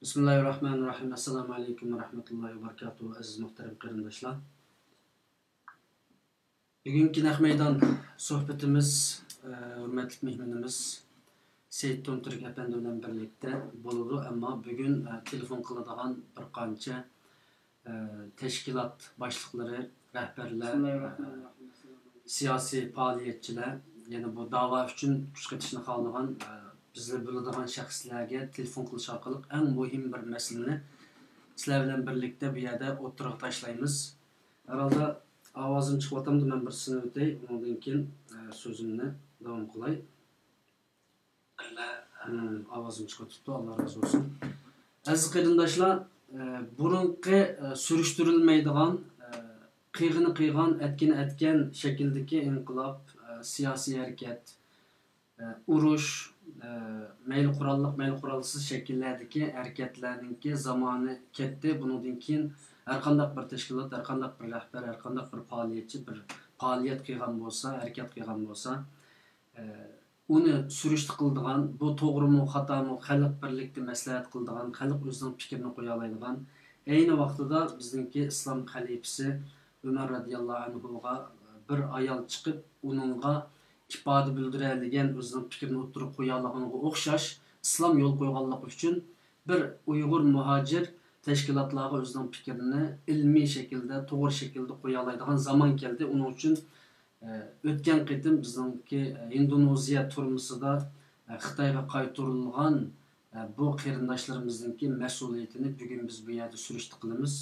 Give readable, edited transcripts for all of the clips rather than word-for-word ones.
Bismillahirrahmanirrahim. Assalamu alaikum ve rahmetullahi ve berekatuhu. Aziz muhterem qarindoshlar. Bugünkü naq meydan sohbetimiz, hürmetli mehmanimiz Seyit Tunturk Efendi bilen birlikte boludu. Ama bugün telefon kıladigan bir qancha teşkilat başlıkları, rehberler, siyasi faaliyetçiler, yani bu dava üçün kuch qatishni xohlagan bizler biladigan shaxslarga telefon qilish orqali eng muhim bir masalani sizlar bilan birlikte bir yerda o'tirib tashlaymiz. Herhalde ovozim chiqyapti, men bir sinib o'tay, undan keyin so'zimni davom qilay. Ovozim chiqyapti, Alloh razı olsun. Aziz qarindoshlar, burunqi surishtirilmaydigan, qiyğini qiyğan, etkini etken şekildeki inqilab, siyasi hareket, urush, meyli quralliq, meyli quralsız şekillerdeki hareketlerninki zamanı ketdi. Bundan keyin her qandaq bir teşkilat, her qandaq bir rehber, her qandaq bir faaliyetçi bir faaliyet qilgan bo'lsa, hareket qilgan bo'lsa, uni surishti qildigan, bu to'g'rimi, xatomi, xalq birlikda maslahat qildigan, xalq o'zining fikrini qo'ya oladigan, ayni vaqtida bizningki islom xalifasi Ömer radiyallahu anhuga bir ayol chiqib, uningga ifoda bildiradigan, o'zining fikrini o'tirib qo'ya olganiga o'xshash islom yo'l qo'yganligi uchun bir Uyg'ur muhacir teşkilatlarga o'zining fikrini ilmiy shaklda, to'g'ri shaklda qo'ya oladigan zaman keldi. Uning uchun o'tgan qitim bizningki Indoneziya turmusida Xitoyga qaytarilgan bu qarindoshlarimizninki mas'uliyatini bugun biz bu yerda surishti qilamiz.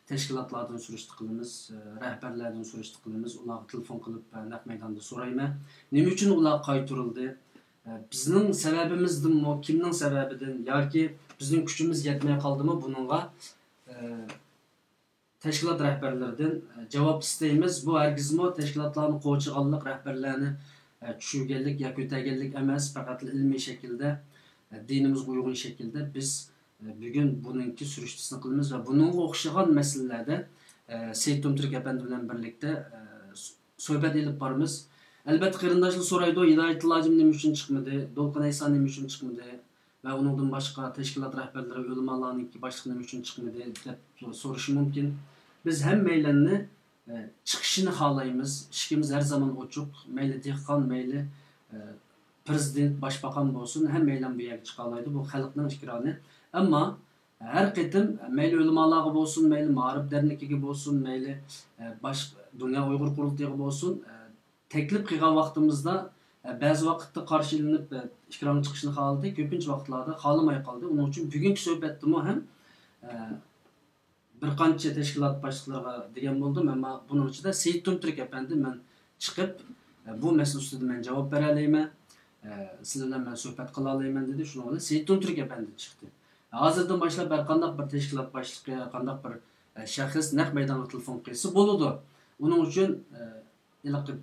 Teşkilatlardan surishti qilamiz, rehberlerden surishti qilamiz, ularga telefon qilib naq maydonda so'rayman. Nima uchun ular qaytarildi? Bizning sababimizdimi, kimning sababidan yoki bizning kuchimiz yetmay qoldimi buningga teşkilat rehberlerinden cevap isteyimiz. Bu hergizmi teşkilatlarni qo'chiganlik, rehberlerini tushirganlik yoki o'taganlik emas, faqat ilmiy şekilde, dinimizga uygun şekilde biz bugün bununki sürüştüsünü qilamiz ve bununla o'xshagan meselelerde Seyit Tunturk Efendi bilen birlikte sohbet edip barımız. Elbette qarindoshlar so'raydi, Hidoyatulloh nima uchun chiqmadi, Dolqin Ayson nima uchun chiqmadi ve onundan başka teşkilat rehberleri, ulamolarniki boshliq nima uchun chiqmadi deb so'rashi mumkin. Biz hammanglarni chiqishini xohlaymiz. Ishimiz her zaman ochiq, mayli dehqon, mayli prezident, boshbakan bo'lsin, hammanglar bu yerga chiqa oladi. Bu xalqning fikrani. Ama her qitim mayli ulamolarga bo'lsin, mayli ma'rif dernekiga bo'lsin, mayli Dünya Uyghur qurultiyiga bo'lsin, teklif qilgan vaqtimizda ba'zi vaqtda qarshi ilinib ikrom chiqishni xohladi, ko'pincha vaqtlarda xohlamay qoldi. Uning uchun bugungi suhbatda ham bir qancha teşkilat boshliqlariga degan bo'ldim, ammo buning ichida Seyit Tunturk Efendi men chiqib bu masala ustida men javob bera olmayman, sizlar bilan men suhbat qila olmayman dedi. Shuning uchun Seyit Tunturk Efendi chiqdi. Hozirdan boshlab har qanday bir teşkilat boshlig'i, qanday bir shaxs naq maydonga telefon qilsa bo'ladi. Uning uchun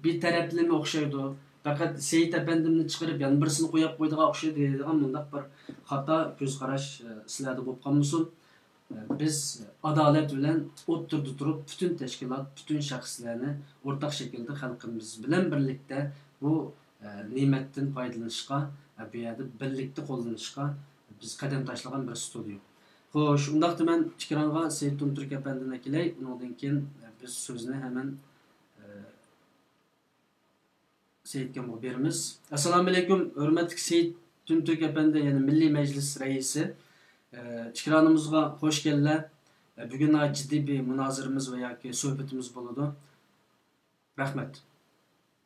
bir taraflama o'xshaydi. Faqat Seyit Efendimni chiqarib yana birisini qo'yib qo'ydigan o'xshaydi degan bundaq bir xato ko'z qarash sizlarda bo'lib qolmasin. Biz adalet bilen o'ttirdi turib bütün teşkilat, bütün shaxslarni o'rtaq shaklda xalqimiz bilan birlikte bu ne'matdan foydalanishga, bu yerda birlikda qo'llanishga biz qadam tashlagan bir studio. Xo'sh, undaqda men fikrimga Seyit Tunturk Efendi'ne kelay, undan keyin biz so'zni hemen Seyit'e beramiz. Assalomu alaykum, hurmatli Seyit Tunturk Efendi, yani Milliy Meclis Reisi. Fikranımızga hoş geldiler. Bugün ciddi bir münazirimiz veya ki sohbetimiz buludu. Rahmet.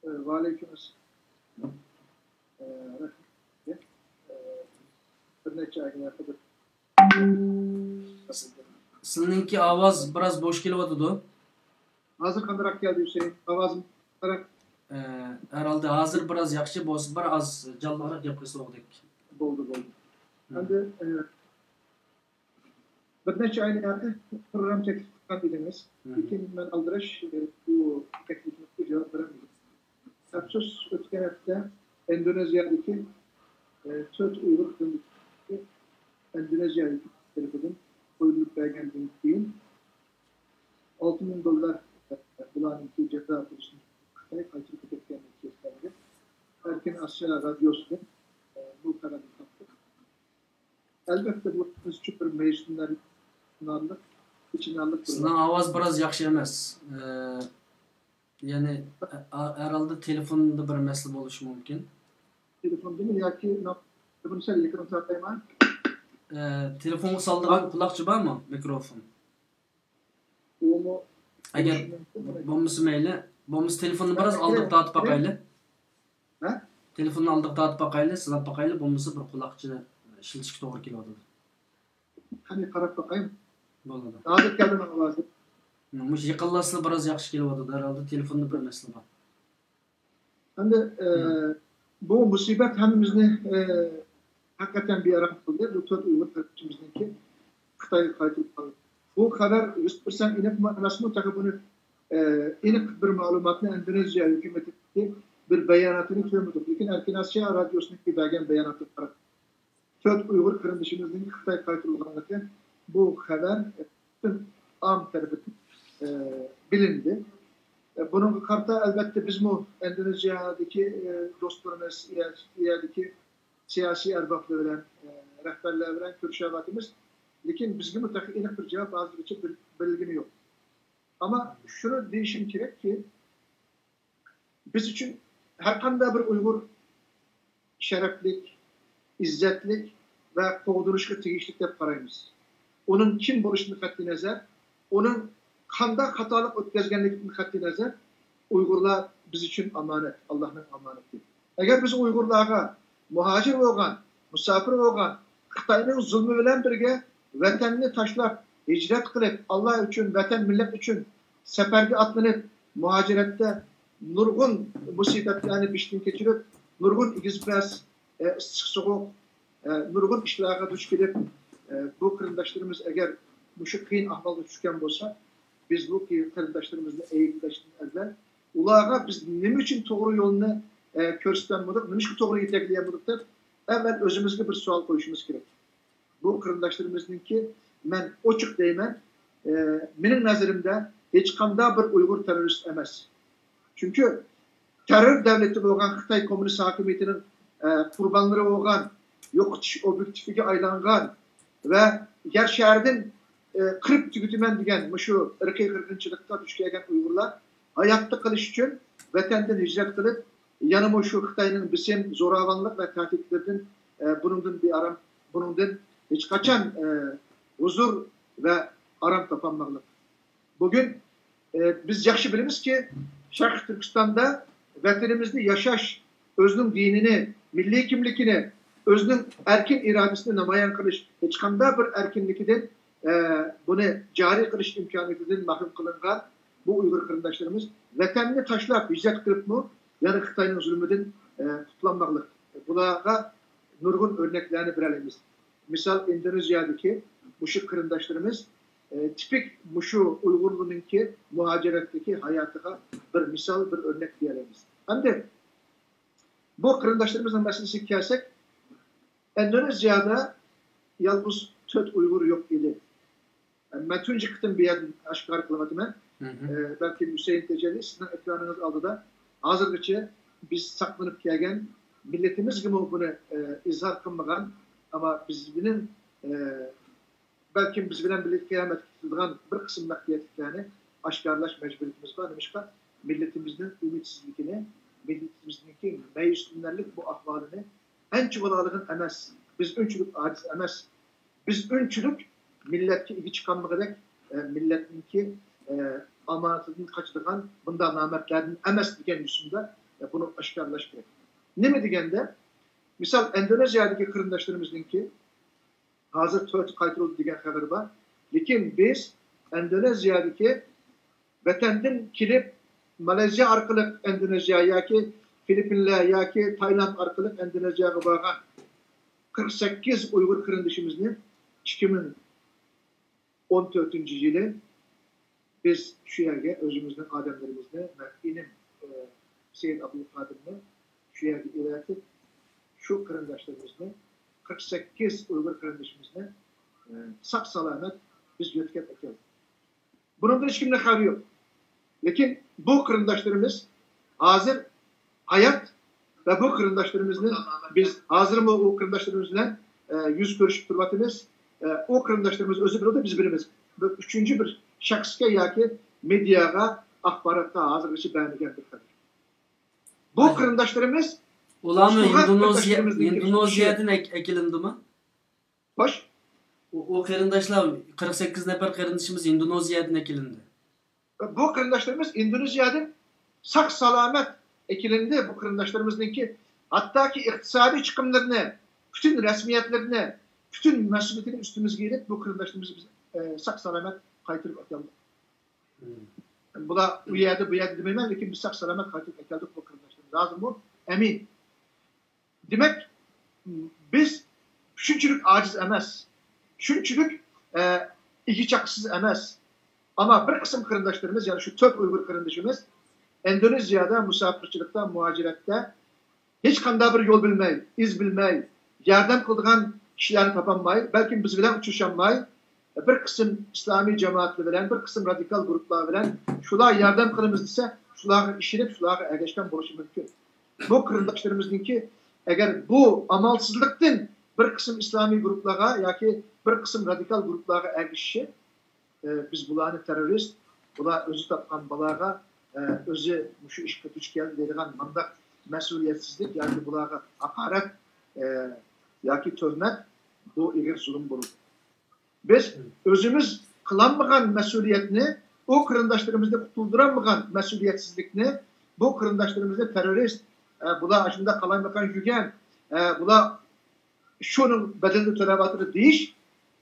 Ve aleykümselam. Bir neçe ayına kadar. Sizinki avaz biraz boş geliyordu. Hazır kandırak geldi Hüseyin. Avazım kandırak. Herhalde hazır biraz yakışı olsun. Biraz canlılara yapısı olduk. Oldu. Ben de bir neçe ayına kadar program teklifini biliniz. İkin ben aldırış bu teklifini cevap veremiyorum. Absus ötken hafta Endonezya'daki Türk Uygur Kırmızı Endonezya'daki tarafından koyulup belgendiğim değil. $6.000 bulanınki ceza atılışını kaçırıp etkenlik gösterdi. Erken Asya Radyosu'nun bu kararını kaptı. Elbette bu küçük bir meclisler içine aldık. Sizin avaz biraz yaxşı emas. Yani herhalde telefonda bir mesele buluş mümkün. Telefon değil mi? Ya ki bunu sen yakın tartayman. Telefonu saldırgan kulakçı var mı? Mikrofon. Onu Eğer bombası meyle, bombası telefonunu biraz aldık dağıtıp bakaylı. Ha? Telefonunu aldık dağıtıp bakaylı, sınap bakaylı, bombası bir kulakçı şilçik doğru kilodu. Hani karab bakayım. Boladı. Adet geldim avazı. Muş yıkıllasını biraz yaxşı kilodu. Herhalde telefonda bir mesele var. Hem de bu musibet hemimizni hakikaten bir aram kıldı. Bu tört Uygur kardeşimizdeki Xitay'a kayıtlık kaldı. Bu haber 100% inip nasıl takı bunu inip bir malumatını Endonezya hükümeti bir beyanatını koymadık. Lakin Erkin Asya Radyosu'ndaki belgen beyanatı var. Tört Uygur kardeşimizdeki Xitay'a kayıtlık kaldı. Bu haber bütün am tarafından bilindi. Bunun karta elbette biz bu Endonezya'daki dostlarımız, İYA'daki siyasi erbaplı veren, rehberler veren körüşavatımız. Lakin bizge mutlaka inek bir cevap bazı için belirgini yok. Ama şunu değişim gerek ki biz için herkanda bir Uygur şereflik, izzetlik ve kovduruşlu tegişlik de parayımız. Onun kim buluşunu katli nazar, onun kanda hatalık ötközgenlik katli nazar, Uygurlar biz için amanet, Allah'ın amaneti. Eğer biz Uygurlarga muhacir olgan, misafir olgan, Xitayning zulmü bilen birge vatanını taşlap, hicret kılıp, Allah için, vatan millet için seferge atlanıp, muhacirette nurgun musibetlerini biştin geçirip, nurgun igizbez, sık-soğuk, nurgun işlerine duş gelip, bu kırındaşlarımız eğer müşük kıyın ahvalda düşken olsa, biz bu kırındaşlarımızla eğitimleştiğin evvel, ulağa biz ne için doğru yolunu körüslenmedik, ne için doğru yetekleyemedik, evvel özümüzde bir sual koyuşumuz gerek. Bu kırındaşlarımızdaki ben açık deymen, benim nazarimde hiç kanda bir Uygur terörist emez. Çünkü terör devleti olan Xitay Komünist Hakimiyeti'nin kurbanları olan, yokutuş objektifiki aylangan ve yer şehirden kırıp tükütümen diyen şu ırkı kırgınçılıkta düşkeyken Uygurlar hayatta kalış için vatandan hicret kılıp yanıma şu Xitay'ın bizim zoravanlık ve tehditlerden bunun bir aram, bunun hiç kaçan huzur ve aram tapanmalık. Bugün biz yaxşı biliriz ki Şarkı Türkistan'da vatanımızda yaşaş, özünün dinini, milli kimlikini, özünün erkin iradesini namayan kılış, hiç kanda bir erkinlikiden bunu cari kılış imkaniyetinden mahrum kılıngan bu Uygur kırındaşlarımız vatanını taşlap, hicret kılıp mı, yani Xitay'ın zulmüden tutulanmalık. Buna nurgun örneklerini bilelim. Misal Endonezya'daki muşuk kırındaşlarımız tipik muşu Uygurluğunki muhaciretteki hayatına bir misal, bir örnek diyelim. Hem de bu kırındaşlarımızın meselesi kelsek Endonezya'da yalnız tört Uygur yok idi. Ben tünce kıtım bir yerden aşkar kılamadım ben. Belki Hüseyin Tecelli sizin ekranınız aldı da hazırlıkça biz saklanıp gelgen milletimiz gibi bunu izhar kılmagan ama biz benim belki biz bilen birlikte kıyamet tutulan bir kısım nakliyetliklerini aşkarlaş mecburiyetimiz var. Demişka milletimizin ümitsizliğini, milletimizin meyüsünlerlik bu ahvalini en çuvalağının emez. Biz önçülük aciz emez. Biz önçülük milletki ilgi çıkanmak edek milletinki amanatını kaçırgan bundan namertlerinin emez diken üstünde bunu aşkarlaş gerek. Ne mi digende? Misal Endonezya'daki kırındaşlarımızdaki hazır tört kayıtlı diyen haber var. Lakin biz Endonezya'daki vatandan kilip Malezya arkalık Endonezya ya ki Filipinler ya ki Tayland arkalık Endonezya'ya bağlan 48 Uygur kırındaşımızın 2014 yılı biz şu yerde özümüzden ademlerimizle ve benim Seyyid Abdülkadir'le şu yerde ilerletip şu kırındaşlarımızla 48 Uygur kardeşimizle sap salamet biz götürüp ekelim. Bunun da hiç kimle haberi yok. Lakin bu kırındaşlarımız hazır hayat ve bu kırındaşlarımızla biz hazır mı o kırındaşlarımızla yüz görüşüp durbatımız. O kırındaşlarımız özü bilirdi, biz biliriz. Üçüncü bir şahsga yoki mediaga, axborotga hozirgacha berilgan bir xabar. Bu kırındaşlarımız ularni Indoneziyadan ekilindimi? Hoş. O qarindoshlar 48 nafar qarindishimiz Indoneziyadan ekilindi. Bu kırındaşlarımız Indoneziyadan sak salamet ekilindi. Bu kırındaşlarımızdaki hatta ki iktisadi çıkımlarını, bütün resmiyetlerini, bütün mesuliyetini üstümüzge edip bu kırındaşlarımızı biz sak salamet kaytırıp atalım. Bu da bu yerde demeymen, lakin biz sak salamet kaytırıp atalım bu kırındaşlarımız. Lazım bu. Emin. Demek biz şunçuluk aciz emez. Şunçuluk ikiçaksız emez. Ama bir kısım kırındaşlarımız, yani şu Türk Uygur kırındaşımız Endonezya'da musafirçilikte, muhacirette hiç kanda bir yol bilmey, iz bilmey, yardım kıldığın kişilerini tapanmay, belki biz bilen uçuşanmay, bir kısım İslami cemaatli bilen, bir kısım radikal gruplar bilen, şular yardım kılımız ise, şular işinip, şular ergeçten buluşu mümkün. Bu kırındaşlarımızdaki, eğer bu amalsızlıktan bir kısım İslami gruplara, yaki bir kısım radikal gruplara ergeçişi, biz bularını terörist, bular özü tapkan balaga, özü şu iş kötüç geldi dediğin mandak mesuliyetsizlik, yani bulara hakaret, yaki töhmet, bu igir zulüm bulur. Biz özümüz kılanmayan mesuliyetini, o kırındaşlarımızda kutulduranmayan mesuliyetsizlikini, bu kırındaşlarımızda terörist, bular aşında kalanmayan yügen, bular şunun bedelli törevatını değiş,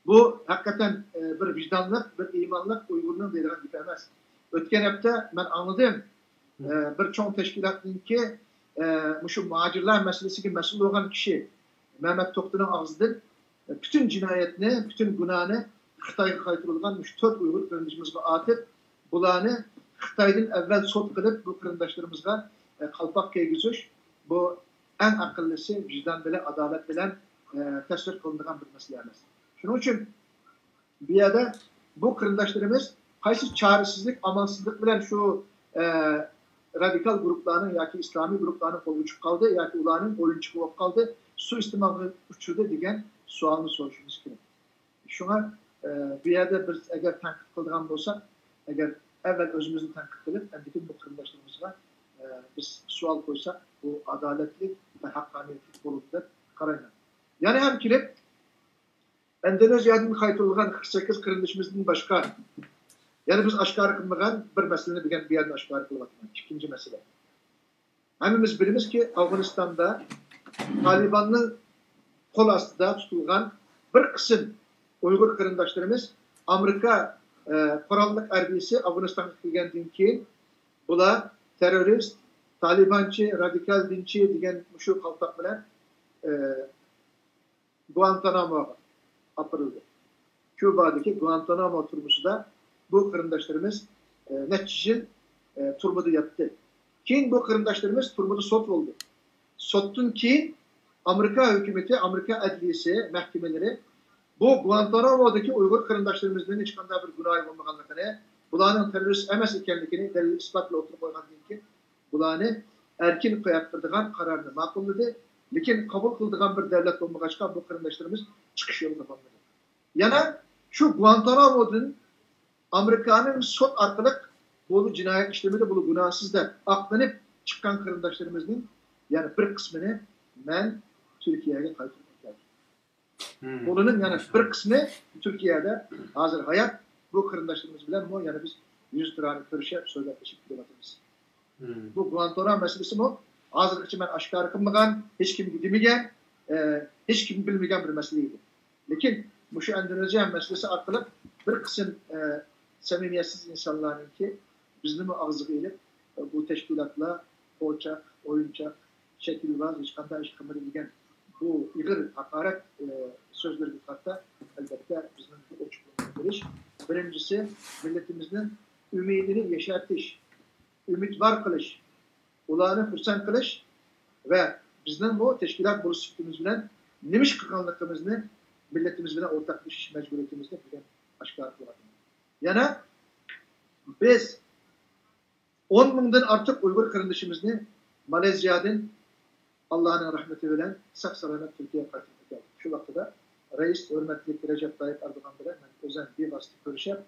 bu hakikaten bir vicdanlık, bir imanlık uygurluğun dediğin gibi emez. Ötken hepte ben anladım. Bir çoğun teşkilatının ki şu muhacirler meselesi ki mesul olan kişi Mehmet Toktu'nun ağzıdır. Bütün cinayetini, bütün günahını Xitay'a kaytırılgan 4 Uygur kırındaşımızga atıp bularını Xitay'dan evvel sot kılıp bu kırındaşlarımızga kalpak keygüzüş. Bu en akıllısı vicdan bile, adalet bilen tesir kılındığın bir mesele. Şunun için bir yerde bu kırındaşlarımız kaysi çaresizlik, amansızlık bilen şu radikal gruplarının yaki İslami gruplarının kolu uçup kaldı, yaki ulanın oyun çıkıp kaldı, su istimalı uçurdu diyen sualını soruşumuz ki. Şuna bir yerde biz eğer tenkit kıldığım olsak, eğer evvel özümüzü tenkit kılıp, bütün bu kırındaşlarımızla biz sual koysak, bu adaletli ve hakkaniyetli bulunduğunda karayla. Yani hem kilip, Endonezya'dan kayıtılgan 48 kırındaşımızın başka, yani biz aşkarı kılmadan bir meseleni bir yerden aşkarı kılmadan. İkinci mesele. Hemimiz biliriz ki Afganistan'da Taliban'ın kol astıda tutulgan bir kısım Uygur kırındaşlarımız Amerika Korallık Erbiyesi Afganistan'a geldiğinden keyin bular terörist, Talibançı, radikal dinçi diyen şu kaltak bilen Guantanamo'ya apırıldı. Küba'daki Guantanamo turmusu da bu kırındaşlarımız neticil turmudu yaptı. Keyin bu kırındaşlarımız turmudu sot oldu. Sottun ki Amerika hükümeti, Amerika adliyesi, mahkemeleri bu Guantanamo'daki Uygur kırındaşlarımızın hiç kadar bir günahı olmaganlıkını, bulanın terörist emes ikenlikini delil ispatla oturup koygan ki bulanı erkin koyaktırdığın kararını makulladı. Lakin kabul kıldığın bir devlet olmagaçka bu kırındaşlarımız çıkış yoluna banladı. Yani şu Guantanamo'nun Amerika'nın sot arkalık bu cinayet işleminde bu günahsız da aklanıp çıkan kırındaşlarımızın yani bir kısmını ben Türkiye'ye kayıtlamak geldim. Bunun yani bir kısmı Türkiye'de hazır hayat bu kırındaşlarımız bilen bu yani biz 100 lirayı görüşüp söylemişik kilometremiz. Bu Guantanamo meselesi mi? Hazır için ben aşkarı kılmagan, hiç kim demegen, hiç kim bilmegen bir meseleydi. Lakin bu şu Endonezya meselesi arkalık bir kısım samimiyetsiz insanların ki bizim ağzı gelip bu teşkilatla olacak, oyuncak, şekil var, hiç kadar iş kameri degen bu ilgili hakaret sözleri bir kartta elbette bizim uçukluğuna giriş. Birincisi milletimizin ümidini yeşertiş, ümit var kılış, ulanı fırsat kılış ve bizden bu teşkilat buruştuğumuz bilen nemiş kıkanlıkımızı milletimiz bilen ortaklaşış mecburiyetimizde bilen aşkar kılalım. Yani biz 10 binden artık Uygur kırındaşımızı Malezya'dan Allah'ın rahmeti bilen sağ salamet Türkiye'ye qaytırıp geldik. Şu vaxtıda Reis hürmetli Recep Tayyip Erdoğan bilen özen bir vasıta görüşüp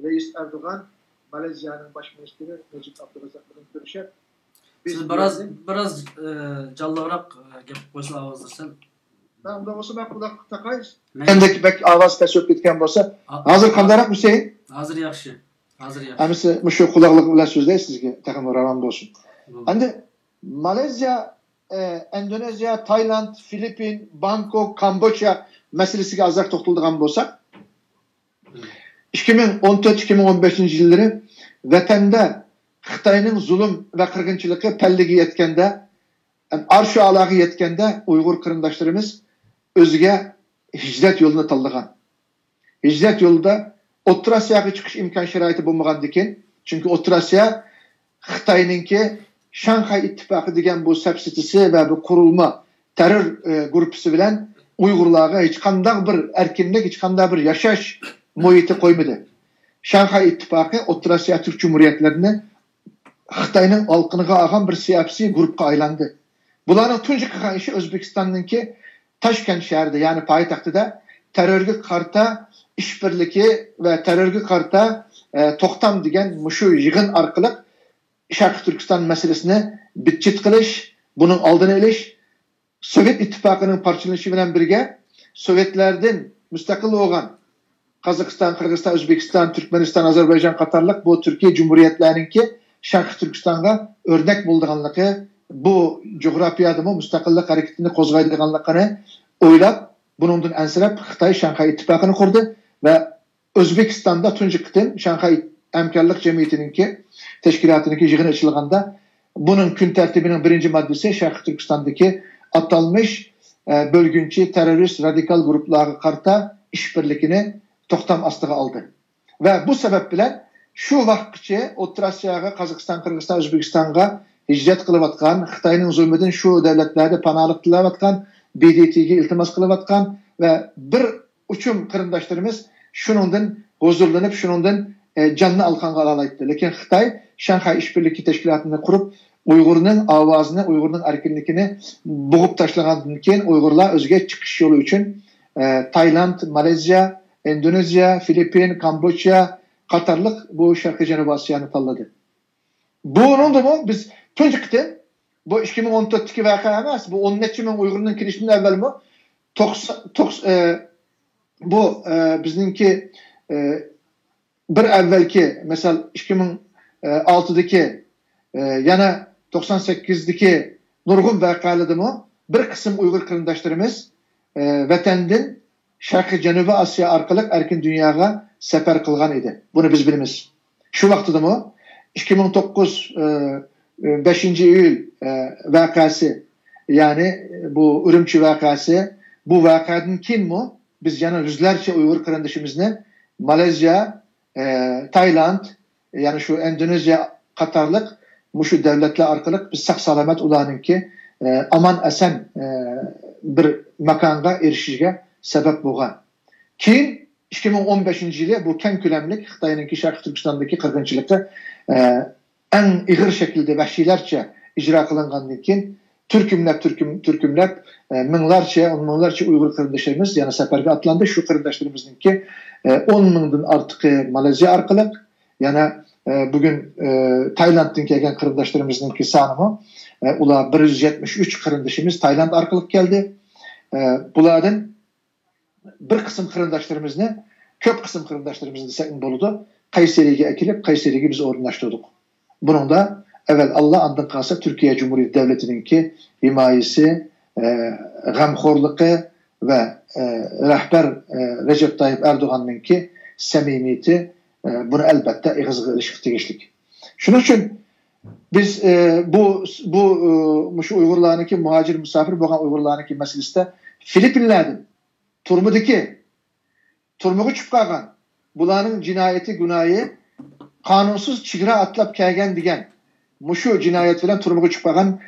Reis Erdoğan Malezya'nın baş ministri Necip Abdülrazak bilen görüşüp Siz biraz canlırak gapib qo'ysa ovozlasan. Tamam, da olsa ben kulak takayız. Bendeki bek avaz tesip gitken bolsa. Hazır kandarak Hüseyin? Hazır yaxşı. Hazır yaxşı. Amisi muşu kulaklık bilen sözdeyiz sizge. Takım ravan bolsun. Andi Malezya, Endonezya, Tayland, Filipin, Bangkok, Kamboçya meselesiga azak toxtuldigan bolsak 2014-2015 yılları vatanda Xitayning zulüm ve qirg'inchiligi palliga yetganda, arshu alag'i yetganda Uyg'ur qarindoshlarimiz o'ziga hijrat yo'lini tanlagan. Hijrat yo'lida O'rta Osiyoga chiqish imkon sharoiti bo'lmagandan keyin, chunki O'rta Osiyo Xitoyninki Shanxay ittifoqi degan bu subsidiyasi va bu qurilma terror gruppasi bilan Uyg'urlarga hech qanday bir erkinlik, hech qanday bir yashash muhiti qo'ymadi. Shanxay ittifoqi O'rta Osiyo Türk Cumhuriyetlerini Xitayning olqiniga olgan bir siyosiy guruhga aylandi. Bularning tunji qilgan ishi O'zbekistonningki Toshkent shahrida, ya'ni poytaxtida terrorga qarta ishbirligi va terrorga qarta to'xtam degan mushu yig'in orqali Sharq Turkiston masalasini bitchit qilish, buning oldini olish, Sovet ittifoqining parchalanishi bilan birga Sovetlardan mustaqil bo'lgan Qozog'iston, Qirg'iziston, O'zbekiston, Turkmaniston, Ozarbayjon qatorliq bu Turkiya Cumhuriyetlarininki Sharq Turkistonga o'rnak bo'lganligi, bu coğrafiyada mustaqillik hareketini qo'zg'aydiganligini o'ylab, buningdan ansirab Xitoy Shanxay ittifoqini qurdi va O'zbekistonda tunji qitim Shanxay hamkorlik jamiyatininki tashkilotiniki yig'ini ochilganda buning kun tartibining birinchi moddasi Sharq Turkistondagi atalmış bölgünçi terörist radikal gruplarga qarta ishbirligini to'xtam ostiga oldi. Va bu sabab bilan shu vaqtgacha O'rta Osiyoga, Qozog'iston, Qirg'iziston, O'zbekistonga hijrat qilayotgan, Xitoyning zulmidan shu davlatlarda panohlik tilayotgan, BDTga iltimos qilayotgan va bir uchum qarindoshlarimiz shuningdan huzurlanib, shuningdan jonni alqonga olaydi. Lekin Xitoy Shanxay ishbirligi tashkilotini qurib, Uyg'urning ovozini, Uyg'urning erkinligini bo'g'ib tashlagandan keyin Uyg'urlar o'ziga chiqish yo'li uchun Tayland, Malezya, Endonezya, Filipin, Kamboçya qatorliq bu Sharqiy Janubiy Osiyoni tanladi. Buningda biz tunji qitim bu 2014dagi voqea emas, bu 10 necha ming Uyg'urning kirishidan avvalmi bu bizningki bir avvalki misol 2006dagi yana 98'deki nurgun vakalıdımı bir kısım Uygur kırındaşlarımız vatandan Şarkı Canubi Asya arkalık erkin dünyaya sefer kılgan idi. Bunu biz bilimiz. Şu vaxtıda mı 2009 5. Eylül vakası, yani bu Ürümçi vakası, bu vakadan kim mi? Biz yani yüzlerce Uygur kırındaşımızla Malezya, Tayland, yani şu Endonezya Katarlık muşu devletler arkalık biz sağ salamet ulanınki aman esen bir makanga erişişge sebep boğan. Ki 2015 yılı bu ken külemlik Xitay'ınki Şarkı Türkistan'daki kırgınçılıkta en ıgır şekilde vahşilerce icra kılıngandan keyin Türkümlep minlarca, on minlarca Uygur kırındaşlarımız yani seferge atlandı. Şu kırındaşlarımızınki 10 mingdan artık Malezya arkalık yani bugün Tayland'dan gelgen kırındaşlarımızınki sanımı ula 173 kırındaşımız Tayland arkalık geldi. Bulardan bir kısım kırındaşlarımızla köp kısım kırındaşlarımızın sekin boludu. Kayseri'ye ekilip Kayseri'ye biz orunlaştırdık. Bunun da evvel Allah andın kalsa Türkiye Cumhuriyeti Devleti'ninki himayesi, gamxorluğu ve rehber Recep Tayyip Erdoğan'ınki samimiyeti bunu elbette eğizge ilişki tegişlik. Şunun için biz bu Uygurlarınki muhacir misafir boğan Uygurlarınki meselesinde Filipinler'den turmuğu çıpkagan bulanın cinayeti günahı kanunsuz çıgıra atlap kelgen digen muşu cinayet filan turmuğu çıpkagan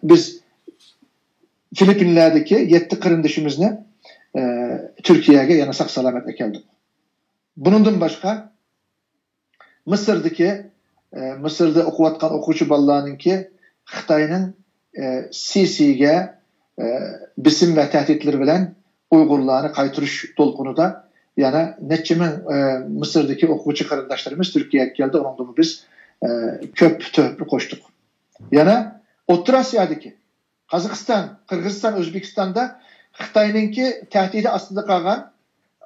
biz Filipinler'deki 7 kırındışımızla Türkiye'ye yana sak salamet ekeldik. Bunundan başka Mısır'da okuvatkan okuçu ballarınki Xitay'nın Sisi'ye bisim ve tehditler bilen Uygurlarını kaytırış dolkunuda yani neçimin Mısır'daki okuvçu kardeşlerimiz Türkiye'ye geldi. Onunla biz köp töhprü koştuk. Yani Orta Asya'daki Kazakistan, Kırgızistan, Özbekistan'da Xitay'ınki tehdidi aslında kalgan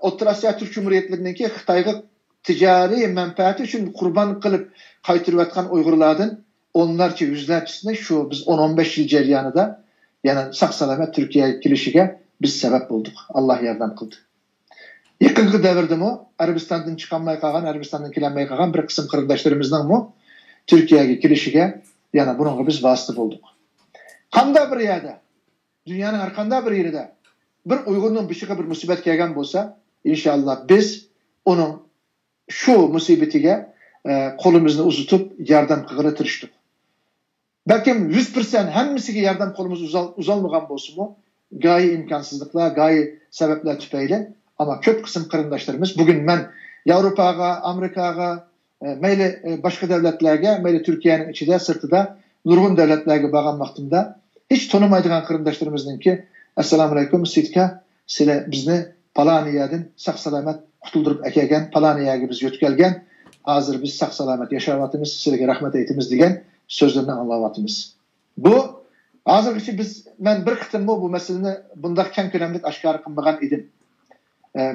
Orta Asya Türk Cumhuriyetleri'ninki Xitay'a ticari menfaati için kurban kılıp kaytırıvatkan Uygurlardan onlarca yüzlercesine şu biz 10-15 yıl ceryanıda yani sak salamet Türkiye'ye girişige biz sebep bulduk. Allah yardım kıldı. Yakınkı devirde mi Arabistan'dan çıkanmaya kalgan, Arabistan'dan kilenmeye kalgan bir kısım kırındaşlarımızdan mı Türkiye'ye girişige yani bununla biz vasıta bulduk. Kanda bir yerde, dünyanın arkanda bir yerde bir Uygur'un bir şıkı bir musibet gelgen olsa inşallah biz onun şu musibetiye kolumuzu uzutup yardım kıgırı tırıştık. Belki 100% hemmisiga yardım kolumuz uzalmagan bolsa mu gayi imkansızlıklar, gayi sebepler tüpeyle ama köp kısım kırındaşlarımız bugün ben Avrupa'ya, Amerika'ya, meyle başka devletlerge, meyle Türkiye'nin içinde, sırtıda, nurgun devletlerge bağlan vaxtında hiç tanımaydıgan kırındaşlarımızın ki Esselamu Aleyküm, Sitka, sile bizni Palaniyadın sağ salamet kutuldurup ekegen, Palaniyaya biz yötkelgen, hazır biz sağ salamet yaşavatımız, size rahmet eytimiz diyen sözlerinden anlavatımız. Bu, hazır ki biz, ben bir kıtım bu meseleni bunda ken önemlik aşkarı kınbağan idim.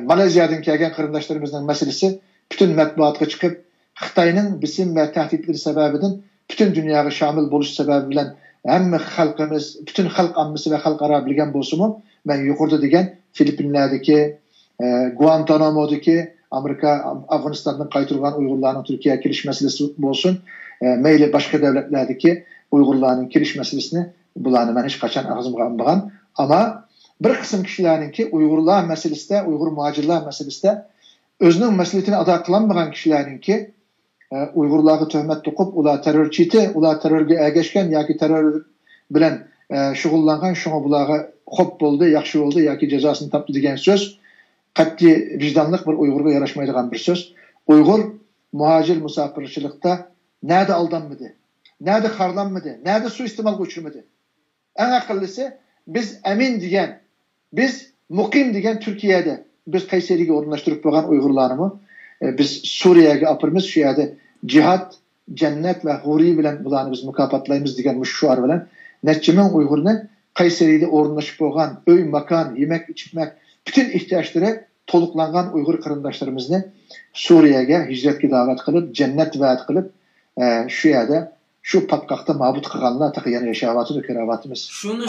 Malezya'dan kelgen kırındaşlarımızın meselesi bütün metbuatga çıkıp Xitay'nın bisim ve tehditleri sebebinden bütün dünyaya şamil buluş sebebiyle hem halkımız, bütün halk ammısı ve halk ara bilgen bolsumu ben yukarıda degen Filipinler'deki, Guantanamo'daki Amerika, Afganistan'dan kaytırılan Uygurların Türkiye'ye giriş meselesi olsun, meyli başka devletlerdeki Uygurların giriş meselesini bulanı ben hiç kaçan ağzımga anbağan ama bir kısım kişilerin ki Uygurlar meselesi de, Uygur muhacirler meselesi de özünün meselesini ada kılanmayan kişilerin ki Uygurlarga töhmet tokup ular terörçiti, ular terörge ergeşken yaki terör bilen şugullangan şuna bularga hop boldu, yaxşı oldu yaki cezasını taptı degen söz katli vicdanlık bir Uygurga yaraşmaydıgan bir söz. Uygur muhacir musafirçilikte nerede aldanmadı, nerede harlanmadı, nerede suistimal göçürmedi. En akıllısı biz emin diyen, biz mukim diyen Türkiye'de biz Kayseri'ye orunlaştırıp bakan Uygurlarımı biz Suriye'ye apırmız şu yerde cihat, cennet ve huri bilen bulanı biz mükafatlayımız diyen müşşuar bilen netçimen Uygur'unu Kayseri'de orunlaşıp bakan öy, makan, yemek, içmek bütün ihtiyaçları toluklangan Uygur kırındaşlarımızını Suriye'ye hicretki davet kılıp cennet vaat kılıp şu yerde şu patkakta mabut kıganlar takıyan yaşavatı ve keravatımız. Şunu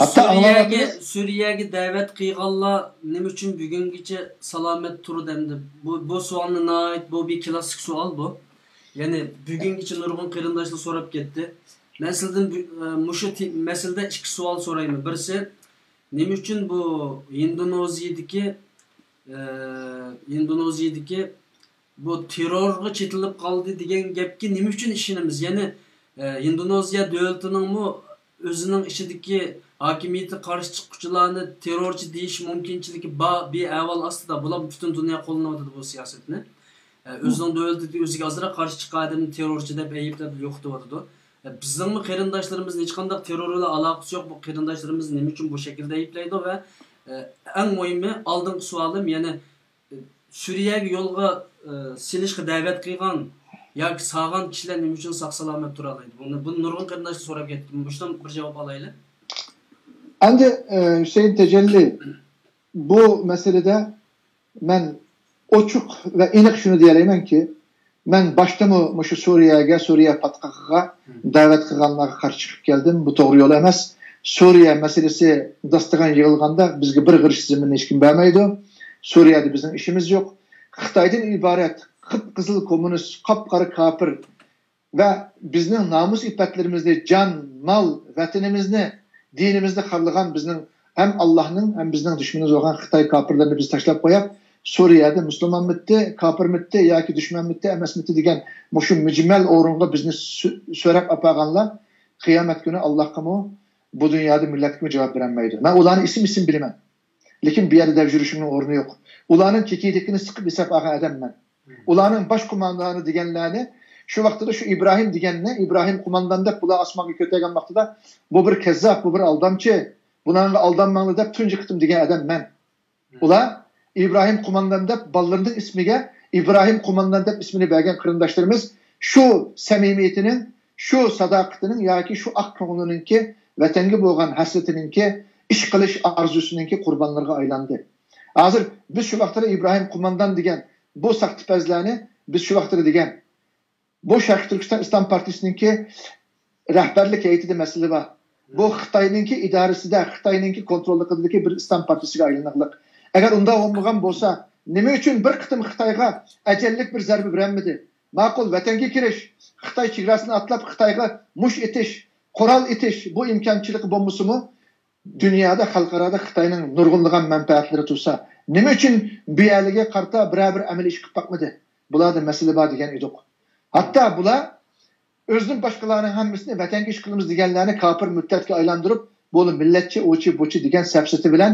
Suriye'ye davet kıyganlar ne için bugünküce salamet turu demdi. Bu sualına nait bu bir klasik sual bu. Yani bugünküce nurgun kırındaşlı sorup gitti. Meselede iki sual sorayım. Birisi ne için bu Indonezya'daki bu terörge çetilip kaldı diyen gepki ne için işinimiz? Yani Endonezya devletinin mu özünün içindeki hakimiyeti karşı çıkıcılarını terörçü deyiş mümkünçülüğü bir evvel aslında bulan bütün dünya koluna oturdu bu siyasetini. Özünün devleti özüge azıra karşı çıkadığını terörçü de Eyüp'te yoktu oturdu. Bizim mi kırındaşlarımızın hiç kandak terörüyle alakası yok. Bu kırındaşlarımız ne için bu şekilde eyüpleydi ve en mühimi aldığım sualım yani Suriye'ye yolga silişki davet kıygan ya sağan kişiler ne için sağ salamet duralaydı. Bunu nurgun kırındaşlı sorup gittim. Bundan bir cevap alaylı. Andi Hüseyin Tecelli bu meselede ben oçuk ve inek şunu diyeleyim ki ben başta mı şu Suriye patkakıga davet kılganlarga karşı çıkıp geldim. Bu doğru yol emas. Suriye meselesi dastıgan yığılganda bizge bir gırış zeminini hiç kim vermeydi. Suriye'de bizim işimiz yok. Xitay'dan ibaret kıpkızıl komünist, kapkarı kapır ve bizim namus iffetlerimizde can, mal, vatanimizni, dinimizni harlagan bizim hem Allah'ın hem bizim düşmanımız olan Xitay kapırlarını biz taşlap koyup Suriye'de Müslüman mitti, kapır mitti, yaki düşman mitti, emes mitti degen şu mücmel orunga bizni sörep apaganlar kıyamet günü Allah kamu bu dünyada millet kimi cevap veremeydi. Ben ulanın isim bilemem. Lekin bir yerde dev jürüşünün orunu yok. Ulanın kekidikini sıkıp hesap ağa edem ben. Ulanın baş kumandanı digenlerini Şu vaqtida şu İbrahim deganni, İbrahim kumandan deb bular osmonga ko'targan vaqtida bu bir kazzab, bu bir aldamchi, bunanga aldanmanglar deb tunji qitim degan odam men. Ular İbrahim kumandan deb ballarning ismiga İbrahim kumandan deb ismini bergan qarindoshlarimiz şu samimiyetining, şu sadaqatining yoki şu aq ko'ngliningki, vatanga bo'lgan hasratininki, ish qilish orzusininki qurbonlarga aylandi. Hozir biz shu vaqtda İbrahim kumandan degan bu saxtipazlarni biz shu vaqtda degan bu Sharq Turkiston Islom partiyasininki rahbarlik heyetida masala bor. Bu Xitoyninki idorasida, Xitoyninki kontrolligidagi bir Islom partiyasiga aylanaqliq. Agar unda bo'lmagan bo'lsa, nima uchun bir qitim Xitoyga ajallik bir zarba bermadi? Ma'qul vatanga kirish, Xitoy chegarasini atlab Xitoyga mush etish, qurol etish bu imkonchilik bo'lmasimi? Dunyoda xalqaroda Xitoyning nurg'unlagan manfaatlari tursa, nima uchun bu yerga qarta bir amaliy ish qilib boqmadi? Bularda masala bor degan edik. Hatto bular o'zining boshqalarning hammasini vatanga ish qilamiz deganlarni kofir murtatga aylantirib, bu millatchi, o'chi, bo'chi degan sapsati bilan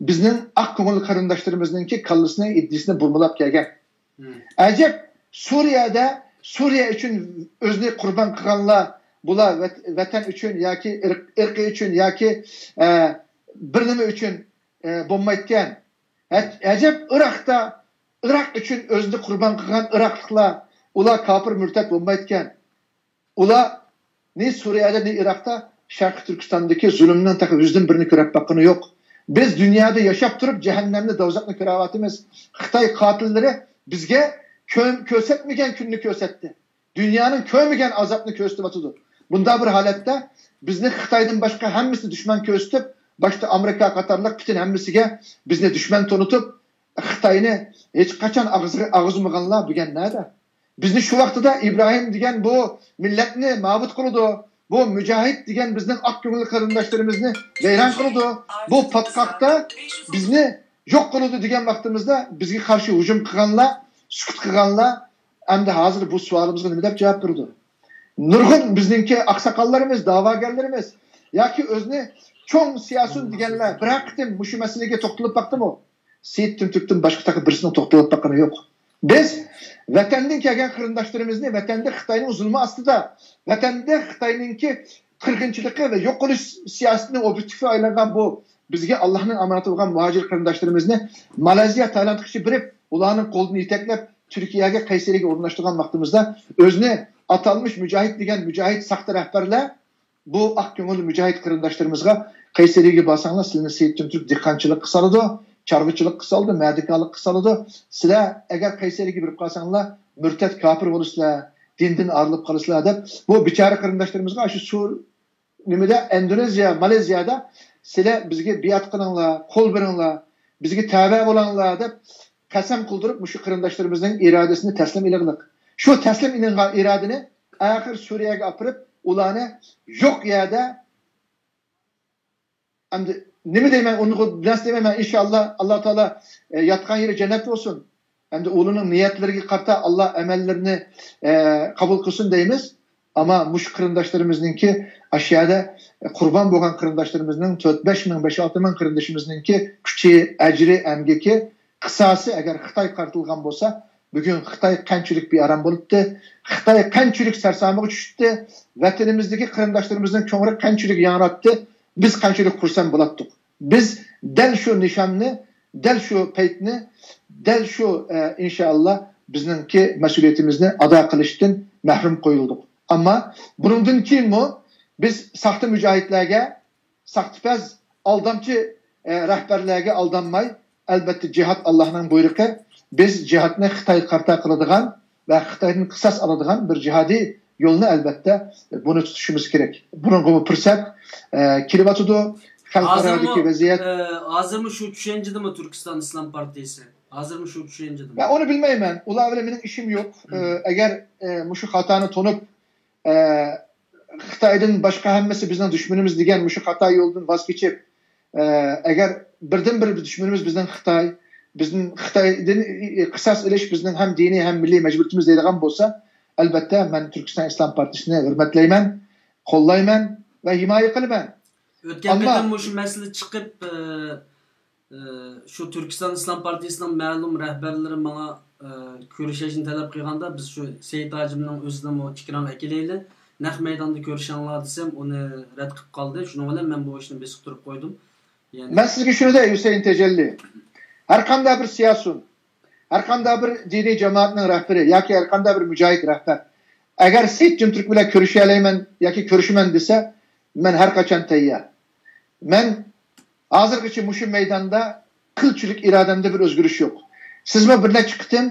bizning aq ko'ngil qarindoshlarimizninki kallasini, iddisini burmalab kelgan. Ajab Suriyada Suriya uchun o'zini qurbon qilganlar bular vatan uchun yoki irqi uchun yoki bir nima uchun bo'lmayotgan. Ajab Iroq uchun o'zini qurbon qilgan iroqliklar ular kofir murtad bo'lmayotgan. Ular ne Suriyada ne Iroqda Sharq Turkistondagi zulmning yüzden birini ko'rib boqqani yo'q. Biz dünyada yaşab turib cehennemde dozaqni ko'ryapmiz. Xitoy qotillari bizga ko'rsatmagan kunni ko'rsatdi. Dunyoning ko'rmagan azobni ko'rsatyapti. Bunda bir holatda bizni Xitoydan boshqa hammasini dushman ko'rsatib, boshda Amerika qatorliq butun hammasiga bizni dushman tonitib, Xitoyni hech qachon og'izmaganlar bo'lgan nada. Bizni shu vaqtida İbrahim degan bu millatni ma'bud qildi. Bu mücahit degan bizning aq ko'ngil qarindoshlarimizni vayron qildi. Bu patqoqda bizni yo'q qildi degan vaqtimizda bizga qarshi hujum qilganlar, sukut qilganlar endi hozir bu savolimizga nima deb javob berdi? Nurg'un bizningki aqsoqollarimiz, da'vogarlarimiz yoki o'zini cho'ng siyosiy deganlar bir qitim mushu masalaga to'xtalib baqdimi? Seyit Tümtürk'ten başka birisini to'xtalib baqani yo'q. Biz vatandan kelgan qarindoshlarimizni vatanda Xitoyning zulmi ostida, vatanda Xitoyninki qirg'inchiligi va yo'q qilish siyosatining obyektivi aylangan bu bizga Allohning amonati bo'lgan muhojir qarindoshlarimizni Malayziya, Tailandga birib, ularning qo'lini yetaklab Turkiyaga Qaysariga o'rnashtirgan vaqtimizda o'zini atalmış mücahit degan mücahit saxta rahbarlar bu aq ko'ngil mücahit qarindoshlarimizga Qaysariga borsanlar sizlarni Seyit Tümtürk dehqonchilik qiladi, chorvachilik qiladi, madikalik qiladi. Sizlar agar Qaysariga birib qolsanglar murtad kofir bo'lasizlar, dindan ayrilib qolasizlar deb bu bichora qarindoshlarimizga shu nimada Indoneziya, Malayziyada sizlar bizga biat qilinglar, qo'l beringlar, bizga tavba bo'linglar deb qasam qildirib shu qarindoshlarimizning irodasini taslim ilig'liq. Şu teslim ilingan iradini ahir Suriye'ye apırıp ulanı yok yerde endi nima deyman onu nasıl demem inşallah Allah Teala yatkan yeri cennet olsun. Endi onun niyetleriga qarta Allah emellerini kabul kılsın deymiz. Ama muş qarindoshlarimizningki aşağıda kurban bo'lgan qarindoshlarimiznning 4-5 ming, 5-6 ming qarindoshimizningki kuchi, ajri, emgeki qisasi agar Xitoy qartilgan bo'lsa bugün Xitoy qanchalik bearam bo'libdi, Xitoy qanchalik sarsomaga tushdi, vatanimizdagi qarindoshlarimizni ko'ngli qanchalik yangratdi, biz qanchalik xursand bo'lardik. Biz dal shu nishonni, dal shu paytni, dal shu inshaalloh bizningki mas'uliyatimizni ado qilishdan mahrum qo'yildik. Ammo bundan keyinmi biz saxta mücahitlarga, saxtipaz, aldamchi rahbarlarga aldanmay, albatta jihad Allohning buyrug'i. Biz cihatni Xitoy qarta qiladigan va Xitoydan qisas oladigan bir jihadiy yo'lni albatta buni tutishimiz kerak. Bunga fursat kelyapti. Xalqarodagi vaziyat hozirmi shu tushanchidimi Turkiston Islom partiyasi? Hozirmi shu tushanchidimi? Ben onu bilmayman. Ular bilan mening ishim yo'q. Agar shu xatoni to'nib Xitoydan boshqa hammasi bizning dushmanimiz degan shu xato yo'ldan voz kechib agar birdan-bir dushmanimiz bizning Xitoy bizning Xitoydan qisas ilish bizning ham diniy ham milliy majburiyatimiz deydigan bo'lsa, albatta men Turkiston Islom partiyasini hurmatlayman, qo'llayman va himoya qilaman. O'tgan qatam shu masala chiqib shu Turkiston Islom partiyasining ma'lum rahbarlari menga ko'rishishni talab qilganda biz shu Seyit Hacimning o'zidan o fikrini akilayli naq maydonda ko'rishinglar desam uni rad qilib qoldi. Shuning bilan men bu ishni besib turib qo'ydim. Ben sizga shuni dey Hüseyin Tecelli. Har qanday bir siyasun, har qanday bir diniy jamoatning rahbari yoki har qanday bir mujohid rahbar agar Seyit Jumturk bilan ko'rishalayman yoki ko'rishiman desa, men har qachon tayyor. Men hozirgacha mushu maydonda qilchilik irodamda bir o'zgarish yo'q. Sizmi bir necha qitim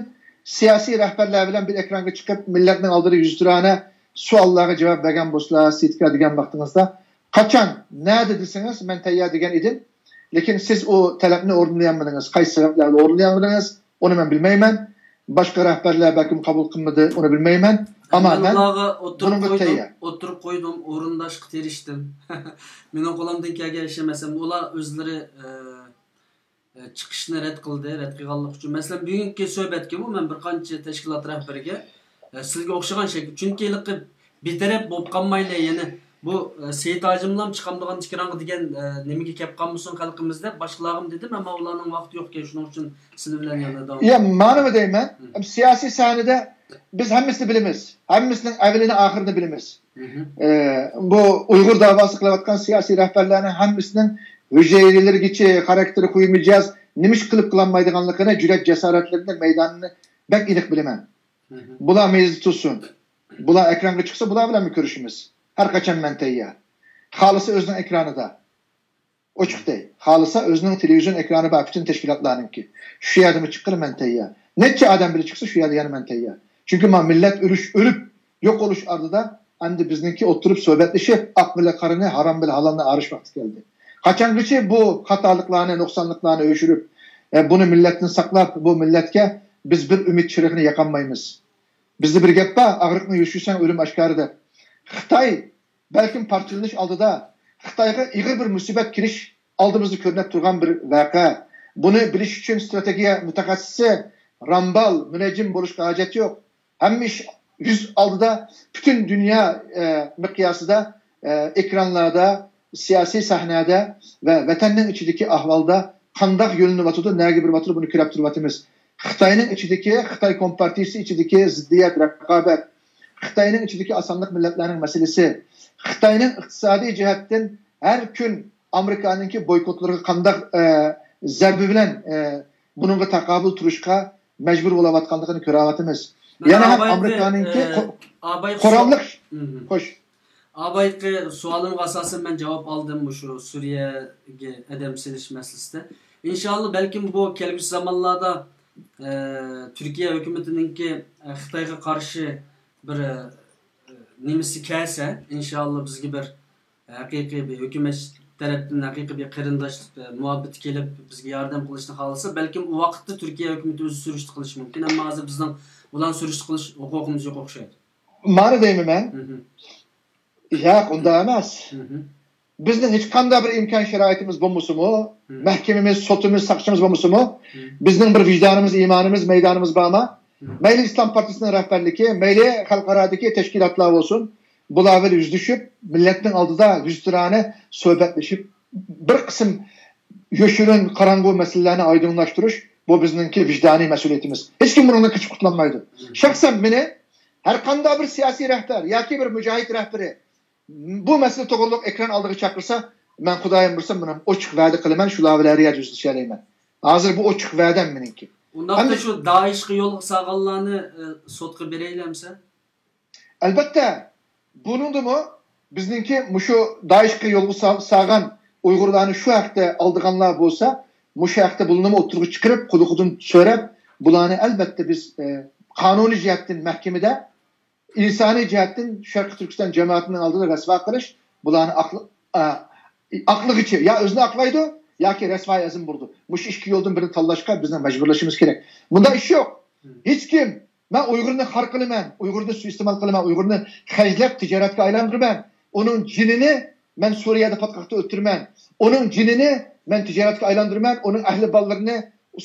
siyosiy rahbarlar bilan bir ekranga chiqib millatning oldida yuzturana savollarga javob bergan bo'lsalar, Seyitga degan vaqtingizda qachon nada desangiz men tayyor degan edim. Lekin siz o talabni o'rnalayolmadingiz. Qaysi sabablarga o'rnalayolmadingiz? Uni men bilmayman. Boshqa rahbarlar balkim qabul qilmadi, uni bilmayman. Ammo men o'tirib qo'ydim, o'rindashga terishdim. Mening qo'limdan kelgan ish emasam, ular o'zlari chiqishni rad qildi, rad qilganlik uchun. Masalan, bugungi suhbatga men bir qancha tashkilot rahbariga sizga o'xshagan shekilde chunki betaraf bo'lib qolmayli, yana bu Seyit Hacimlam chiqamdigan tikrangi degan nimaga kelib qolmasin xalqimizda boshqalarım dedim, ammo ularning vaqti yo'q-ku, shuning uchun siz bilan yana davom. Ya, ma'nomi deyman, siyosiy sahnada biz hammasini bilamiz. Hammasining avvalini oxirini bilamiz. Bu Uyg'ur davosi qilayotgan siyosiy rahbarlarning hammasining hujayrilarigacha xarakteri qo'ymayacağız, nima ish qilib qilolmaydiganligini, jur'at jasoratlarini, maydonini bak aniq bilaman. Bular mezdi tutsun. Bular ekranga chiqsa, bular bilan mi ko'rishimiz? Har qachon men tayyor. Xolisa o'zining ekranida. Ochiqday. Xolisa o'zining televizion ekrani bor bütün tashkilotlarningki. Shu yerda chiqqan men tayyor. Necha odam biri chiqsa, shu yerda yana men tayyor. Chunki men millat o'lib yo'q bo'lish ardida endi bizningki o'tirib suhbatlashib, aq bilan qarini, harom bilan halolni arish vaqti keldi. Qachongacha bu xatoliklarni, nuqsonliklarni o'chirib, buni millatni saqlab, bu millatga biz bir umid chirog'ini yoqolmaymiz. Bizda bir gap bor, og'riqni yushirsan o'lim oshkoridir. Xitoy balkim parchalanish oldida Xitoyga ig'ir bir musibat kirish oldimizda ko'rinib turgan bir voqea. Buni bilish uchun strategiya mutaxassisi Rambal, munajjim bo'lishga hojat yo'q. Hamma ish yuz oldida bütün dünya miqyosida ekranlarda, siyosiy sahnada va vatanning ichidagi ahvolda qanday yo'llanayotdi, nega bir vatır bunu ko'rib turibmiz. Xitoyning ichidagi, Xitoy kompartiyasi ichidagi ziddiyat, raqobat, Xitoyning ichidagi osonlik millatlarning masalasi, Xitoyning iqtisodiy jihatdan har kun Amerikaningki boykotlarga qanday zarbi bilan buningga taqobil turishga majbur bo'layotganligini ko'ryapmiz. Yana ham Amerikaningki qurolliq xo'sh. Abayqi sualımga asasen ben cevap aldım bu şu Suriye'ye edem siliş meselesinde. İnşallah belki bu kelgusi zamanlarda Türkiye hükümetinin ki Xitayga karşı bir nimisi kelse inşallah bizge bir hakiki bir hükümet tarafından hakiki bir kırındaşlık muhabbet gelip bizge yardım kılışını kalırsa belki o vakitte Türkiye hükümeti özü sürüştü kılış mümkün ama hazır bizden ulan sürüştü kılış hukukumuz yok okşaydı. Mani deymi ben? Ya, unda emas. Bizning hech qanday bir imkon sharoitimiz bo'lmasa-mu, mahkamamiz, sotimiz, saqchimiz bo'lmasa-mu, bizning bir vijdonimiz, iymonimiz, maydonimiz bormi? Mayli Islom partiyasining rahbarligi, mayli xalqarodagi tashkilotlar bo'lsin, bular bilan yüzleşib, millatning oldida yuzturani suhbatlashib, bir qism yoshirin qorong'u masalalarni oydinlashtirish bu bizningki vijdoniy mas'uliyatimiz. Hech kim bundan qochib qutulmaydi. Shaxsan meni har qanday bir siyosiy rahbar yoki bir mujohid rahbari bu mesele to'g'riliq ekran oldiga chaqirsa, men Xudoyim bilsam, buni ochiq va'da qilaman, shular bilan yuzlashalayman. Hozir bu ochiq va'dam meniki. Unda shu Daeshga yo'l saqallarni sotga beraylamsa? Albatta, buningdimi bizningki mushu Daeshga yo'l saqan Uyg'urlarni shu haqda oldiganlar bo'lsa, mushu haqda bulunma o'tirib chiqarib, quduqdan so'rab, bularni albatta biz qonuniy jihatdan mahkamada insani jihatdan Sharq Turkiston jamoatining oldida rasvo qilish, bularni aqligicha ya o'zini aqlaydi yoki rasvoy azm burdi. Mush ikki yo'ldan birini tanlashga bizni majburlashimiz kerak. Bunda ish yo'q. Hech kim men Uyg'urni xor qilaman, Uyg'urni suiiste'mol qilaman, Uyg'urni xajlab tijoratga aylantiraman. Uning jinini men Suriyada patqoqda o'tiraman. Uning jinini men tijoratga aylantiraman, uning ahli bolalarini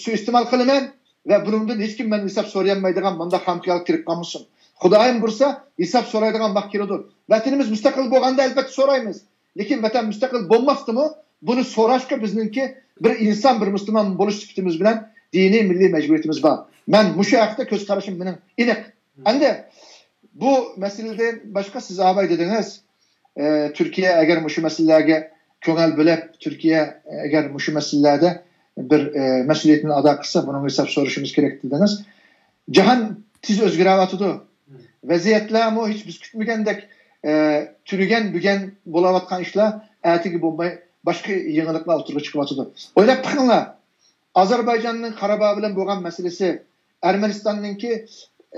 suiiste'mol qilaman va bundan hech kim men hisob so'rayolmaydigan bunda hamxiyol kirib qolmasin. Xudoyim bursa hisob so'raydigan vaqt keladi. Vatanimiz mustaqil bo'lganda albatta so'raymiz. Lekin vatan mustaqil bo'lmasdimi, buni so'rashga bizningki bir inson, bir musulmon bo'lish sifatimiz bilan diniy milliy majburiyatimiz bor. Ben muşu haqda köz qarashim mening aniq. Endi bu meseleden başka siz abay dediniz. Türkiye eğer muşu meselelerge köngel bölep Türkiye eğer muşu meselelerde bir mesuliyetini ada kılsa bunun hesap soruşumuz gerek dediniz. Cihan tiz özgürawatıdı. Vaziyetler mu hiç biz kütmegendek türügen bügen bolavatkan işler erteki bombay başka yığınlıklar oturup çıkıvatıdı. Oylap bakınlar. Azerbaycan'ın Karabağ bilen boğan meselesi Ermenistan'ınki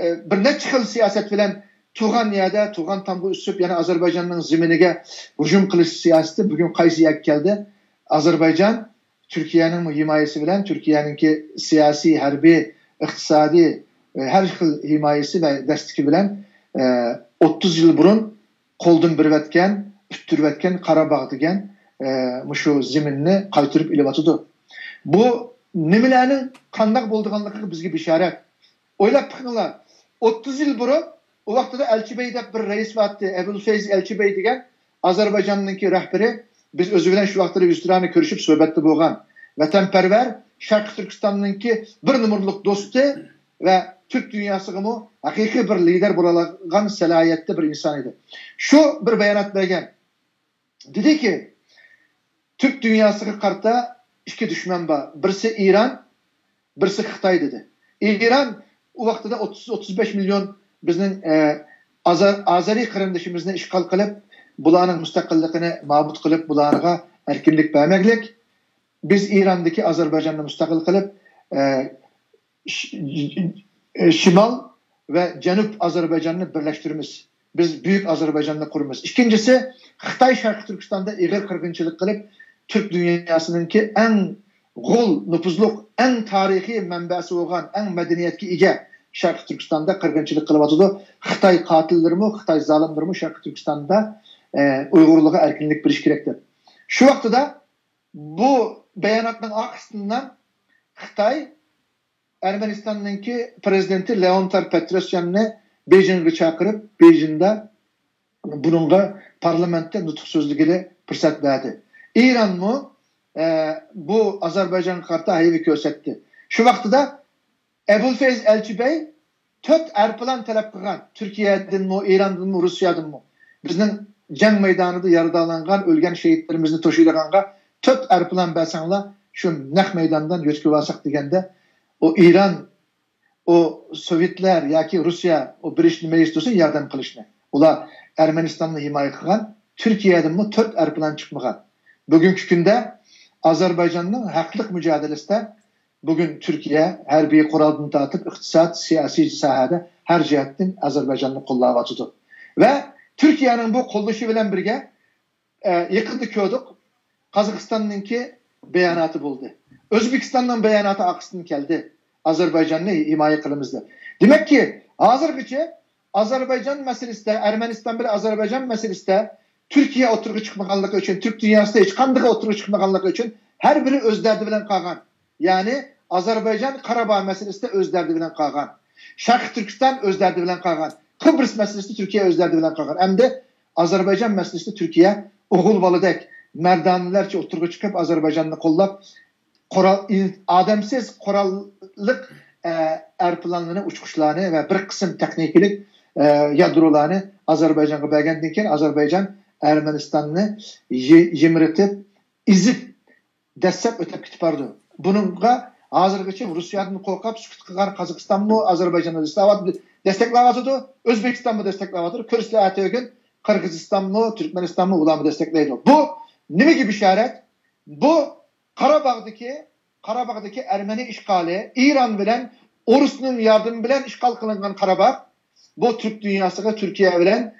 bir neçe xil siyaset bilen tuğan yerde tuğan tambu üsüp yani Azerbaycan'ın ziminige hücum kılış siyaseti bugün kaysi yak geldi. Azerbaycan Türkiye'nin himayesi bilen Türkiye'ninki siyasi, harbi, iktisadi her xil himayesi ve destiki bilen 30 yıl burun koldun birvetken, üttürvetken Karabağ degen şu ziminini kaytırıp ilivatıdı. Bu nimelerinin kandak bolduğanlığı bizge bişaret. Oylap bakınlar. 30 yıl burun o vakti de Elçi Bey'de bir reis vardı. Ebulfeyz Elçi Bey degen Azerbaycan'ınki rehberi biz özü bilen şu vaxtları üstüne görüşüp söhbetli boğan. Vatanperver Şarkı Türkistan'ınki bir numurluk dostu ve Türk dünyası gibi hakiki bir lider bulagan selayette bir insan idi. Şu bir beyanat vergen. Dedi ki Türk dünyası kartta iki düşman var. Birisi İran, birisi Xitay dedi. İran o vaxtda 30-35 milyon bizning Azeri qarindoshimizni ishg'ol qilib, bularning mustaqilligini mabut qilib, bularga erkinlik bermeklik. Biz İran'daki Azerbaycan'ı müstakil qilib, Şimal ve Cenup Azerbaycan'ı birleştiririz. Biz büyük Azerbaycan'ı kururuz. İkincisi, Xitay Şarkı Türkistan'da iğir kırgınçılık qilib, Türk dünyasınınki en gol, nüfuzluk, en tarihi menbesi olan, en medeniyetki ige Şarkı Türkistan'da kırgınçılık kılıvatıdı. Xitay katillerimi, Xitay zalimlerimi Şarkı Türkistan'da Uygurluğa erkinlik biriş gerektir. Şu vakti da bu beyanatın arkasından Xitay Ermenistan'ınki prezidenti Leontar Petrosyan'ı Beijing'e çağırıp Beijing'de bununla parlamentte nutuk sözlüğüyle fırsat verdi. İran mı bu Azerbaycan kartı hayvi kösetti. Şu vakti da Ebulfeyz Elçi Bey töt erplan talep kılgan Türkiye'den mi, İran'dan mı, Rusya'dan mı? Bizden cenk meydanında yarıdalangan, ölgen şehitlerimizni toşuylaganğa töt erplan bersanla şu nek meydandan göçkü vasak degende o İran, o Sovyetler yaki Rusya o birişli meclistosun yardım kılışını. Ola Ermenistan'ı himaye kılgan Türkiye'den mi töt erplan çıkmagan. Bugünkü günde Azerbaycan'ın haklık mücadelesinde bugün Türkiye her bir kuralını dağıtıp iktisat, siyasi sahada her cihetten Azerbaycan'ı kollavatıdı. Ve Türkiye'nin bu koldaşı bilen birge yakında köydük Kazakistan'ınki beyanatı buldu. Özbekistan'ın beyanatı aksın geldi. Azerbaycan'ı himaye kılımızdı. Demek ki Azerbaycan meselesi de Ermenistan bir Azerbaycan meselesi de Türkiye oturup çıkmaganlığı için, Türk dünyasında hiç kandığı oturup çıkmaganlığı için her biri öz derdi bilen kalgan. Yani Azerbaycan Karabağ meselesi de öz derdi bilen kalgan. Şarkı Türkistan öz derdi bilen kalgan. Kıbrıs meselesi de Türkiye öz derdi bilen kalgan. Hem de Azerbaycan meselesi de Türkiye oğul balıdek merdanilerce oturup çıkıp Azerbaycan'ı kollap ademsiz korallık erplanlarını, uçkuşlarını ve bir kısım tekniklik yadrolarını Azerbaycan'a bergendinken Azerbaycan Ermenistan'ı yimritip izip destek ötep gitip bardı. Bununla hazırgıçı Rusya'dan korkap sükut kılan Kazakistan mı Azerbaycan'ı desteklavatıdı, Özbekistan mı desteklavatıdı, Kürsüle Erteygün Kırgızistan mı Türkmenistan mı ulan mı destekleydi. Bu ne gibi işaret? Bu Karabağ'daki Ermeni işgali, İran bilen Orus'un yardımı bilen işgal kılınan Karabağ, bu Türk dünyasına Türkiye bilen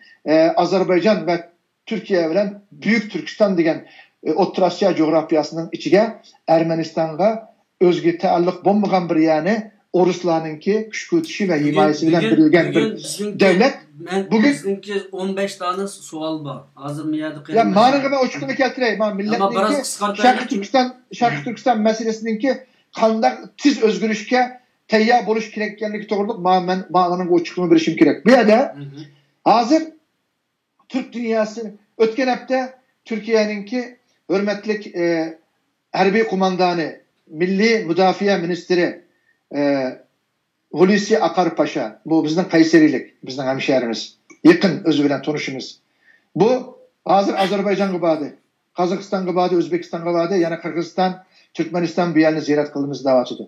Azerbaycan ve Türkiye bilen Büyük Türkistan degen Otrasya coğrafyasının içige Ermenistan'a özgü taalluk bulmagan bir yani Oruslarınki küşkütüşü ve himayesi bilen birilgen bir devlet. Bugün bizimki 15 tane sual var. Hazır mı yerde? Ya manıga ben oçukunu keltireyim. Milletinki Şarkı Türkistan meselesininki kandak tiz özgürlükke teyya buluş kerekkenligi doğruluk mağlanın oçukunu bir işim gerek. Bir de hazır Türk dünyası ötken hafta Türkiye'ninki hürmetlik harbi kumandanı, Milli Müdafiye Ministri Hulusi Akar Paşa, bu bizden Kayserilik, bizden hemşehrimiz. Yakın özü bilen tanışımız. Bu hazır Azerbaycan gıbadı, Kazakistan gıbadı, Özbekistan gıbadı, yani Kırgızistan, Türkmenistan bir yerine ziyaret kıldığımız davatıdır.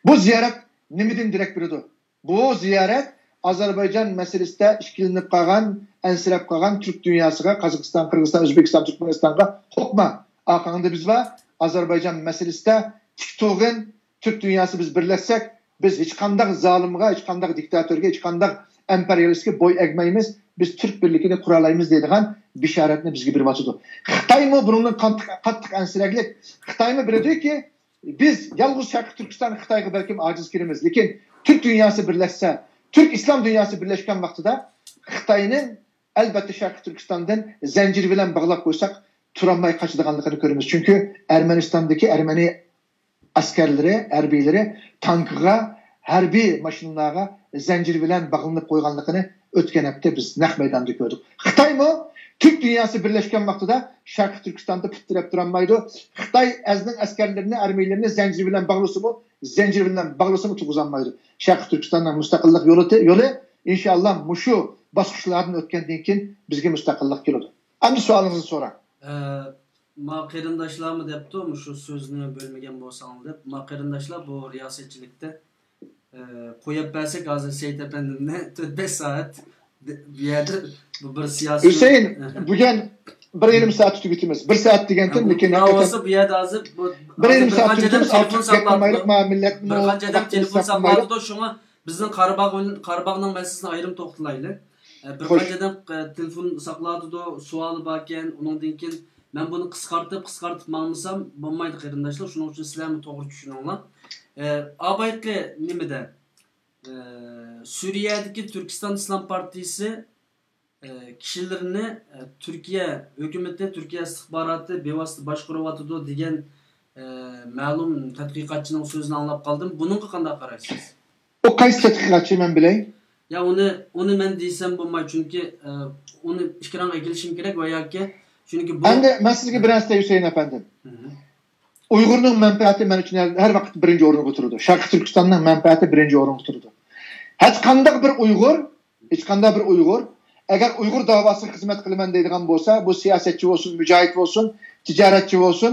Bu ziyaret nimidin direkt biridir. Bu ziyaret Azerbaycan meselesinde işkilinip kalan, ensirep kalan Türk dünyasına, Kazakistan, Kırgızistan, Özbekistan, Türkmenistan'a hokma. Akağında biz var, Azerbaycan meselesinde TikTok'un Türk dünyası biz birleşsek, biz hiç kandak zalimga, hiç kandak diktatörge, hiç kandak emperyalistke boy egmeyimiz, biz Türk birlikini kuralayımız deydiğen bişaretini bizge bir batıdı. Xitay mı bunun kattık ensireklik? Xitay mı biri diyor ki, biz yalnız Şarkı Türkistan Xitay'a belki aciz kirimiz. Lakin Türk dünyası birleşse, Türk İslam dünyası birleşken vaxtıda Xitay'ın elbette Şarkı Türkistan'dan zincir bilen bağlap koysak turanmay kaçıdığanlıkını görürüz. Çünkü Ermenistan'daki Ermeni askerleri, erbileri tankıga, harbi maşınlarga zincir bilen bağlanıp koyganlıkını ötken hafta biz naq meydanda gördük. Xitay mı? Türk dünyası birleşken vaxtıda Şarkı Türkistan'da püttürep duranmaydı. Xitay azning askerlerini, ermenilerini zincir bilen bağlısı mı? Zincir bilen bağlısı mı tuğuzanmaydı. Şarkı Türkistan'dan müstakillik yolu inşallah muşu basışlardan ötkenden keyin bizge müstakillik keladi. Endi sualınızı soran. Ma qarindoshlarmi debdi, shu so'zni bo'lmagan bo'lsam deb. Ma qarindoshlar bu riyosetchilikda qo'yib bersak hozir Seyit efendimni 4-5 soat bu yerda bu bir siyosiy Hüseyin bugün 1,5 saat tutubitimiz. 1 saat degandim lekin hakikaten bu yerda hozir bu 1,5 saat tutubitimiz telefon saqlamaylik ma millat bir qancha deb telefon saqladi shunga bizning Qarabağning masalasini ayrim to'xtalaylik. Bir qanchadan telefon saqladi savol bor ekan, uningdan keyin men buni qisqartib ma'nusam bo'lmaydi qarindoshlar. Shuning uchun sizlarni to'g'ri tushuninglar. Abaytli nimada? Suriyadagi Turkiston Islom partiyasi kishilarni Turkiya hukumati, Turkiya istixboroti bevosita boshqaryotdi degan ma'lum tadqiqotchining so'zini anglab qoldim. Buningga qanday qaraysiz? O qaysi tadqiqotchi men bilay? Ya onu men deysem bo'lmaydi, chunki uni fikrimga kelishim kerak va yoki chunki bu endi men sizga bir narsa Hüseyin efendim. Uyg'urning manfaati men uchun har vaqt birinchi o'ringa turadi. Sharq Turkistonning manfaati birinchi o'ringa turadi. Hech qanday bir Uyg'ur agar Uyg'ur davosiga xizmat qilaman deydigan bo'lsa, bu siyosatchi bo'lsin, mujohid bo'lsin, tijoratchi bo'lsin,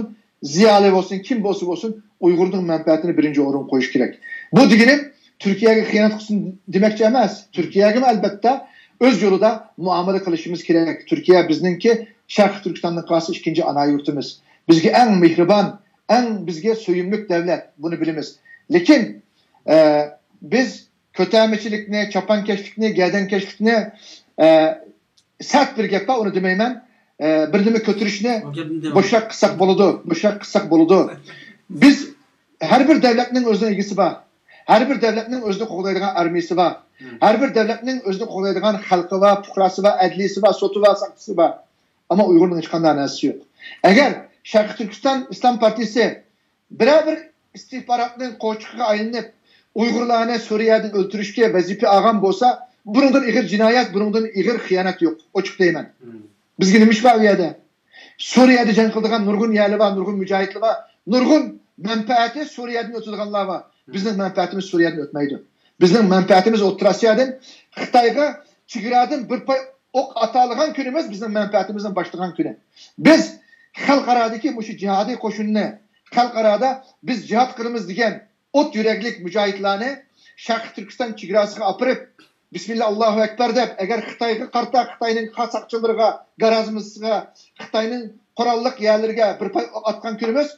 ziyoli bo'lsin, kim bo'lsa Uyg'urning manfaatini birinchi o'ringa qo'yish kerak. Bu deganim Türkiye'ye xiyonat qilsin demakchi emas. Türkiye'ye albatta öz yolida muamele qilishimiz kerak. Türkiye bizninki Sharq Turkistonning qarshi ikinci ana yurtimiz. Bizga eng mehribon, eng bizga so'yimlik davlat, bunu bilamiz. Lekin biz ko'tarmachilikni, chapankeşlikni, gadankeşlikni sert bir gap bor, uni demayman. Bir nima ko'tirishni bo'shaq qilsak bo'ladi. Biz har bir davlatning o'zining egisi bor. Her bir devletinin özünü qo'llaydigan armiyasi var. Her bir devletinin özünü qo'llaydigan xalqi var, fuqarosi var, adliyasi var, soti var, saqchisi var. Ama Uyg'urning hech qanday narsasi yo'q. Agar Sharq Turkiston Islom partiyasi bir istihborotning qo'chqiga aylanib Uyg'urlarni Suriyadan o'ltirishga vazifa olgan bo'lsa, bundan ig'ir jinoyat, bundan ig'ir xiyonat yo'q. Ochiq deyman. Bizga nima ish bor bu yerda? Suriyada jang qiladigan nurg'un yerli var, nurg'un mujohidlar var, nurg'un manfaati Suriyadan o'tadiganlar var. Bizning manfaatimiz Suriyadan o'tmaydi. Bizning manfaatimiz O'rta Osiyodan Xitoyga chegaradan bir pay o'q atalgan kunimiz bizning manfaatimizdan boshlagan kuni. Biz xalqaradagi bu jihodiy qo'shinni, xalqarada biz jihad qilamiz degan ot yuraklik mujohidlarni Sharq Turkiston chegarasiga opirib, bismillah Allohu akbar deb, agar Xitoyga qarta, Xitoyning qasaqchilariga, garazimizga, Xitoyning qurolliq yerlariga bir pay atgan kunimiz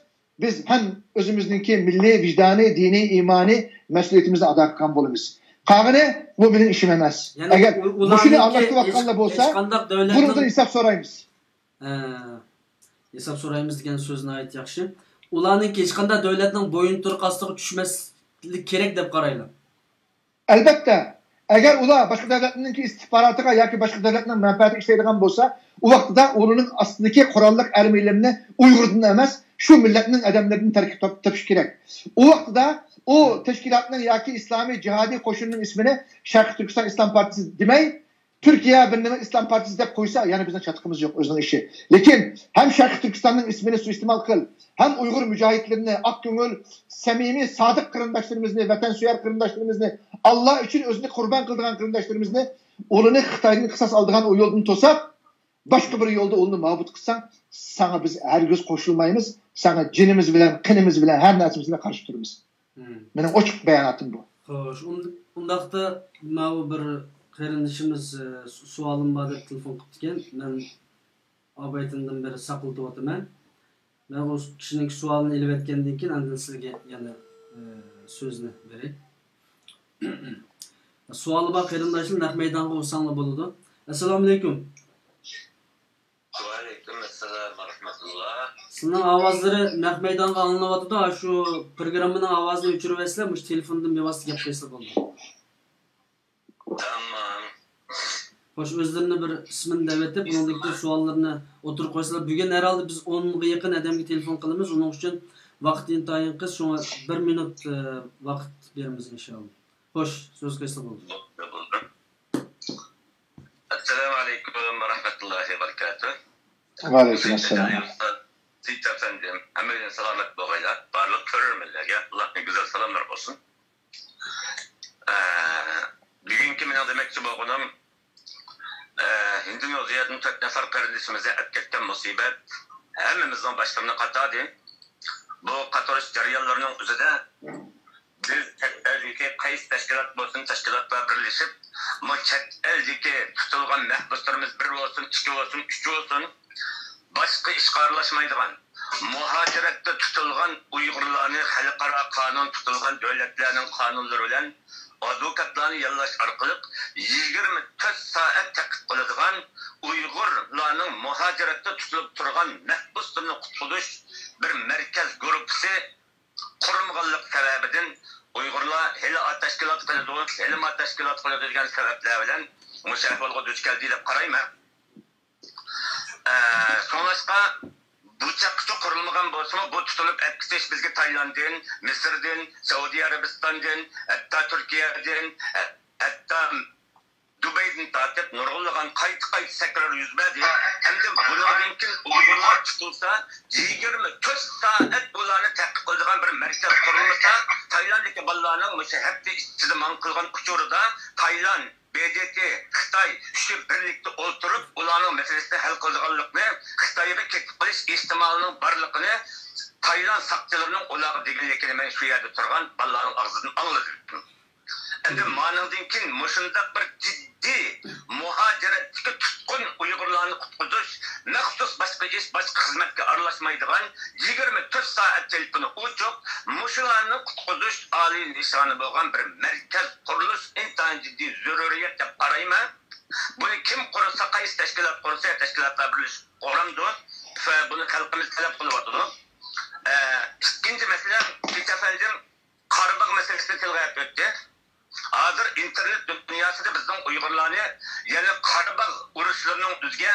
biz hem özümüzdeki milli, vicdani, dini, imani mesuliyetimizi ada qilgan bo'lamiz. Qag'ini bu mening ishim emas. Agar bu shuni anlatib atganda bo'lsa, bundan hisob so'raymiz. Hisob so'raymiz degan so'zni ayt yaxshi. Ularning hech qanday davlatning bo'yin turqasiga tushmaslik kerak deb qaraylar. Albatta, agar ular boshqa davlatning istihborotiga yoki boshqa davlatning manfaatiga ishlaydigan bo'lsa, u vaqtda ularning ostidagi qurolliq armiyalarini Uyg'urdan emas, şu milletinin adamlarını terk tepiş gerek. O vaxtda o teşkilatının yoki İslami cihadi koşunun ismini Şarkı Türkiston İslam Partisi demey, Türkiye bir nima İslam Partisi deb qo'ysa, yana bizning çatkımız yok o'zining ishi. Lekin hem Sharqiy Turkistonning ismini suiiste'mol qil, hem Uyg'ur mujohidlarini, ak ko'ngil, samimiy, sodiq qarindoshlarimizni, vatansuvar qarindoshlarimizni, Alloh uchun o'zini qurban qilgan qarindoshlarimizni, o'lini Xitoydan qisos oldigan o yo'ldan to'sab, boshqa bir yo'lda o'lni mabut qilsang, sana biz hargiz qo'shilmaymiz, sana jinimiz bilan, qinimiz bilan, har narsamiz bilan qarshi turamiz. Mening ochiq bayonotim bu. Xo'sh, undaqda mana bir qarindishimiz savolim bor deb telefon qilib ekan. Men abaytimdan beri saqlatib o'taman. Men o kishining savolini elib etgandan keyin endi sizga yana so'zni beray. Savoli bor qarindoshim, naq maydonga o'sanglar bo'ladi. Assalomu alaykum. Va alaykum assalom va rahmatulloh. Sizning ovozlari naq maydonga alınıvadı. Shu programmaning ovozini o'chirib olsanglar, mush telefondan bevosita gap qilsa bo'ladi. Tamam. Xo'sh, o'zlarini bir ismini davetib, uningdagi savollarni o'tirib qo'ysalar, bugun herhalde biz 10 ga yaqin odamga telefon qilamiz. Uning uchun vaqt intayin qilib, shunga 1 minut vaqt beramiz inshaalloh. Xo'sh, so'z qo'ysa bo'ladi. Assalomu alaykum va rahmatullohi va barakatuh. Va alaykum assalom. Siz efendim, hammadan salomat bo'linglar. Barliq ko'rarmanlarga Allohning go'zal salomlari bo'lsin. Bugungi men demoqchi bo'lganim Indoneziyadan 4 nafar qarindishimizga etgan musibat hammamizning boshlarına qatadi. Bu qatarish jarayonlarining o'zida biz chet eldagi qaysi tashkilot bo'lsin, tashkilotlar birlashib, bu chet eldagi tutilgan mahbuslarimiz 1 bo'lsin, 2 bo'lsin, 3 bo'lsin, boshqa ishga aralashmaydigan, muhojiratda tutilgan Uyg'urlarni xalqaro qonun tutilgan davlatlarning qonunlari bilan advokatlarni yollash orqali 24 soat taqib qiladigan Uyg'urlarning muhojiratda tutilib turgan mahbuslarni qutqarish bir markaz guruhi qurilganlik sababidan Uyg'urlar hali tashkilot qiladi, hali tashkilot qiladi degan sabablar bilan mushahvolga duch keldi deb qarayman. So'nglashqa bu chaqqa qurilmagan bo'lsa, bu tutilib etkitish bizga Taylanddan, Misrdan, Saudiya Arabistondan, hatta Turkiyadan, hatta Dubaydan tartib nurg'unlagan qayt sakrar yuz berdi. Endi bundan keyin Uyg'urlar tutilsa, 24 soat ularni taqib qiladigan bir markaz qurilmasa, Taylanddagi bolalarning mushahabda ichida man qilgan uchurida Tayland BDT, Xitoy shu birlikda o'tirib, ularning masalasini hal qilganlikni, Xitoyga ketib qolish ehtimolining borligini Tayland saqchilarining ularga deganligini men shu yerda turgan bolalarning og'zidan angladim. Endi ma'nodan keyin mushundaq bir jiddiy muhojiratga tutqun Uyg'urlarni qutqizish, maxsus boshqa ish, boshqa xizmatga aralashmaydigan 24 soat telefoni o'chiq, mushularni qutqizish oliy nishoni bo'lgan bir markaz qurilish intayin jiddiy zaruriyat deb qarayman. Buni kim qursa, qaysi tashkilot qursa, tashkilotlar birlashib quramdi va buni xalqimiz talab qilyapti. Ikkinchi masala, efendim, Qarabağ meselesini tilga o'tdi. Hazır internet dünyasında bizden Uygurlarni yani Qarabağ urushlarining o'ziga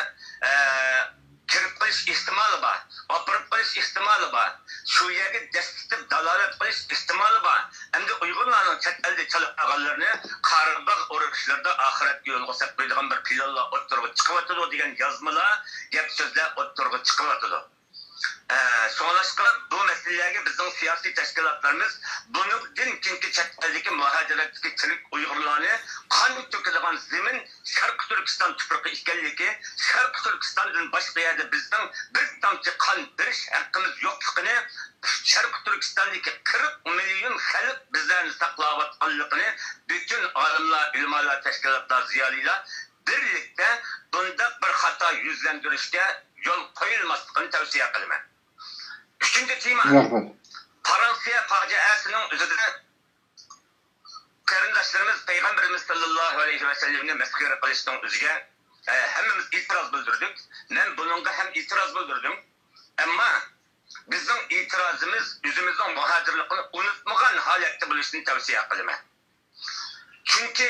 kirib qilish ehtimoli bor, opirib qilish ehtimoli bor, shu yerga dastlab dalolat qilish ehtimoli bor. Endi Uygurlarning chet elda chalaqanlarini Qarabağ urushlarida oxiratga yo'lga qo'yadigan bir planlar o'ttirib chiqyapti degan yozmalar, gap so'zlar o'ttirib chiqyapti. So'nglashqa bu masalalarga bizning siyosiy tashkilotlarimiz bundan keyingi chet eldagi muhojiratga chiqib Uyg'urlarni qon to'kadigan zemin Sharqiy Turkiston tuprog'i ekanligi, Sharqiy Turkistondan boshqa yerda bizning bir tomchi qon berish haqqimiz yo'qligini, Sharqiy Turkistondagi 40 million xalq bizlarni saqlayotganligini bütün olimlar, ilmlar, tashkilotlar, ziyolilar birlikda bunda bir xato yuzlantirishga yo'l qo'yilmasligini tavsiya qilaman. Üçüncü tema, Fransiya faciasının üzerinde qarindoshlarimiz Peygamberimiz sallallahu aleyhi ve sellem'ni maskara qilishning o'ziga hammamiz itiroz bildirdik. Men bununla hem itiroz bildirdim. Ama bizning itirazimiz o'zimizning muhojirlikni unutmagan holatda bo'lishini tavsiya qilaman. Chunki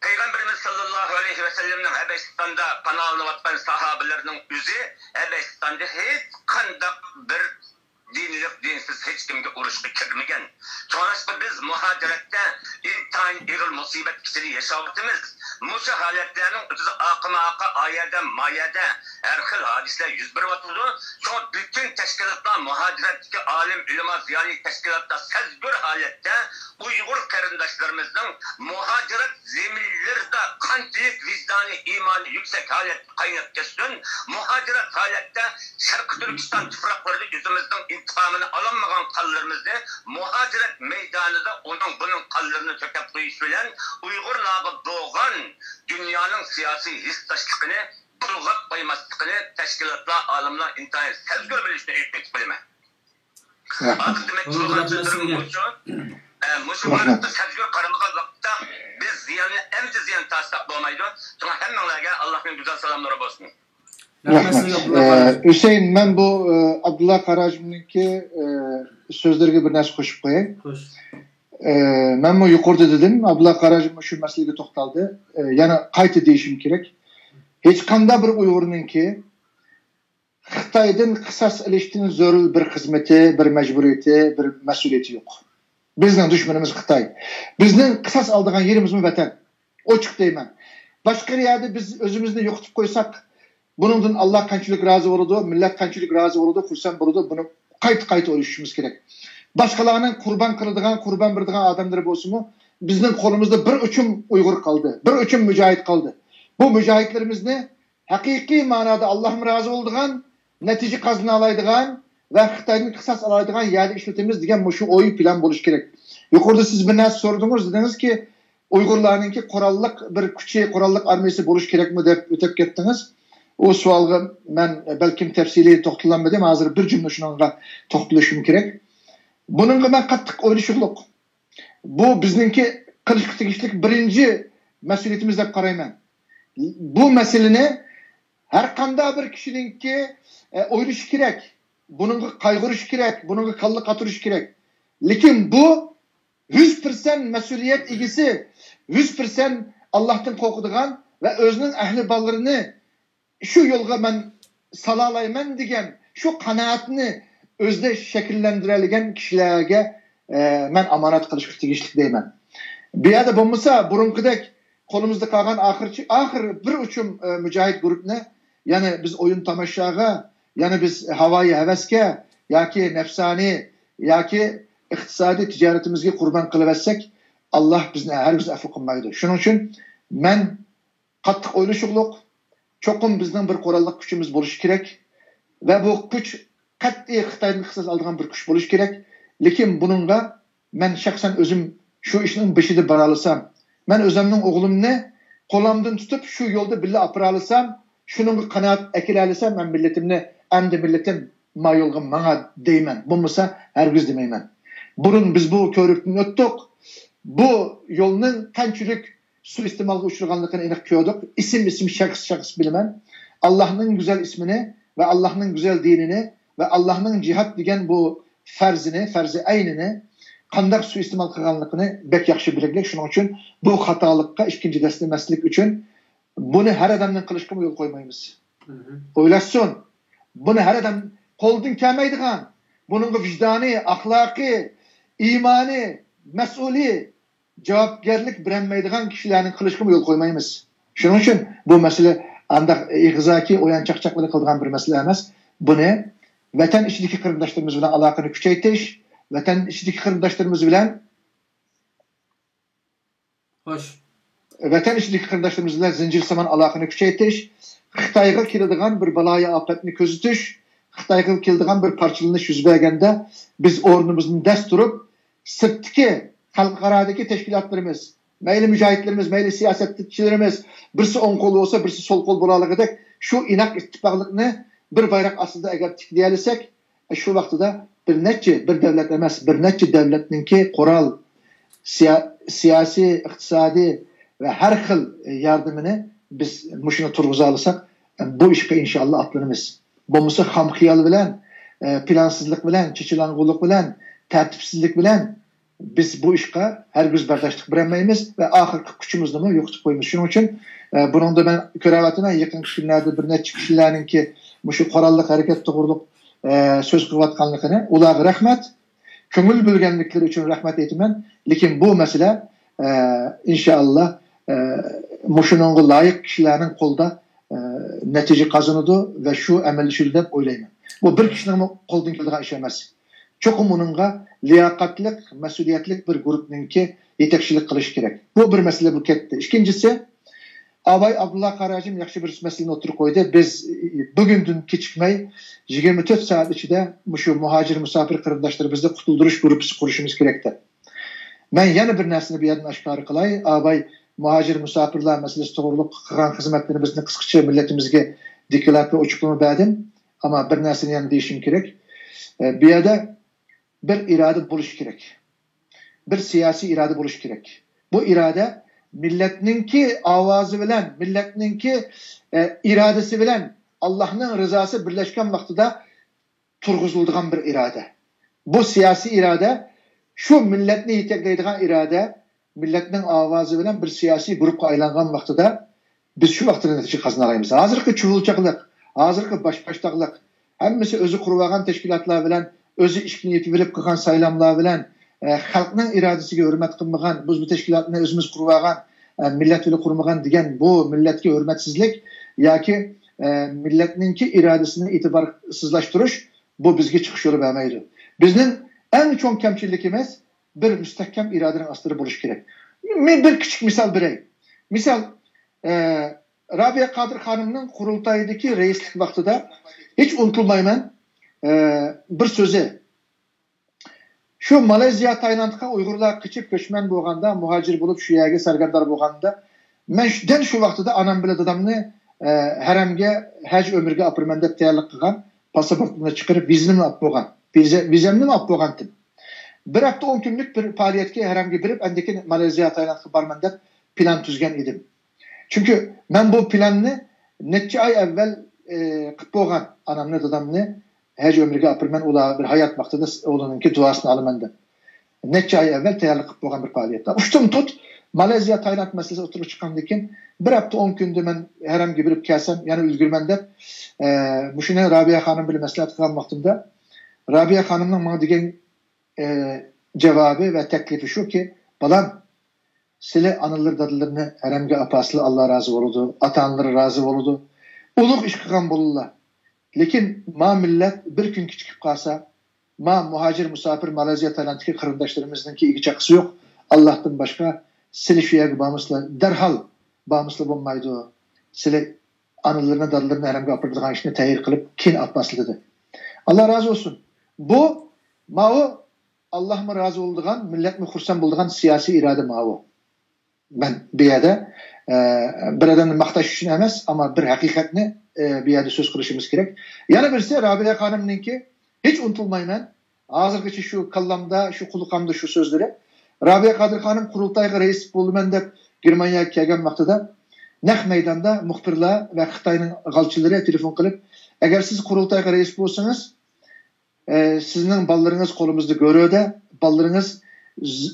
Peygamberimiz sallallahu aleyhi ve sellem'nin Habeşistan'da panalanayotgan sahabelerinin o'zi Habeşistan'da hech qanday bir dinlik, dinsiz hech kimga urushga kirmagan. So'ngrasida biz muhojiratda intayin ig'ir musibat ichida yashayapmiz. Muşu haletlerinin ötüzü akı ayada mayada her xil hadisler yüz bervatıldı. Sonra bütün teşkilatlar muhaciretteki alim, ulema, ziyani teşkilatlar sezgür halette Uygur karındaşlarımızın muhaciret zeminlerde kantilik, vicdani, imanı yüksek halet kaynat kestin. Muhaciret halette Şarkı Türkistan tüfrakları yüzümüzden intikamını alınmayan kallarımızda muhaciret meydanında onun bunun kallarını tökep koyuş bilen Uygurlarga doğan dünyanın siyasi histaşlıkını bulgap koymaslıkını teşkilatlar, alimler, intihar sezgür bilişte etmek bilime. Artık demek ki olan sözlerim Muşu varlıkta sezgür karımıza vakıtta biz ziyanı emci ziyan tasdik olmaydı. Sonra hemenlerge Allah'ın güzel selamları olsun. Rahmet. Hüseyin, ben bu Abdullah Karacim'ninki sözlerine bir narsa koşup koyayım. Ben bu yukarıda dedim, Abdullah Karacim şu meseleye toxtaldı. Yani qayta deyişim gerek. Hiç kanda bir Uygur'unki Xitay'dan qisas iliştiğinin zorul bir hizmeti, bir mecburiyeti, bir mesuliyeti yok. Bizden düşmanımız Xitay. Bizden qisas aldığın yerimiz mi vatan? O çık deymen. Başka yerde biz özümüzde yokutup koysak, bunun Allah kançılık razı olurdu, millet kançılık razı olurdu, kursan olurdu, bunu kayıt oluşumuz gerek. Başkalarının kurban kırıldığın, kurban birdiğin adamları bolsun mu? Bizden kolumuzda bir uçum Uygur kaldı, bir uçum mücahit kaldı. Bu mücahitlerimiz ne? Hakiki manada Allah'ım razı olduğun, netice kazını alaydığın ve Xitay'ın kısas alaydığın yerde işletimiz diyen şu oyu plan buluş gerek. Yukarıda siz bir nasıl sordunuz, dediniz ki Uygurlarınki korallık bir küçük korallık armiyası buluş gerek mi deyip ötep gittiniz. O sualga ben belki tefsili toxtalanmadım, hazır bir cümle şununla toxtalışım gerek. Bununla ben kattık oyluşukluk. Bu bizninki kılıç tegişlik birinci mesuliyetimiz dep qarayman. Bu meseleni her kanda bir kişininki oyluş gerek. Bununla kaygırış gerek, bununla kallı katırış gerek. Lekin bu 100% mesuliyet igisi, 100% Allah'tan korkuduğun ve özünün ehli ballarını şu yolga ben salalayman degen şu kanaatini özde şekillendireligen kişilerge ben amanat kılışık tegişlik deyman. Bir yerde bulmasa burunkudek kolumuzda kalgan ahir bir uçum mücahit grup ne? Yani biz oyun tamaşaga, yani biz havayı heveske, ya ki nefsani, ya ki iktisadi ticaretimizge kurban kılıvetsek Allah bizne her biz affı kılmaydı. Şunun için ben kattık oyluşukluk, çokum bizden bir korallık güçümüz buluş gerek ve bu güç kat'i Xitay'ın kısas aldığın bir güç buluş gerek. Lekin bununla ben şahsen özüm şu işin beşide baralısam, ben özümün oğlumni kolamdan tutup şu yolda billa apıralısam, şunun kanaat ekilalisam, ben milletimni, endi milletim ma yolgın bana deymen. Bulmasa hergiz demeymen. Burun biz bu körükten öttük. Bu yolun kançülük suistimalga uçurganlıkını enik köydük. İsim şahıs bilmen. Allah'ın güzel ismini ve Allah'ın güzel dinini ve Allah'ın cihat degen bu farzi aynini kandak suistimal kılganlıkını bek yaxşı bileklek. Şunun için bu hatalıkka ikinci destemeslik için bunu her adamdan kılışkı yol koymayımız. Oylaşsın. Bunu her adam koldun kemeydiğen, bunun vicdani, ahlaki, imani, mesulü, cevapgerlik bilenmeydiğen kişilerin kılışkı yol koymayımız. Şunun için bu mesele ancak ihzaki oyan çakçaklığı kıldığın bir mesele emez. Bunu vatan içindeki kırımdaşlarımız bilen alakını küçeytiş, vatan içindeki kırımdaşlarımız bilen vatan içindeki kırımdaşlarımız bilen zincir saman alakını küçeytiş, Xitayga kildiğin bir balayı afetini közütüş, Xitayga kildiğin bir parçalınış yüz bergende biz ornumuzun dest durup sırttaki halkaradaki teşkilatlarımız, meyli mücahitlerimiz, meyli siyasetçilerimiz birisi on kolu olsa birisi sol kol bulalıgıdık şu inak ittifaklıkını bir bayrak aslında eğer tikleyalisek şu vaktıda bir devlet emez, bir neçe devletninki kural, siyasi, iktisadi ve her xil yardımını biz muşunu turguza alırsak bu işe inşallah atlanımız. Bomusu hamkıyal bilen, plansızlık bilen, çiçilanguluk bilen, tertipsizlik bilen biz bu işe her gün berdaşlık bilemeyimiz ve ahir küçümüzde mi yoktuk koymuş. Şunun için bunun da ben körevatına yakın günlerde bir neçe kişilerin ki şu korallık hareket doğruluk söz kıvatkanlıkını ulağı rahmet, köngül bölgenlikleri için rahmet eğitimen. Lekin bu mesele inşallah muşununga layık kişilerin kolda netice kazanıdı ve şu emelleşir dep oylayman. Bu bir kişinin koldan keldiği iş emas. Çokum onunga liyakatlik, mesuliyetlik bir grupninki yetekçilik kılış gerek. Bu bir mesele bu ketdi. İkincisi, Abay Abdullah Karacım yaxşı bir meseleni oturup koydu. Biz bugündün keçikmey 24 saat içinde şu muhacir musafir kırındaşlarımızda kutulduruş grubu kuruşumuz gerekti. Ben yana bir nersini bir yerden aşkarı kılay. Abay muhacir musafirler meselesi doğruluk kılan hizmetlerimizin kıskıça milletimizge dikilat ve uçukluğunu verdim. Ama bir nersini yana değişim gerek. Bir yerde bir irade buluş gerek. Bir siyasi irade buluş gerek. Bu irade milletninki avazı bilen, milletninki iradesi bilen Allah'ın rızası birleşken vaxtıda turguzulduğun bir irade. Bu siyasi irade şu milletni yetekleydiğin irade milletinin avazı bilen bir siyasi grupka aylangan vaxtıda biz şu vaxtını netice kazanalayımız. Hazırki çuvalçaklık, hazırki başpaştaqlık, hemmisi özü kurvagan teşkilatlar bilen, özü işkiniyeti bilip kıkan saylamlar bilen, halkның iradesiga hürmet kılmagan, biz bu teşkilatını özümüz kurvagan, millet bile kurmagan diyen bu milletke hürmetsizlik yoki milletninki iradesini itibarsızlaştırış bu bizge çıkış yolu vermeydi. Bizning en çok kemçillikimiz bir müstehkem iradenin astarı buluş gerek. Bir küçük misal birey. Misal Rabia Kadir Hanım'ın kurultaydaki reislik vaxtıda hiç unutulmayman bir sözü. Şu Malezya, Tayland'a Uygurlar kıçıp göçmen boğanda, muhacir bulup şu yerge sargardar boğanda men şu vaxtıda anam bile dadamını heremge hac ömürge apırmen dep tayarlık kılgan pasaportumda çıkarıp vizimini ap boğan. Vizemini ap boğandım. Bir hafta 10 günlük bir faaliyetke heremge birip endeki Malezya, Tayland'a barmen dep plan tüzgen idim. Çünkü ben bu planını netçe ay evvel kıp boğan anamını dadamını hac ömürge apırmen ola bir hayat vaxtıda oğlununki duasını alımende. Netçe ay evvel tayarlık kıp boğan bir faaliyette. Uçtum tut Malezya, Tayland meselesi oturup çıkandikin bir hafta 10 günde ben heremge birip kelsem yani üzgürmen dep muşine Rabia Hanım bile meslehat kılan vaxtımda Rabia Hanım'ın bana degen cevabı ve teklifi şu ki balam sile anılır dadılarını heremge apaslı Allah razı oldu. Atanları razı oldu. Uluk iş kıkan bulurlar. Lekin ma millet bir gün küçük kalsa ma muhacir musafir Malezya Tayland'daki kırındaşlarımızdaki iki çakısı yok. Allah'tan başka sile şu yerge bağımızla derhal bağımızla bulmaydı o. Sile anılarına dadılarını heremge apırdığın işini tehir kılıp kin atmaslı dedi. Allah razı olsun. Bu ma Allah mı razı olduğun, millet mi kursan bulduğun siyasi irade ma o. Ben bir yerde bir adamın maktaş için emez ama bir hakikatini bir yerde söz kılışımız gerek. Yani birisi Rabia Hanım'ınki hiç unutulmayın. Hazırki şu kallamda, şu kulukamda şu sözleri. Rabia Kadir Hanım kurultayga reis buldu ben de Germanya'ya kelgen vaxtıda Nek meydanda muhbirler ve Xitay'ın galçıları telefon kılıp eğer siz kurultayga reis bulsanız sizin ballarınız kolumuzda görüyor da ballarınız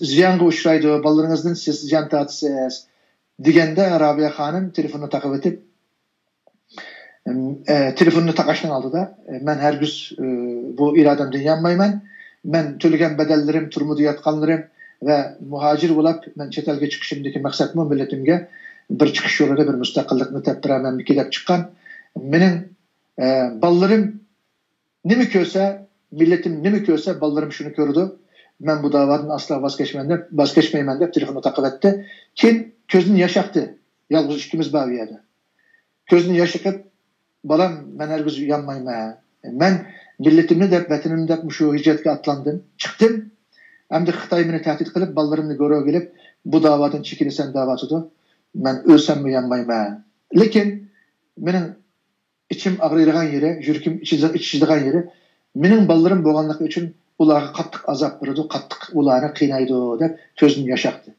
ziyanga uçraydı, ballarınızdan siz ziyan tatsız digende Rabia Hanım telefonunu takip edip telefonunu takaştan aldı da ben her güz bu irademden yanmayman. Ben tölgen bedellerim, turmudu yatkanlarım ve muhacir bulup ben çetelge çıkışımdaki maksatımı milletimge bir çıkış yolunda bir müstakillikni tepdiremen bir kilep çıkan. Benim ballarım ne mi köse, milletim ne mi köse ballarım şunu gördü. Ben bu davadan asla vazgeçmeymen de telefonu takip etti. Kim közünü yaşaktı. Yalnız işkimiz bağıydı. Közünü yaşakıp balam ben her gün yanmayayım ha. Ben milletimni de vatanimni de şu hicretke atlandım. Çıktım. Hem de Xitay beni tehdit kılıp ballarımni görüp gelip bu davadan çekilirsen davatıdı. Ben ölsem mi yanmayayım ha. Lekin benim içim ağrıyırgan yeri, jürkim içişdiğen yeri benim ballarım boğanlık için ularga qattiq azap berdi, qattiq ularni qiynaydi deb ko'zini yaşaktı.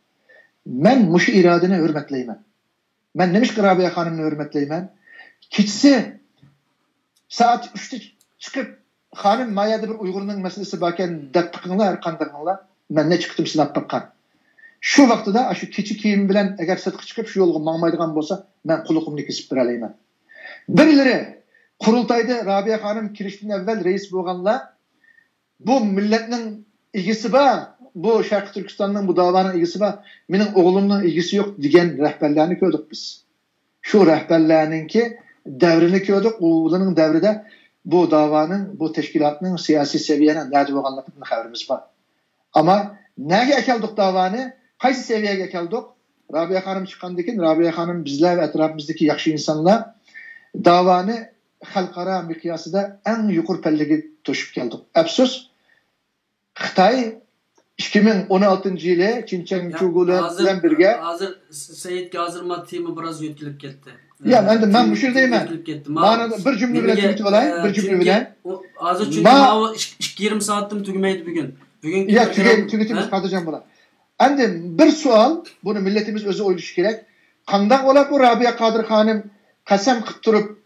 Men muşu iradeni hürmetleymen. Men nemişki Rabia Hanım'ını hürmetleymen. Keçisi saat 3'te çıkıp hanım mayada bir Uygur'un meselesi bakken deptiqinla erkandığınla men ne çıktım sinap bakkan. Şu vaxtıda şu keçi kiyim bilen eğer sırtqı çıkıp şu yolga mağmaydigan bolsa men quluqumni kesip beraleyman. Birileri kurultayda Rabia Hanım kirişten evvel reis bolganlar bu milletin ilgisi var. bu Şarkı Türkistan'ın bu davanın ilgisi var. Benim oğlumla ilgisi yok diyen rehberlerini gördük biz. Şu rehberlerininki devrini gördük. Oğlunun devride bu davanın, bu teşkilatının siyasi seviyenin nerede olganlığının haberimiz var. Ama neye geldik davanı? Kaysi seviyeye geldik? Rabia Hanım çıkandıkin, Rabia Hanım bizler ve etrafımızdaki yakşı insanlar davanı halkara mikyasıda en yukarı pellegi toşup geldik. Afsus, Xitay 2016 yılı Çinçen Çuğgu'yla birge hazır Seyit Gazır Matimi biraz yötülüp gitti. Yani ben bu şey deyim ben. Bir cümle bilen tweet olayım, bir cümle bilen. Hazır çünkü 20 saatim tügümeydi bugün. Ya tügetimiz katacağım buna. Endi bir sual, bunu milletimiz özü oyluş gerek. Kandak ola bu Rabia Kadir Hanım kasem kıp durup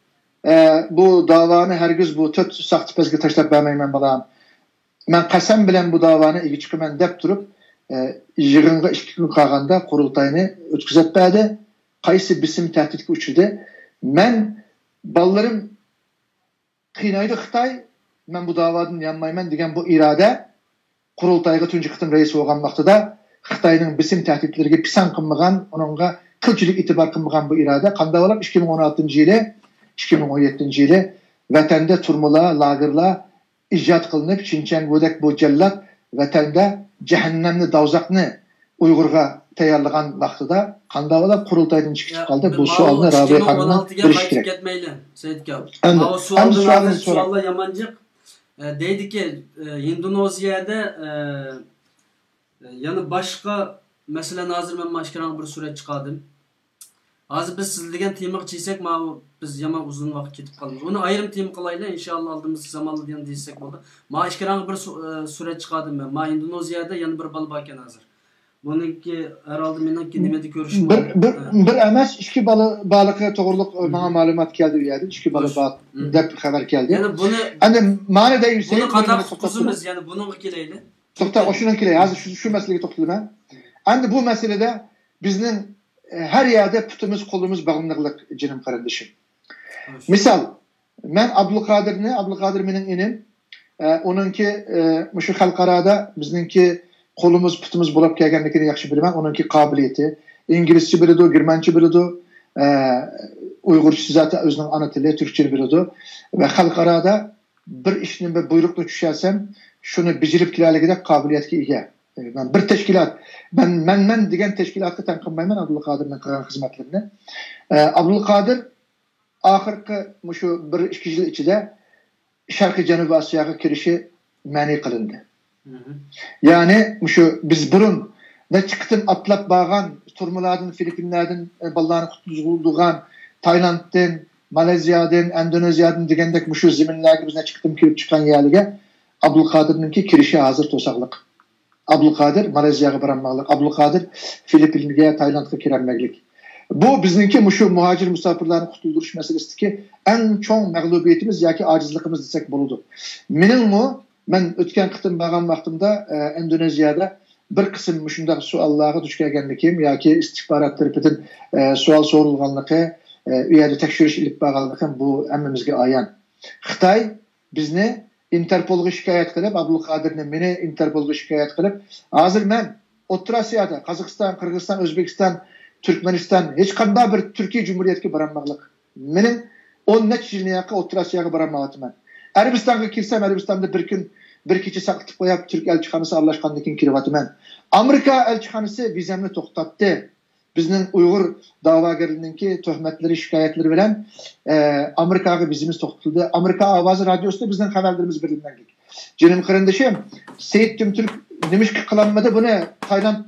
bu davanı hergiz bu tört saktı pezgi taşlap vermeymen balam. Ben kasem bilen bu davanı ilgi çıkımen dep durup yığınga 2 gün kalganda kurultayını ötküzetmedi. Kaysi bisim tehditki uçurdu. Men ballarım kıynaydı Xitay. Men bu davadan yanmayman degen bu irade kurultayga tunji kıtım reisi olgan vaqtida Xitayning bisim tehditlerine pisan qılmagan, onunğa qilchilik itibar qılmagan bu irade qanday olab 2016 yılı 2017 yılı vatanda turmalar, lagerlar ijod qilinib, Çinçen Godek bu cellat vatanda cehennemni davzaqni Uygurga tayyorlagan vaqtida qanday olab qurultaydan chiqib qoldi? Bu savolni Rabia Hanım'a berish kerak. Ketmayli, Seyit Gap. O suallar yamancık. Deydi ki Endoneziyada yani başka mesela nazır men maşkaran bir süreç çıkardım. Hazır biz sizligen temak çiysek ma biz yaman uzun vaqt ketip kaldık. Onu ayrım tem kılayla inşallah aldığımız zamanlı diyen diysek oldu. Ma işkaran bir süreç çıkardım ben. Ma Endoneziyada yani bir bal baken hazır. Bununki herhalde menenki nimedi görüşüm. Bir emas iki balıkı toğırlık bana malumat geldi yani. İki balık dep haber geldi. Yani bunu hani mani de yüksek. Bunu kadar kutusumuz yani bunun kileyle. Tokta o şunun kileyle. Hazır şu meseleyi tokladım ben. Hani bu meselede bizim her yerde putumuz kolumuz bağımlılık canım kardeşim. Misal ben Abdülkadir menin inim. Onunki şu halkarada bizimki kolumuz putumuz bulup gelgenlikini yakşı bilmem. Onunki kabiliyeti. İngilizce biliyordu, Germanca biliyordu. Uygurca zaten özünün ana dili, Türkçe biliyordu. Ve halkarada bir işinin bir buyrukla düşersem şunu bitirip kilerle kabiliyetki iyi. Ben bir teşkilat, ben diyen teşkilatı tanımayman Abdülkadir'in kılan hizmetlerini. Abdülkadir ahırkı şu bir iki yıl içinde Şarkı Canubi Asya'ya kirişi mani kılındı. Yani şu biz burun ne çıktım atlap bağan turmalardan, Filipinlerden ballarını kutluğan, Tayland'dan, Malezya'dan, Endonezya'dan digendek şu zeminlerge biz ne çıktım kirip çıkan yerlige Abdülkadir'inki kirişi hazır tosaklık. Abdülkadir Malezya'ya baranmaqlık. Abdülkadir Filipin'e, Tayland'a kirenmeklik. Bu bizimki şu muhacir musafirlerini kutulduruş meselesi ki en çok mağlubiyetimiz ya ki acizlikimiz desek buludu. Ben ötken kıtım bağın vaxtımda Endonezya'da bir kısım şundaq suallara duş gelgenlikim ya ki istihbarat tarafından sual sorulganlığı uyarı tekşiriş ilip bağlanlığı bu emmimizge ayan. Xitay bizni Interpol'a şikayet kılıp, Abdülkadir'in beni Interpol'a şikayet kılıp, hazır ben Orta Asya'da, Kazakistan, Kırgızistan, Özbekistan, Türkmenistan, hiç kanda bir Türkiye Cumhuriyeti'ne baranmaqlık. Benim 10 net yılniyaka Orta Asya'ya baranmaqlık ben. Arabistan'a kirsem, Arabistan'da bir kişi sakıtıp koyup Türk elçihanısı arlaşkanlıkın kirivatı ben. Amerika elçihanısı vizemini toxtattı. Bizning Uyghur davagarlarınınki töhmetleri, şikayetleri bilen Amerika'ya bizimiz toxtatıldı. Amerika Avazı Radyosu'da bizden haberlerimiz bilinmeklik. Canım kardeşim, Seyit Tümtürk demiş ki kılanmadı bunu. Tayland,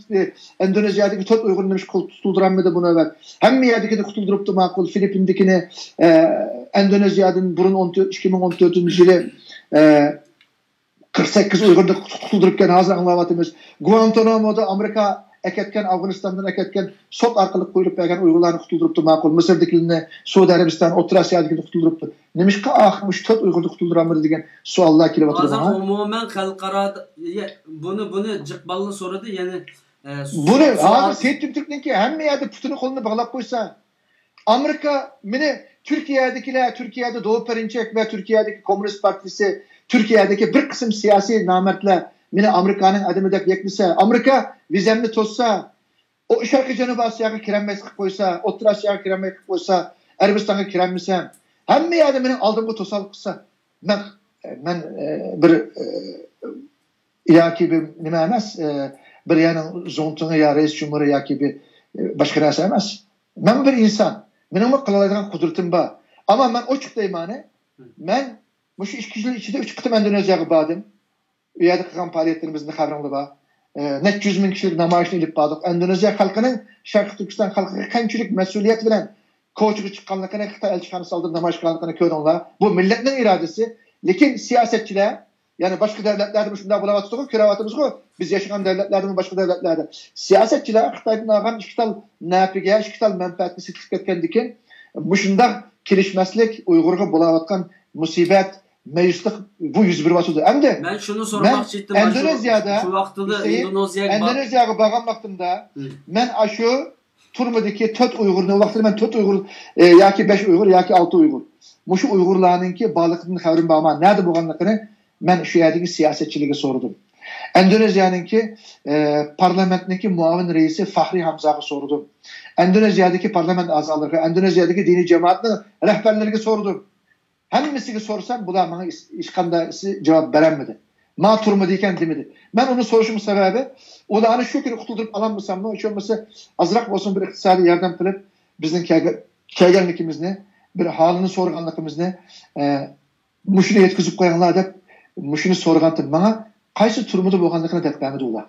Endonezya'daki tot Uygur demiş tutulduranmadı bunu evet. Hem mi yerdeki de tutuldurup da makul, Filipin'dekini Endonezya'dan burun 2014 yılı 48 Uygur'da tutuldurupken hazır anlavatımız. Guantanamo'da Amerika eketken, Afganistan'dan eketken sot arkalık koyulup bergen Uygurlarını tutulduruptu makul. Mısır'dakilerini, Suudi Arabistan, Orta Asya'dakini tutulduruptu. Nemiş ki ahmış tot Uygur'da tutulduranmadı degen suallar kilovatı bana. Umumen halkara bunu cıkballı sorudu yani. Bunu hazır Seyit Tümtürk'ünki hem yerde putunu kolunu bağlap koysa Amerika beni Türkiye'de Doğu Perinçek ve Türkiye'deki Komünist Partisi Türkiye'deki bir kısım siyasi namertle Meni Amerikanın adımı dep yeklise, Amerika vizemni tossa, o Şarkı Janubi Asyaga kiremez qilib qo'ysa, O'rta Osiyoga kiremez qilib qo'ysa, Arabistonga kiremmisem, hamma yerda meni oldimga to'sal qilsa, men bir yoki bir nima emas, bir yana zontini ya reis cumhuri yoki bir başka narsa emas. Men bir insan, mening qila oladigan qudratim bor. Ama men ochiq deyman, men shu 2 yil ichida 3 qitim Indoneziyaga bordim. U yerda qilgan faoliyatlarimizni xabaringlar bor. Net 100 ming kishilik namoyishni ilib bordik. Indoneziya xalqining Sharq Turkiston xalqiga qanchalik mas'uliyat bilan ko'chaga chiqqanligini, Xitoy elchixonasi oldida namoyish qilganligini ko'rdinglar. Bu millatning irodasi, lekin siyosatchilar, ya'ni boshqa davlatlarda shunday bo'layotdi-ku, ko'ryapmiz-ku, biz yashagan davlatlarda, boshqa davlatlarda siyosatchilar Xitoydan olgan ishqal nafiga, ishqal manfaatni sitib ketgandikin, bu shunday kelishmaslik Uyg'urga bo'layotgan musibat, meyusluq bu 101 vatıdı. Hem de ben şunu sormak istedim. Endoneziyada şu vaxtıda Endoneziyaga bağlan vaxtımda ben aşı turmadaki 4 Uygur'un o vaxtda ben 4 Uygur yoki 5 Uygur yoki 6 Uygur. Muşu Uygurlarınki bağlıqının xəbərim var ama nerede bo'lganligini men shu yerdagi siyosatchilarga so'radim. Endoneziyanınki parlamentniki muavin reisi Fahri Hamzaga so'radim. Endoneziyadagi parlament a'zolariga, Endoneziyadagi diniy jamoatning rahbarlariga so'radim. Hemmisiga sorsam bular bana iş qandaysi cevap veremedi. Ma turmadı iken demedi. Ben onu soruşum sebebi ularni shu kuni qutuldirib alammasam mı? Hiç olmasa azroq bo'lsin bir iqtisodiy yordam qilib bizning kelganligimizni, bir holini so'rganligimizni mushuni yetkazib qo'yinglar deb mushuni so'rgandim. Bana qaysi turmada bo'lganligini deb bermedi ular.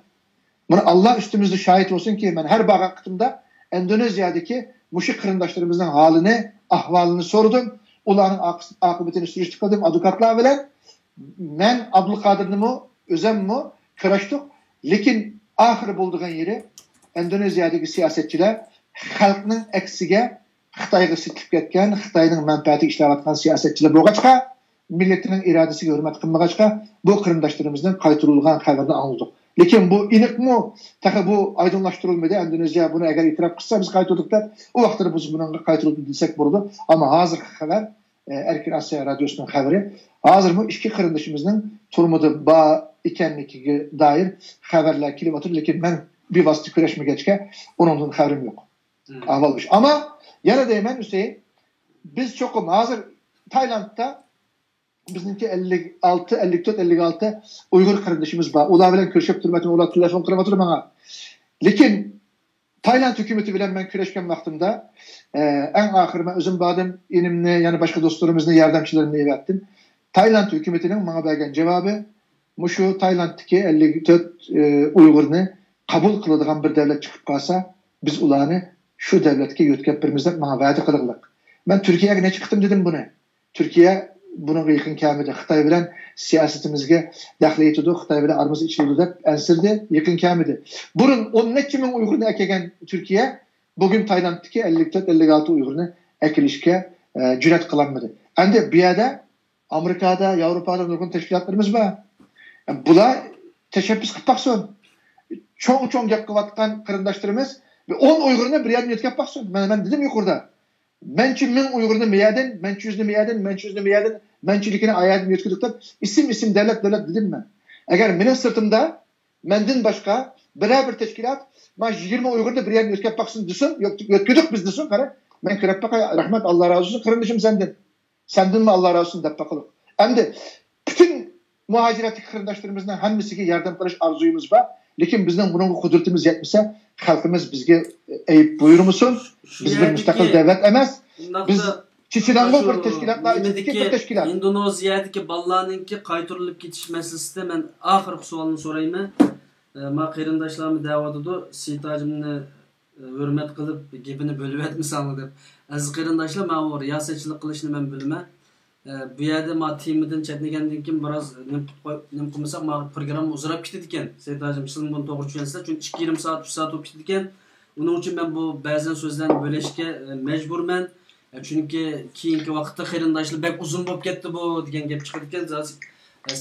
Buni Allah üstümüzde şahit olsun ki ben her borgan qitimda Endoneziyadagi mushu qarindoshlarımızın halini, ahvalini sordum. Ularning akıbetini sürüştürdim advokatlar bilen. Men Abdülkadir'nimi, özemmi kıraştık. Lekin ahir bulduğun yeri Endoneziyadagi siyasatchilar xalqning aksiga Xitoyga sitlib ketgan, Xitoyning manfaatiga ishlayotgan siyosatchilar bo'lg'achqa, millatining irodasiga hurmat qilmag'achqa bu qarindoshlarımızdan qaytarilgan xabarni angladik. Lekin bu aniqmi? Taqa bu aydınlaştırılmadı. Endoneziya bunu eğer itiraf qilsa biz qaytardik deb, o vaqtda biz bunga qaytarildi desek bo'ladi. Ama hozirgi xabar Erkin Asya radyosunun xabari, hozirmi ikki qarindoshimizning turmada ba ekanligiga dair xabarlar kelyapti, lekin men bir vaqt kurashmagachga onundan xabarim yo'q. Avvalmış. Ama yana deyman Hüseyin, biz çokum hozir Taylandda bizninki 56, 54, 56 Uygur qarindoshimiz bor. Ular bilan ko'rishib turmadim, ular telefon qilib menga. Lekin Tayland hükümeti bilen ben kurashgan vaqtimda en ahir ben özüm badım inimni yani başka dostlarımızın yardımcılarını evettim. Tayland hükümetinin bana bergen cevabı muşu Tayland'daki 54 Uygur'unu kabul kıladigan bir devlet çıkıp kalsa biz ularını şu devletke yötkeplerimizden bana va'da kılıqlıq. Ben Türkiye'ye ne çıktım dedim bunu. Türkiye bunun yakın kâmidi. Xitay bilen siyasetimizge daxil etudi, Xitay bilen aramız içildi deb ensirdi, yakın kâmidi. Burun 10 neçe min Uygur'unu ekegen Türkiye bugün Tayland'daki 54-56 Uygur'unu ekilişke cüret kılanmadı. Endi bir yerde Amerika'da, Avrupa'da nurgun teşkilatlarımız var. Yani bula teşebbüs kıpbaksın. Çoğun gap kıvatkan kırındaşlarımız 10 Uygur'unu bir yerden yetkap baksın. Ben dedim yukarıda. Mençi min Uygur'unu miyaden, mençüzünü miyaden, mençüzünü miyaden, mençilikini ayadım yetkuduktan isim devlet dedim ben. Eğer benim sırtımda mendin başka birer bir teşkilat 20 Uygur'da bir yerden yetkap baksın desin, yetkuduk biz desin kare. Ben kırıp bakaya rahmet Allah razı olsun, kırındışım sendin. Sendin mi Allah razı olsun dep bakalım. Hem de bütün muhaciratçı kırındaşlarımızdan hemisiga yardım qilish arzuyumuz var. Lekin bizning bunun kudretimiz yetmese xalqimiz bizga ayıp buyurmusun. Biz bir müstakil devlet emas. Biz Çiçidango bir teşkilatlar içindeki bir teşkilat. Endoneziyadagi ballarninki qaytarilib ketish masalasida men oxirgi savolni so'rayman. Ma qarindoshlarimiz da'votidu, Seytajimni hurmat qilib gapini bo'lib aytmasanmi deb. Aziz qarindoshlar, men bu riyosatchilik qilishni men bilmayman. Bu yerda ma temidan chatlagandan keyin biroz nim qilmasak ma programma uzrab ketadi ekan. Seytajim siz buni to'g'ri tushunasizlar, chunki 2,5 soat 3 soat o'tib ketadi ekan. Uning uchun men bu ba'zan so'zlarni bo'lishga majburman. Chunki keyingi vaqtda qarindoshlar bek uzun bo'lib ketdi bu degan gap chiqadi ekan.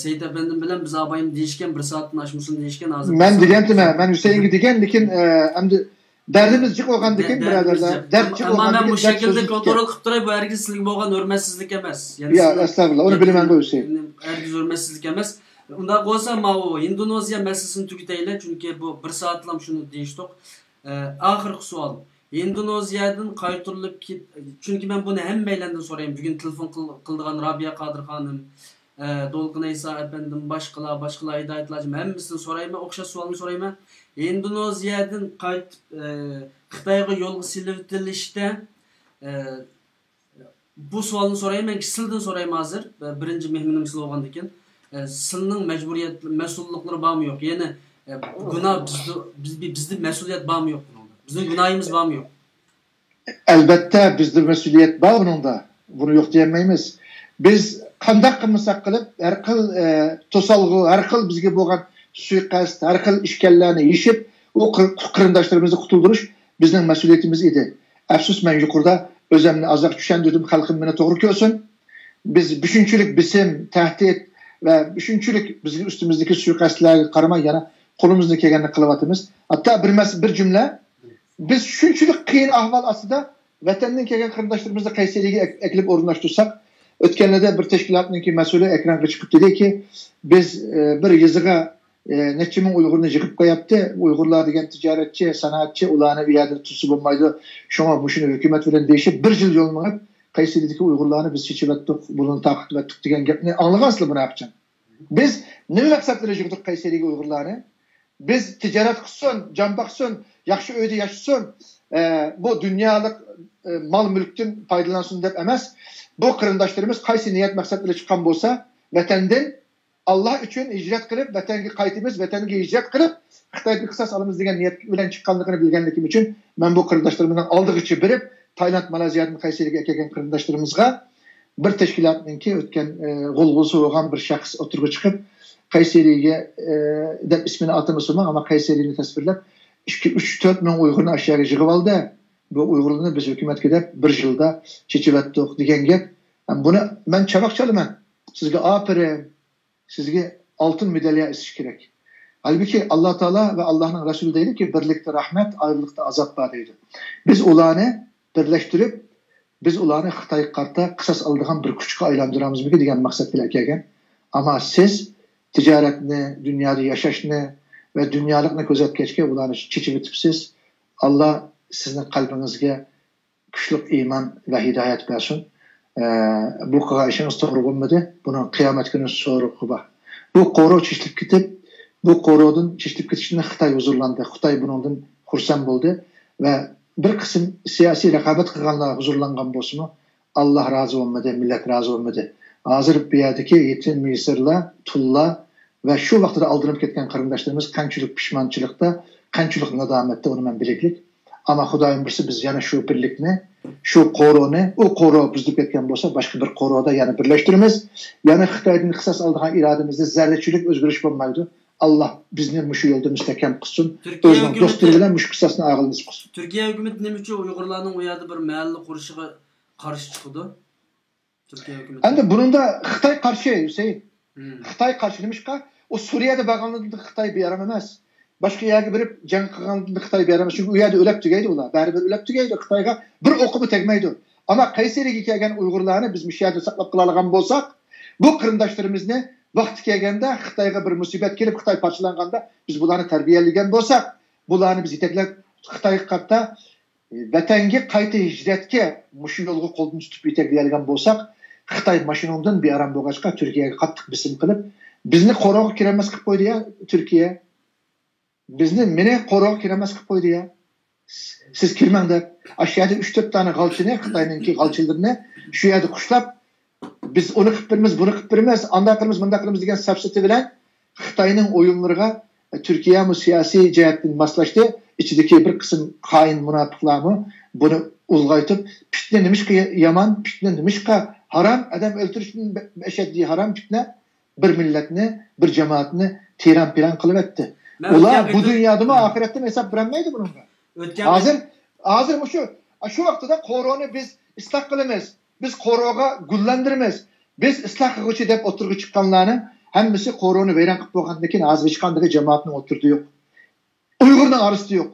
Seyit efendim bilan biz abayim deyishgan 1 soatdan oshmasin deyishgan hozir. Men degandim, men Hüseyinga degan, lekin endi dardimiz jiq bo'lgandikin birodarlar. Dard jiq bo'lgandikin. Men bu shaklda kontrol qilib turay, bu hargiz sizlik bo'lgan hurmatsizlik emas. Ya, estağfurullah, onu bilaman bu Hüseyin. Hargiz hurmatsizlik emas. Unda olsa ma Indoneziya meselesini tüketeyler çünkü bu bir saatlam şunu deyiştik. Ahırkı sual. Indoneziya'dan kaytırılıp ki çünkü ben bunu hem meylenden sorayım. Bugün telefon kıldığan Rabia Kadir Hanım, Dolkun İsa efendim, başkalar hidayetler hemmisini sorayım. Okşa sualını sorayım. Indoneziya'dan Xitayga yolga silivtilişte bu sualını sorayım. Ben sizden sorayım hazır. Birinci mehminim siz olgandan keyin. Sizning mecburiyet, mesullukları var mı yok? Yani günah bizde mesuliyet var mı yok? Bizim günahımız var mı yok? Elbette bizde mesuliyet var bununda. Bunu yok diyemeyiz. Biz kandak kılmasak kılıp her xil tosalgı, her xil bizge bo'lgan suiqasd, her xil işkellerini yişip o kırındaşlarımızı kutulduruş bizning mesuliyetimiz idi. Afsus men yuqorida özümni azaq tushundirdim, xalqim meni to'g'ri ko'rsin. Biz düşünçülük bisim, tehdit ve düşünçülük bizim üstümüzdeki suikastlarga qaramay yana qo'limizdan kelganini qilyapmiz. Hatta bir cümle biz shunchalik qiyin ahvol ostida vatandan kelgan qarindoshlarimizni qaysiligiga eklib o'rinlashtirsak, o'tganlarda bir tashkilotning mas'uli ekranga chiqib dediki, biz bir yiziga necha ming Uyg'urni yig'ib qo'yapti. Uyg'urlar degan tijoratchi, sanoatchi, ularni u yerda tutsa bo'lmaydi. Shunga shuni hukumat bilan deyishib bir yil yo'l mengib, qaysiligidagi Uyg'urlarni biz chechivatdik, buni taqitvatdik degan gapni anlagansizlar buni yapacağım. Biz nima maqsadda yig'dik qaysiliga Uyg'urlarni? Biz tijorat qilsin, jon boqsin, yaxshi uyda yashasin, bu dunyolik mal mulkdan foydalansin deb emas. Bu qarindoshlarimiz qaysi niyat maqsad bilan chiqqan bo'lsa, vatandan Allah uchun hijrat qilib, vatanga qaytimiz, vatanga hijrat qilib, Xitoyga qisas olamiz degan niyat bilan chiqqanligini bilganligim uchun men bu qarindoshlarımdan oldig'icha berib, Tayland, Malayziyadan qaysiliga kelgan qarindoshlarimizga bir tashkilotningki o'tgan g'ulg'ulsi bo'lgan bir shaxs o'tirg'i chiqib, Kayseri'ye deb ismini atamasyman ama Kayseri'ni tasvirlab 2-3-4 ming Uyg'urni aşağıya yig'ib oldi. Bu Uyg'urlarni biz hukumatga deb bir yilda chechivatdik degan gap. Buni men chavoq chalaman. Sizga aferin, sizga oltin medalya isish kerak. Halbuki Allah Teala ve Allah'ın Resulü deydi ki birlikte rahmet, ayrılıkta azap var deydi. Biz ularni birleştirip, biz ularni Xitoy qarta qisas oladigan bir kuchga aylantiramizmi degan maqsad bilan kelgan. Ama siz ticaretni, dünyada yaşashni ve dünyalıkni ko'zatgachga ularni chechib o'tibsiz. Allah sizning qalbingizga kuchli iymon va hidoyat bersin. Bu qilgan ishingiz to'g'ri bo'lmadi. Buni qiyomat kuni so'roq bor. Bu qo'ro chishib ketib, bu qo'rodan chishib ketishini Xitoy huzurlandi. Xitoy bundan xursand bo'ldi va bir qism siyosiy raqobat qilganlar huzurlangan bo'lsa-mu, Allah razı olmadı, millet razı olmadı. Hazır bir yerdeki yetim misirlar, tullar ve şu vaqtda aldırıp ketken qarindoshlarimiz qanchalik pishmonchilikda, qanchalik nadomatda onu men biliklik. Ama Xudoyim bilsa biz yana şu birlikni, şu qo'roni, o qo'ro buzib ketgan bo'lsa, boshqa bir qo'roda yana birlashtiramiz. Yana Xitoydan qisas oldigan irodamizda zarrachilik o'zgarish bo'lmaydi. Allah bizni mushu yo'lda mustahkam qilsin. O'zining do'stlari bilan mush qissasini ag'ilimiz qilsin. Turkiya hukumati nima uchun Uyg'urlarning u yerda bir mahalla qurishiga qarshi chiqdi? Turkiya hukumati. Endi bununda Xitoy qarshi, Hüseyin. Xitoy qarshi nimishqa? O Suriyada bo'lganida Xitoy beram emas. Boshqa yerga berib jang qilganda Xitoy beram emas. Chunki u yerda o'lab tugaydi ular. Baribir o'lab tugaydi. Xitoyga bir o'qimi tegmaydi. Ama Kayseriga kelgan Uyg'urlarni biz mush yerda saqlab qoladigan bo'lsak, bu qarindoshlarimizni vaqti kelganda Xitoyga bir musibat kelib Xitoy parchalanganda biz bularni tarbiyalagan bo'lsak, bularni biz yetaklab Xitoyga qarta vatanga qayta hijratga mush yo'lga qo'ldan tutib yetaklaydigan bo'lsak, Xitoy mashinondan bir aram bo'lgachqa Turkiyaga qattiq bisim qilib, bizni qo'roqqa kiramas qilib qo'ydi ya Turkiya. Bizni meni qo'roqqa kiramas qilib qo'ydi ya. Siz kirmang deb, aşağıda 3-4 tane g'alchini, Xitoyninki g'alchilarini shu yerda qushlab, biz onu qilib beramiz, bunu qilib beramiz, anda qilamiz, bunda qilamiz degan safsati bilan Xitoyning o'yinlariga Turkiya mu siyosiy jihatdan moslashdi. İçideki bir kısım hain munafiqlarmi bunu ulg'aytib, fitna nimishqa yomon, fitna nimishqa haram, adam o'ltirishning ashaddiy haram fitna bir millatni, bir jamoatni teran-peran qilib etdi. Ular bu dunyodami, oxiratda hesab bermaydi bunga. Hozir şu vaqtida qo'roni biz isloh qilamiz. Biz qo'roga gullandiramiz. Biz isloh qiluvchi deb o'tirg'i chiqqanlarni hammasi qo'roni vayron qilib bo'lgandan keyin hozir hech qanday jamoatning o'tirdi yo'q. Uyg'urning arısı yok.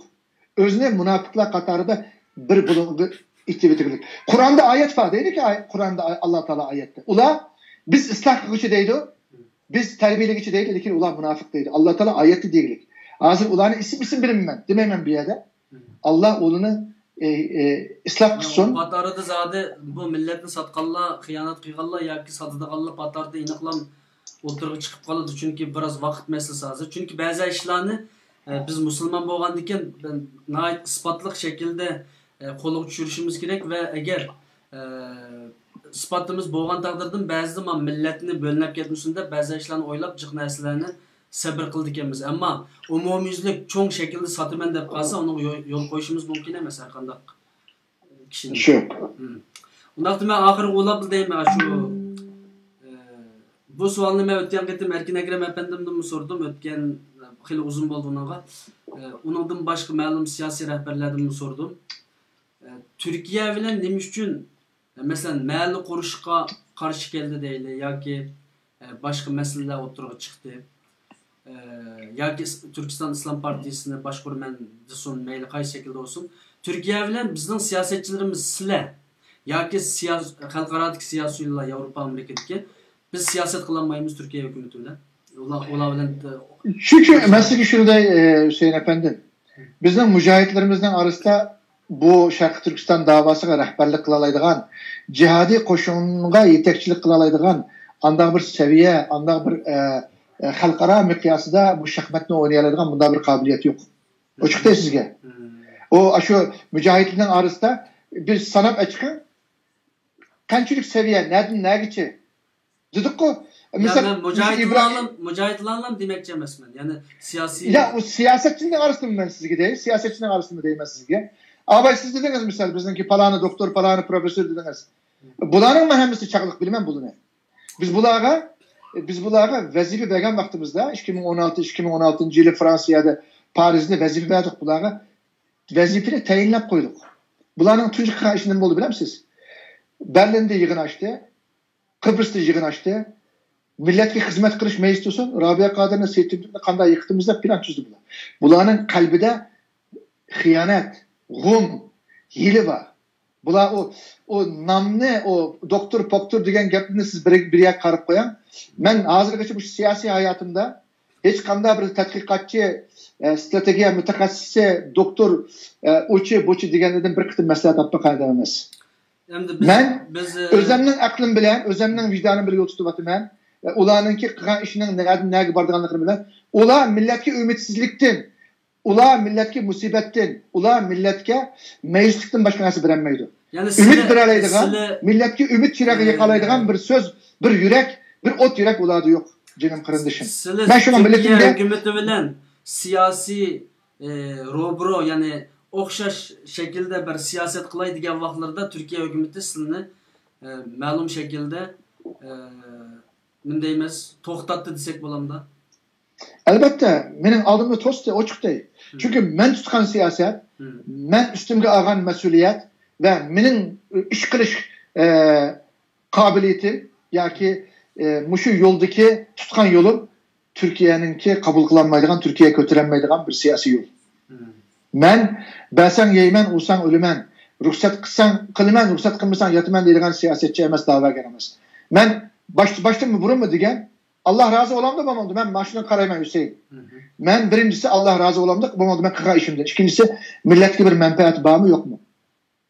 Özüne münafıklar katarında bir bulungu ittibitiklik. Kur'an'da ayet var deydi ki, Kur'an'da Allah Teala ayette. Ula biz ıslah kılıcı deydi. biz terbiyeleyici değil, lekin ular münafık değil. Allah Teala ayetli değilik. Hazır ularını isim bilmem, dememem bir yerde. Allah onu ıslah kılsın. Patarda zade bu milletin satqalla, xiyanat qilganlar yoki sotadiganlar patarda aniqlam o'tirib chiqib qoladi. Chunki biroz vaqt masalasi hozir. Chunki ba'zi ishlarni biz musulmon bo'lgandan keyin nihoyat isbotliq shaklda qo'lga tushirishimiz kerak va agar isbotimiz bo'lgan taqdirda ba'zida millatni bo'linib ketmasin deb ba'zi ishlarni o'ylab jiq narsalarni sabr qildi ekanmiz. Ammo umumyuzlik cho'ng shaklda sotaman deb qolsa, uni yo'l qo'yishimiz mumkin emas har qanday kishini. Shu. Undaqda men oxiri o'ylab deyman shu bu savolni men o'tgan qitim Erkin Akram apandimdan so'radim. O'tgan xili uzun bo'ldi unga. Uningdan boshqa ma'lum siyosiy rahbarlardan so'radim. Turkiya bilan nima uchun masalan mahalliy qurishga qarshi keldi deyli yoki boshqa masalalar o'tirg'i chiqdi. Yoki Turkiston Islom partiyasini boshqurman desin, mayli qaysi shaklda bo'lsin. Turkiya bilan bizning siyosatchilarimiz sizlar yoki xalqaro siyosiylar Yevropa mamlakatiga biz siyosat qilolmaymiz Turkiya hukumati bilan. Ular bilan Çünkü mesela şurada Hüseyin Efendi, bizden mücahitlerimizden arasında bu Şarkı Türkistan davasına rehberlik kılalaydıgan, cihadi koşunga yetekçilik kılalaydıgan, andak bir seviye, andak bir halkara mikyasında bu şahmetini oynayalaydıgan bunda bir kabiliyet yok. O çıktı sizge. O şu mücahitlerin arasında bir sanat açıkın, kançılık seviye, nereden ne geçi? Dedik ki, mesela mücahitlarla demekçi emasman. Yani siyasi ya o siyasetçinin arasında ben sizge değil, siyasetçinin arasında değil sizge. Ama siz dediniz misal bizimki palanı doktor, palanı profesör dediniz. Bunların mühendisi çakılık bilmem bunu ne. Biz bulağa vazife vergen vaktimizde 2016 yılı Fransa'da Paris'te vazife verdik bulağa. Vazifeyi tayinlap koyduk. Bunların tuncu kıra işinden oldu bilir misiniz? Berlin'de yığın açtı. Kıbrıs'ta yığın açtı. Milletki hizmet kılış ne istiyorsun? Rabia Kadir'le Seyit'imizde kanday yıktığımızda plan çözdü bunlar. Bunların kalbide hıyanet, gum, hile var. Bunlar o namlı, o doktor degen gapini siz bir yer karıp koyan. Ben hazırgacha bu siyasi hayatımda hiç kanday bir tadqiqatçı, stratejiya mütekassisi, doktor, uçu, buçu degenlerden bir kıtım mesele tapma kayda emez. Ben özümden aklım bilen, özümden vicdanım bilen yol tutup ben. Ularınki kıran işinin nerede bardığanlıkını bilen. Ular milletki ümitsizlikten, ular milletki musibetten, ular milletke meclislikten başka nasıl bilenmeydi. Yani ümit biralaydıgan, milletki ümit çırağı yakalaydıgan bir söz, bir yürek, bir ot yürek ulardı yok. Canım kırındışım. Ben şu an milletimde hükümeti bilen siyasi robro yani o'xshash shaklda bir siyaset qiladigan vaqtlarda Turkiya hukumati sizni ma'lum shaklda nima deymiz to'xtatdi desak bo'lamda. Albatta, mening oldimda to'sdi, ochiqday. Chunki men tutgan siyaset, men ustimga olgan mas'uliyat va mening ish qilish qobiliyatim yoki mushu yo'ldagi tutgan yo'lim Turkiyaninki qabul qilinmaydigan, Turkiyaga ko'tarilmaydigan bir siyosiy yo'l. Men sen yeymen, olsan ölümen, ruhsat kılsan kılman, ruhsat kılmasan yatman deydigan siyasetçi emas, davagar emas. Men baştan mı burun mu degen, Allah razı olam da bolmadı. Men maşını qarayman Hüseyin. Men birincisi Allah razı olam da bolmadı men qilgan ishimda. İkincisi milletga bir menfaat bormi yo'qmi?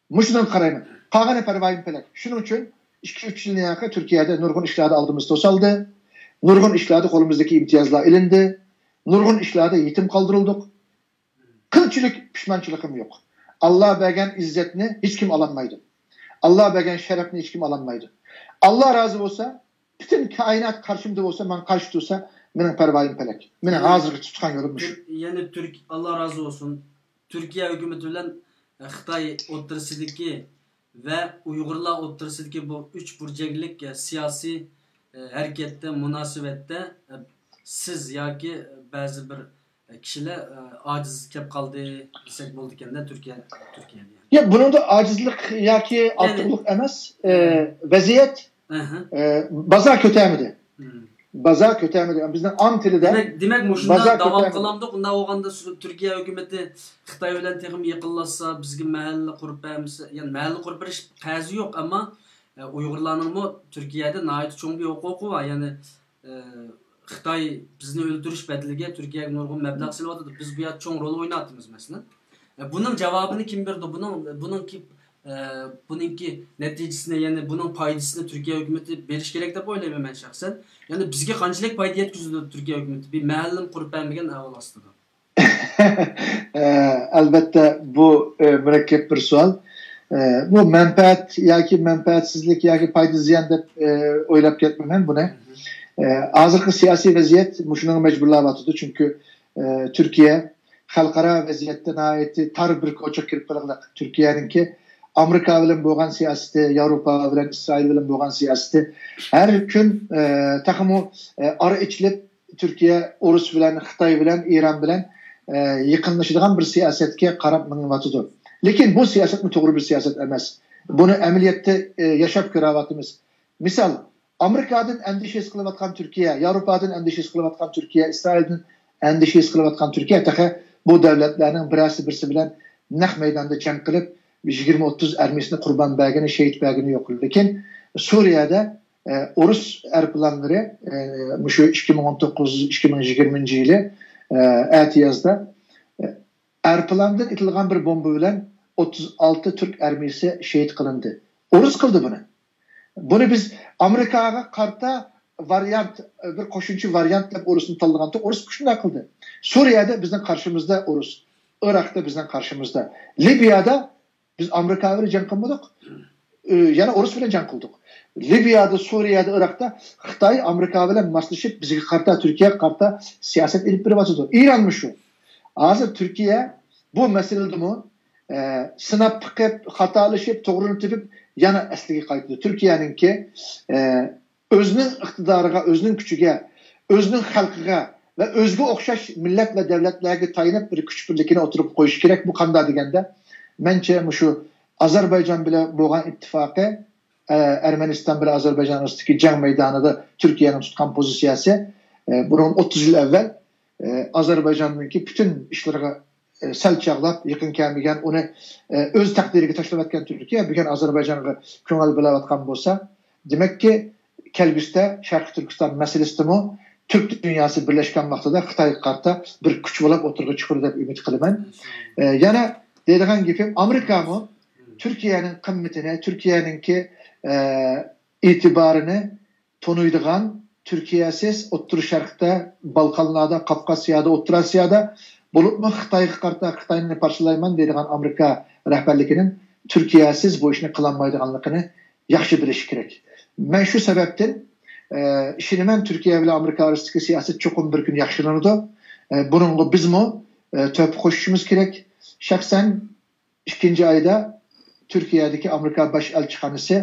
Muşundan qarayman. Qolgani parvoyim pelak. Shuning uchun 2-3 yildan yoqqa Turkiyada nurg'un ishlarda oldimiz to'saldi. Nurg'un ishlarda qo'limizdagi imtiyozlar ilindi. Nurg'un ishlarda yetim qoldirildik. Kılçılık, pişmançılığım yok. Allah bergen izzetini hiç kim alanmaydı. Allah bergen şerefini hiç kim alanmaydı. Allah razı olsa, bütün kainat karşımda olsa, ben karşı dursa, benim pervayim pelek. Benim hazır tutan yolummuş. Yani Allah razı olsun. Türkiye hükümeti bilen Xitay o'ttirsidagi ve Uyg'urlar o'ttirsidagi bu 3 burcaklik siyasi harekette, münasebette siz yoki ba'zi bir kişiler aciz kep kaldı desek bo'ldi ekanda Türkiye'de. Ya bunun da acizlik yoki altılık emas, vaziyet baza kötemidi. Baza kötemidi. Bizden an tilide demek muşunda davam kılamdık. Unda olganda Türkiye hükümeti Xitay bilen texim yaqinlashsa bizga mahalli qurib yani mahalli qurib berish qazi yok ama Uyg'urlarning Türkiye'de nayet cho'ng bir huquqi var. Yani Xitoy bizni öldürüş bedeliga Turkiyaga nurg'un mablag' silyapti. Biz bu yerda cho'ng rol o'ynayapmiz masalan. Buning javobini kim berdi? Buningki natijasini, ya'ni buning foydasini Turkiya hukumati berish kerak deb o'ylayman men shaxsan. Ya'ni bizga qanchalik foyda yetkazadi Turkiya hukumati? Bir ma'lum qurib bermagan avval ostida. Albatta bu murakkab bir savol. Bu menfaat yoki menfaatsizlik yoki foyda ziyon deb o'ylab ketmayman buni. Hozirgi siyosiy vaziyat shunga majburlayapti, chunki Turkiya xalqaro vaziyatda nihoyatda tar bir ko'chib kirib qolgan. Turkiyaninki Amerika bilan bo'lgan siyosati, Yevropa bilan Isroil bilan bo'lgan siyosati har kun taxmo ara ichilib Turkiya Rus bilan, Xitoy bilan, Eron bilan yaqinlashadigan bir siyosatga qarab mingyapti. Lekin bu siyosat to'g'ri bir siyosat emas. Buni amaliyotda yashab ko'ryapmiz. Misal Amerikadan endişesi qilayotgan Turkiya, Yevropadan endişesi qilayotgan Turkiya, Isroildan endişesi qilayotgan Turkiya taqa bu davlatlarning birisi bilan naq maydonda jang qilib 20-30 armiyasini qurbon bergani, shahid bergani yo'q. Lekin Suriyada Rus aeroplanlari shu 2019-2020 yili atiyazda aeroplandan itilgan bir bomba bilan 36 Türk armiyasi shahid qilindi. Rus qildi buni. Bunu biz Amerika'ya karta varyant, bir koşuncu varyant deb Rus'un tanıdığında Rus şunday qildi. Suriye'de bizden karşımızda Rus, Irak'ta bizden karşımızda, Libya'da biz Amerika'ya bir can kılmadık, yani Rus bile can kıldık. Libya'da, Suriye'de, Irak'ta Xitay Amerika ile maslaşıp bizi karta, Türkiye karta siyaset edip bir batıdı. İran'mış şu. Hazır Türkiye bu meselede mi sınap tıkıp, hatalaşıp, doğrunu tepip yana asliga qaytdi. Turkiyaninki o'zining iqtidoriga, o'zining kuchiga, o'zining xalqiga va o'zga o'xshash millat va davlatlarga tayinib bir kuch birligini o'tirib qo'yish kerak. Bu qanday deganda, mencha shu Ozarbayjon bilan bo'lgan ittifoqi, Ermeniston bilan Ozarbayjon orasidagi jang maydonida Turkiyaning tutgan pozitsiyasi bundan 30 yil avval Ozarbayjonninki bütün ishlariga sel çağlap, yakın kelmegen, onu öz takdiriga tashlab atgan Turkiya bugun Ozarbayjonga ko'ngil bilayotgan bo'lsa, demak ki kelgusida Sharqiy Turkiston masalasida Türk dunyosi birlashgan vaqtida Xitoyga qarta bir kuch bo'lib o'tirg'i chiqadi deb umid qilaman. Yana deydigan gapim, Amerikami Turkiyaning qimmatini, Turkiyaninki e'tiborini tonuydigan, Turkiyasiz O'rta Sharqda, Balkanlarda, Qafqasiyoda, O'rta Osiyoda bo'libmi Xitoyga qarta Xitoyni parchalayman deydigan Amerika rahbarligining Turkiyasiz bu ishni qilolmaydiganligini yaxshi bilish kerak. Men shu sababdan ishoniman Turkiya bilan Amerika orasidagi siyosat cho'qim bir kun yaxshilanadi. Buningga bizmi to'p qo'shishimiz kerak. Shaxsan 2 oyda Turkiyadagi Amerika bosh elchixonasi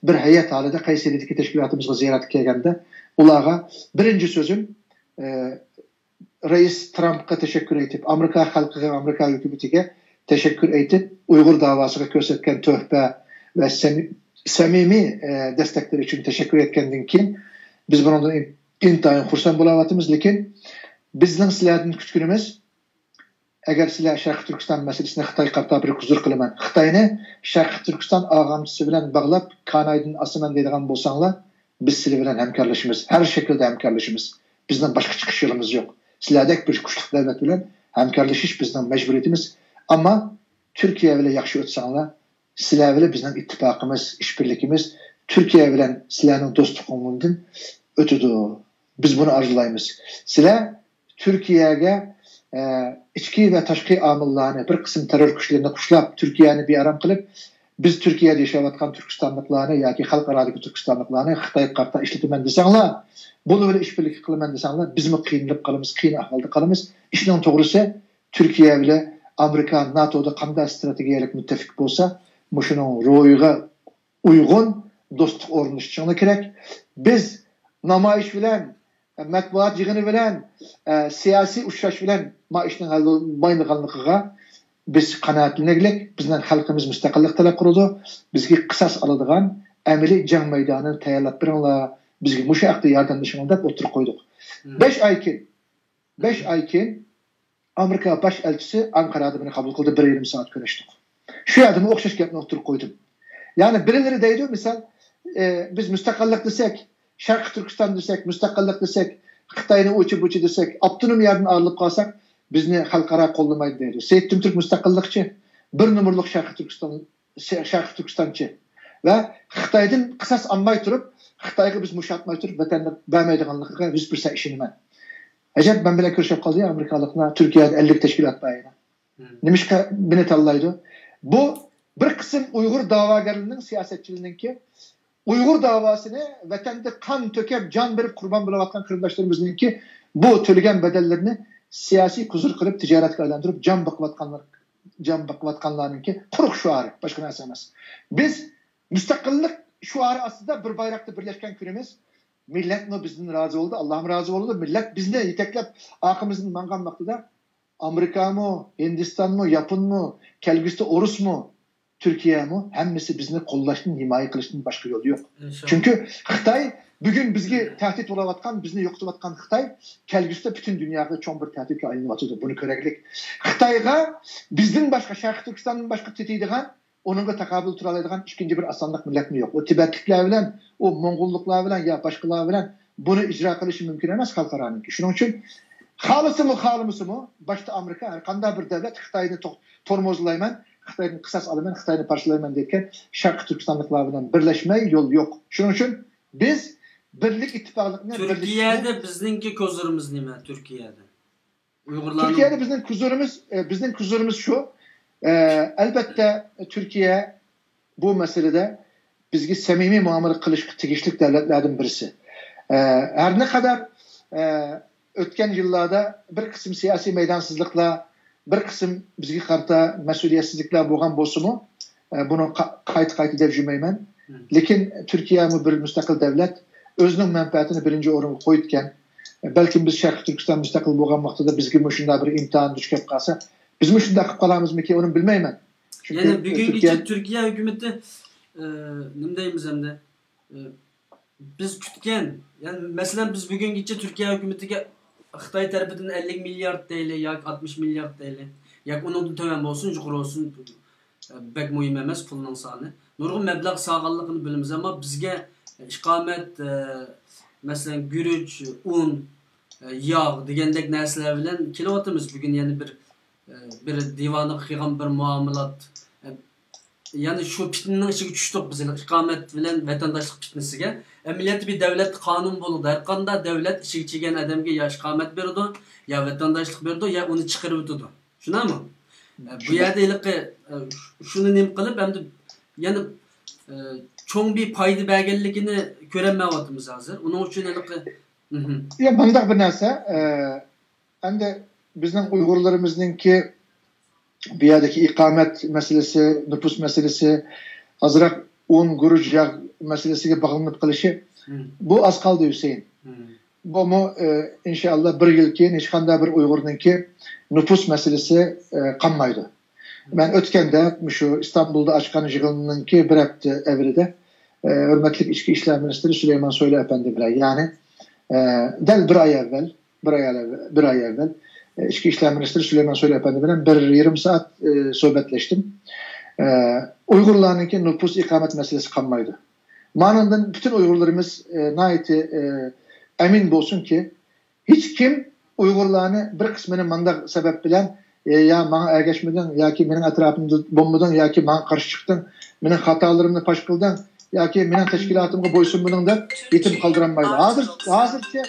bir hay'at holida Qaysaridagi tashkilotimizga ziyoratga kelganda ularga birinchi so'zim Reis Trump'a teşekkür edip, Amerika halkına, Amerika hükümetiga teşekkür edip, Uygur davasına gösterken töhbe ve samimi destekler için teşekkür etkendiğin kim? Biz bundan intayın xursand bo'layapmiz, lekin bizning sizlardan kutganimiz, agar sizlar Sharqiy Turkiston masalasini Xitoy qarta bir huzur qilaman. Xitoyni Sharqiy Turkiston og'amchisi bilan bog'lab, Kanaydan asaman deydigan bo'lsanglar, biz sizlar bilan hamkorlashamiz. Har shaklda hamkorlashamiz. Bizdan boshqa chiqish yo'limiz yo'q. Sizlardek bir kuchli davlat bilan hamkorlashish bizning majburiyatimiz. Ammo Turkiya bilan yaxshi o'tsanglar, sizlar bilan bizning ittifoqimiz, ishbirlikimiz Turkiya bilan sizlarning do'stligingizni o'tadi. Biz buni arzulaymiz. Sizlar Turkiyaga ichki va tashqi omillarni, bir qism terror kuchlarini qushlab, Turkiyani bearam qilib, biz Turkiyada yashayotgan Turkistonliklarni yoki xalqarodagi Turkistonliklarni Xitoyga qarta ishlataman desanglar, bunu bilan ishbirlik qilaman desanglar, bizmi qiynalib qolamiz, qiyin ahvolda qolamiz. Ishning to'g'risi Turkiya bilan Amerika, NATOda qanday strategiyalik muttafaq bo'lsa, mushuning ro'yiga uyg'un do'stlik o'rnatishimiz kerak. Biz namoyish bilan, matbuot yig'ini bilan, siyosiy uchrash bilan ma ishning hal bo'lmaydiganligiga biz qanoatlanaylik. Bizning xalqimiz mustaqillik talab qiladi. Bizga qisos oladigan amaliy jang maydonini tayyorlab beringlar. Bizga mushu haqda yordamlashinglar deb o'tirib qo'ydik. 5 oy keyin Amerika bosh elchisi Ankarada beni qabul qildi, 1,5 soat ko'rishdik. Shu yerda o'xshash gapni o'tirib qo'ydim. Ya'ni birileri deydi, misal biz mustaqillik desak, Sharqiy Turkiston desak, mustaqillik desak, Xitayni uçu buçu desek, Abdunum yerden ayrılıp kalsak, bizni halkara kollamaydı deydi. Seyit Tümtürk müstakillikçi, bir numurluk Şarkı Türkistançı. Ve Xitay'dan kısas anmay turup, Xitay'ga biz muşatmay turup, vatandaş vermeydiğinlikle 100% işinime. Acaba ben bile körüşüp kaldı ya Amerikalıkla, Türkiye'de 50 teşkilat bayına. Nemişka binet allaydı. Bu bir kısım Uygur davagarlarının siyasetçiliğinin ki Uygur davasını vatanda kan tökep can verip kurban bulavatkan kırımdaşlarımızın ki bu tölegen bedellerini siyasi kuzur kılıp ticaretke aylandırıp can bakıvatkanlarının ki kuruk şuarı başka neyse emez. Biz müstakillik şuarı aslında bir bayrakta birleşken küremiz. Millet mi bizden razı oldu? Allah'ım razı oldu. Millet bizne yeteklep akımızın mangan vaktida Amerika mı, Hindistan mı, Yapın mı, kelgüste Orus mu, Türkiye mi? Hemmisi bizni kollaştın, himaye kılıştın başka yolu yok. İnşallah. Çünkü Xitay bugün bizge tehdit olavatkan, bizni yoktuvatkan Xitay kelgüste bütün dünyada çoğun bir tehditke aylanıvatıdır. Bunu köreklik. Xitayga bizden başka, Şarkı Türkistan'ın başka tetiydiğen, onunla takabül turalaydiğen ikinci bir asanlık millet mi yok? O Tibetlikler bilen, o Mongolluklar bilen ya başkalar bilen bunu icra kılışı mümkün emez halkaranın ki. Şunun için halısı mı halımısı mı? Başta Amerika, kanda bir devlet Xitay'ını tormozlayman, Xitay'ını kısas alıman, Xitay'ını parçalayman derken Şarkı Türkistanlıklar bilen birleşmeye yol yok. Şunun için biz birlik ittifaklıkına Türkiye'de bizninki kozurumuz neyme Türkiye'de? Türkiye'de bizim kuzurumuz şu. Elbette Türkiye bu meselede bizgi samimi muamele kılışık tigişlik devletlerden birisi. Her ne kadar ötken yıllarda bir kısım siyasi meydansızlıkla, bir kısım bizgi karta mesuliyetsizlikler boğan bozumu, bunu kayıt edeceğim. Lakin Türkiye mi bir müstakil devlet, özünün menfaatini birinci oraya koyutken, belki biz Şarkı Türkistan müstakil boğan vaxtıda bizgi müşünde bir imtihan düşkep kalsa, biz müşünde akıp kalamız mı ki onu bilmeymen. Çünkü yani bugün Türkiye hükümeti nimdeyimiz hem de biz kütken yani mesela biz bugün gitçe Türkiye hükümetiga Xitay tarafından 50 milyar TL ya 60 milyar TL ya onun töven olsun yuqur olsun bek mühim emas pulning soni nurg'un mablag' sağanligini bilamiz ama bizga iqomat mesela guruch un yağ degandek narsalar bilan kelyapmiz bugün yani bir divana qilgan bir muomalat yani şu fitnenin içine düştük biz iqomat bilan vatandaşlık fitnesiga millet bir devlet kanun buludu her kanda devlet işi çeken adamga ya iqomat berdi ya vatandaşlık berdi ya onu chiqarib o'tdi shuna mı bu yerda iliqi shuni nim qilib endi yani cho'ng bir payda berganligini ko'rolmayapmiz hozir uning uchun iliqi ya bunday bir narsa endi bizning Uyg'urlarimizningki bu yerdeki ikamet meselesi, nüfus meselesi, azırak un, guruç, yağ meselesiyle bağlanıp kılışı bu az kaldı Hüseyin. Bu mu inşallah bir yılki neşkanda bir Uygur'unki nüfus meselesi kanmaydı. Ben ötkende şu İstanbul'da açkan jığınınki bir hafta evrede hürmetlik İçki İşler Ministeri Süleyman Soylu Efendi bile yani del bir ay evvel İçki İşler Ministeri Süleyman Soylu Efendi'yle bir yarım saat sohbetleştim. Uygurlarınki nüfus ikamet meselesi kanmaydı. Manından bütün Uygurlarımız naiti emin olsun ki hiç kim Uygurlarını bir kısmını mandak sebep bilen ya bana ergeçmeden ya ki benim etrafımda bombadan ya ki bana karşı çıktın benim hatalarımla paş kıldın ya ki benim teşkilatımı boysunmadın da yetim kaldıramaydı. Hazırca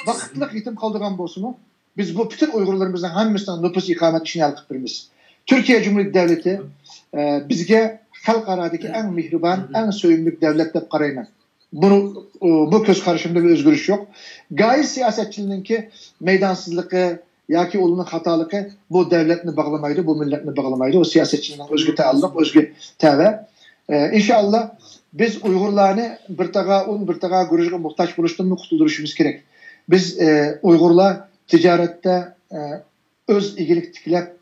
vakitlik yetim kaldıran bozumu biz bu bütün Uygurlarımızdan hemimizden nüfus ikamet işini yaptırmışız. Türkiye Cumhuriyeti Devleti bizge halkaradaki en mihriban, en söyümlük devlet de karayman. Bu göz karşımda bir özgürlük yok. Gayri siyasetçiliğinki meydansızlığı ya ki olunun hatalığı bu devletini bağlamaydı, bu milletini bağlamaydı. O siyasetçiliğinden özgür taalluk, özgür teve. İnşallah biz Uygurlarını bir tağa un, bir tağa guruçka muhtaç buluştuğunu mu kurtulduruşumuz gerek. Biz Uygurlar ticarette öz ilgilik tiklep,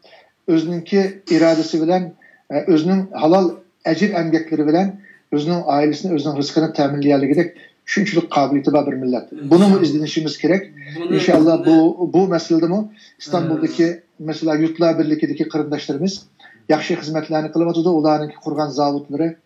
özününki iradesi bilen, özünün halal ecir emgekleri bilen, özünün ailesini, özünün rızkını teminleyerek şunçuluk kabiliyeti var bir millet. Bunu mu izlenişimiz gerek? İnşallah bu meselede mi? İstanbul'daki mesela Yurtlar Birliği'deki kırındaşlarımız yakşı hizmetlerini kılamadı da onlarınki kurgan zavutları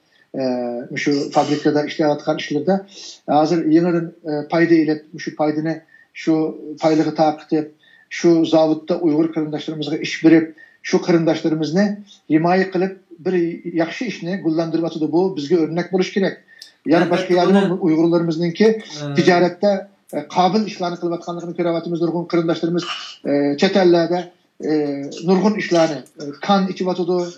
şu fabrikada işleyatkan işlerde hazır yeniden payda ile şu paydını şu paylığı takip edip, şu zavutda Uygur kırındaşlarımızga iş verip, şu kırındaşlarımızı himaye kılıp bir yaxşı işini kullandırıp atıdı. Bu bizge örnek buluş gerek. Yani başka yardım Uygurlarımızınki ticarette kabil işlerini kılıp atkanlıkını körevatımız nurgun kırındaşlarımız çet ellerde nurgun işlerini kan içi atıdı,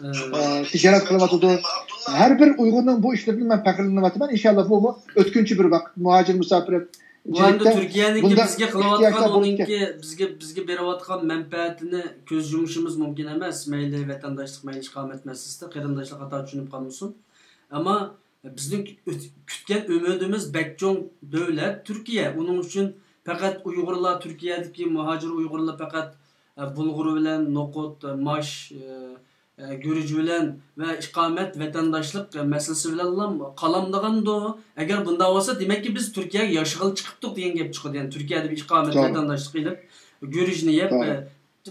ticaret kılıp atıdı. Her bir Uygur'un bu işlerinin ben pekirliğini atıman. İnşallah bu ötkünçü bir vakit muhacir misafir et. Bu anda Türkiye'ninki bizge kılıvatkan onunki bizge beravatkan menfaatini köz yumuşumuz mümkün emas. Meyli vatandaşlık, meyli işkamet meselesinde kırındaşlık hata düşünüp kalmışsın. Ama bizning kütken ümidimiz bekçon devlet Türkiye. Onun için fakat Uygurlar Türkiye'deki muhacir Uygurlar fakat bulgur bilen nokot, maş, görücü bilen ve işkamet vatandaşlık meselesi bilen kalamdağın da eğer bunda olsa demek ki biz Türkiye'ye yaşıqıl çıkıptık diyen gep çıkıyor. Yani Türkiye'de bir işkamet vatandaşlık ile görücünü yap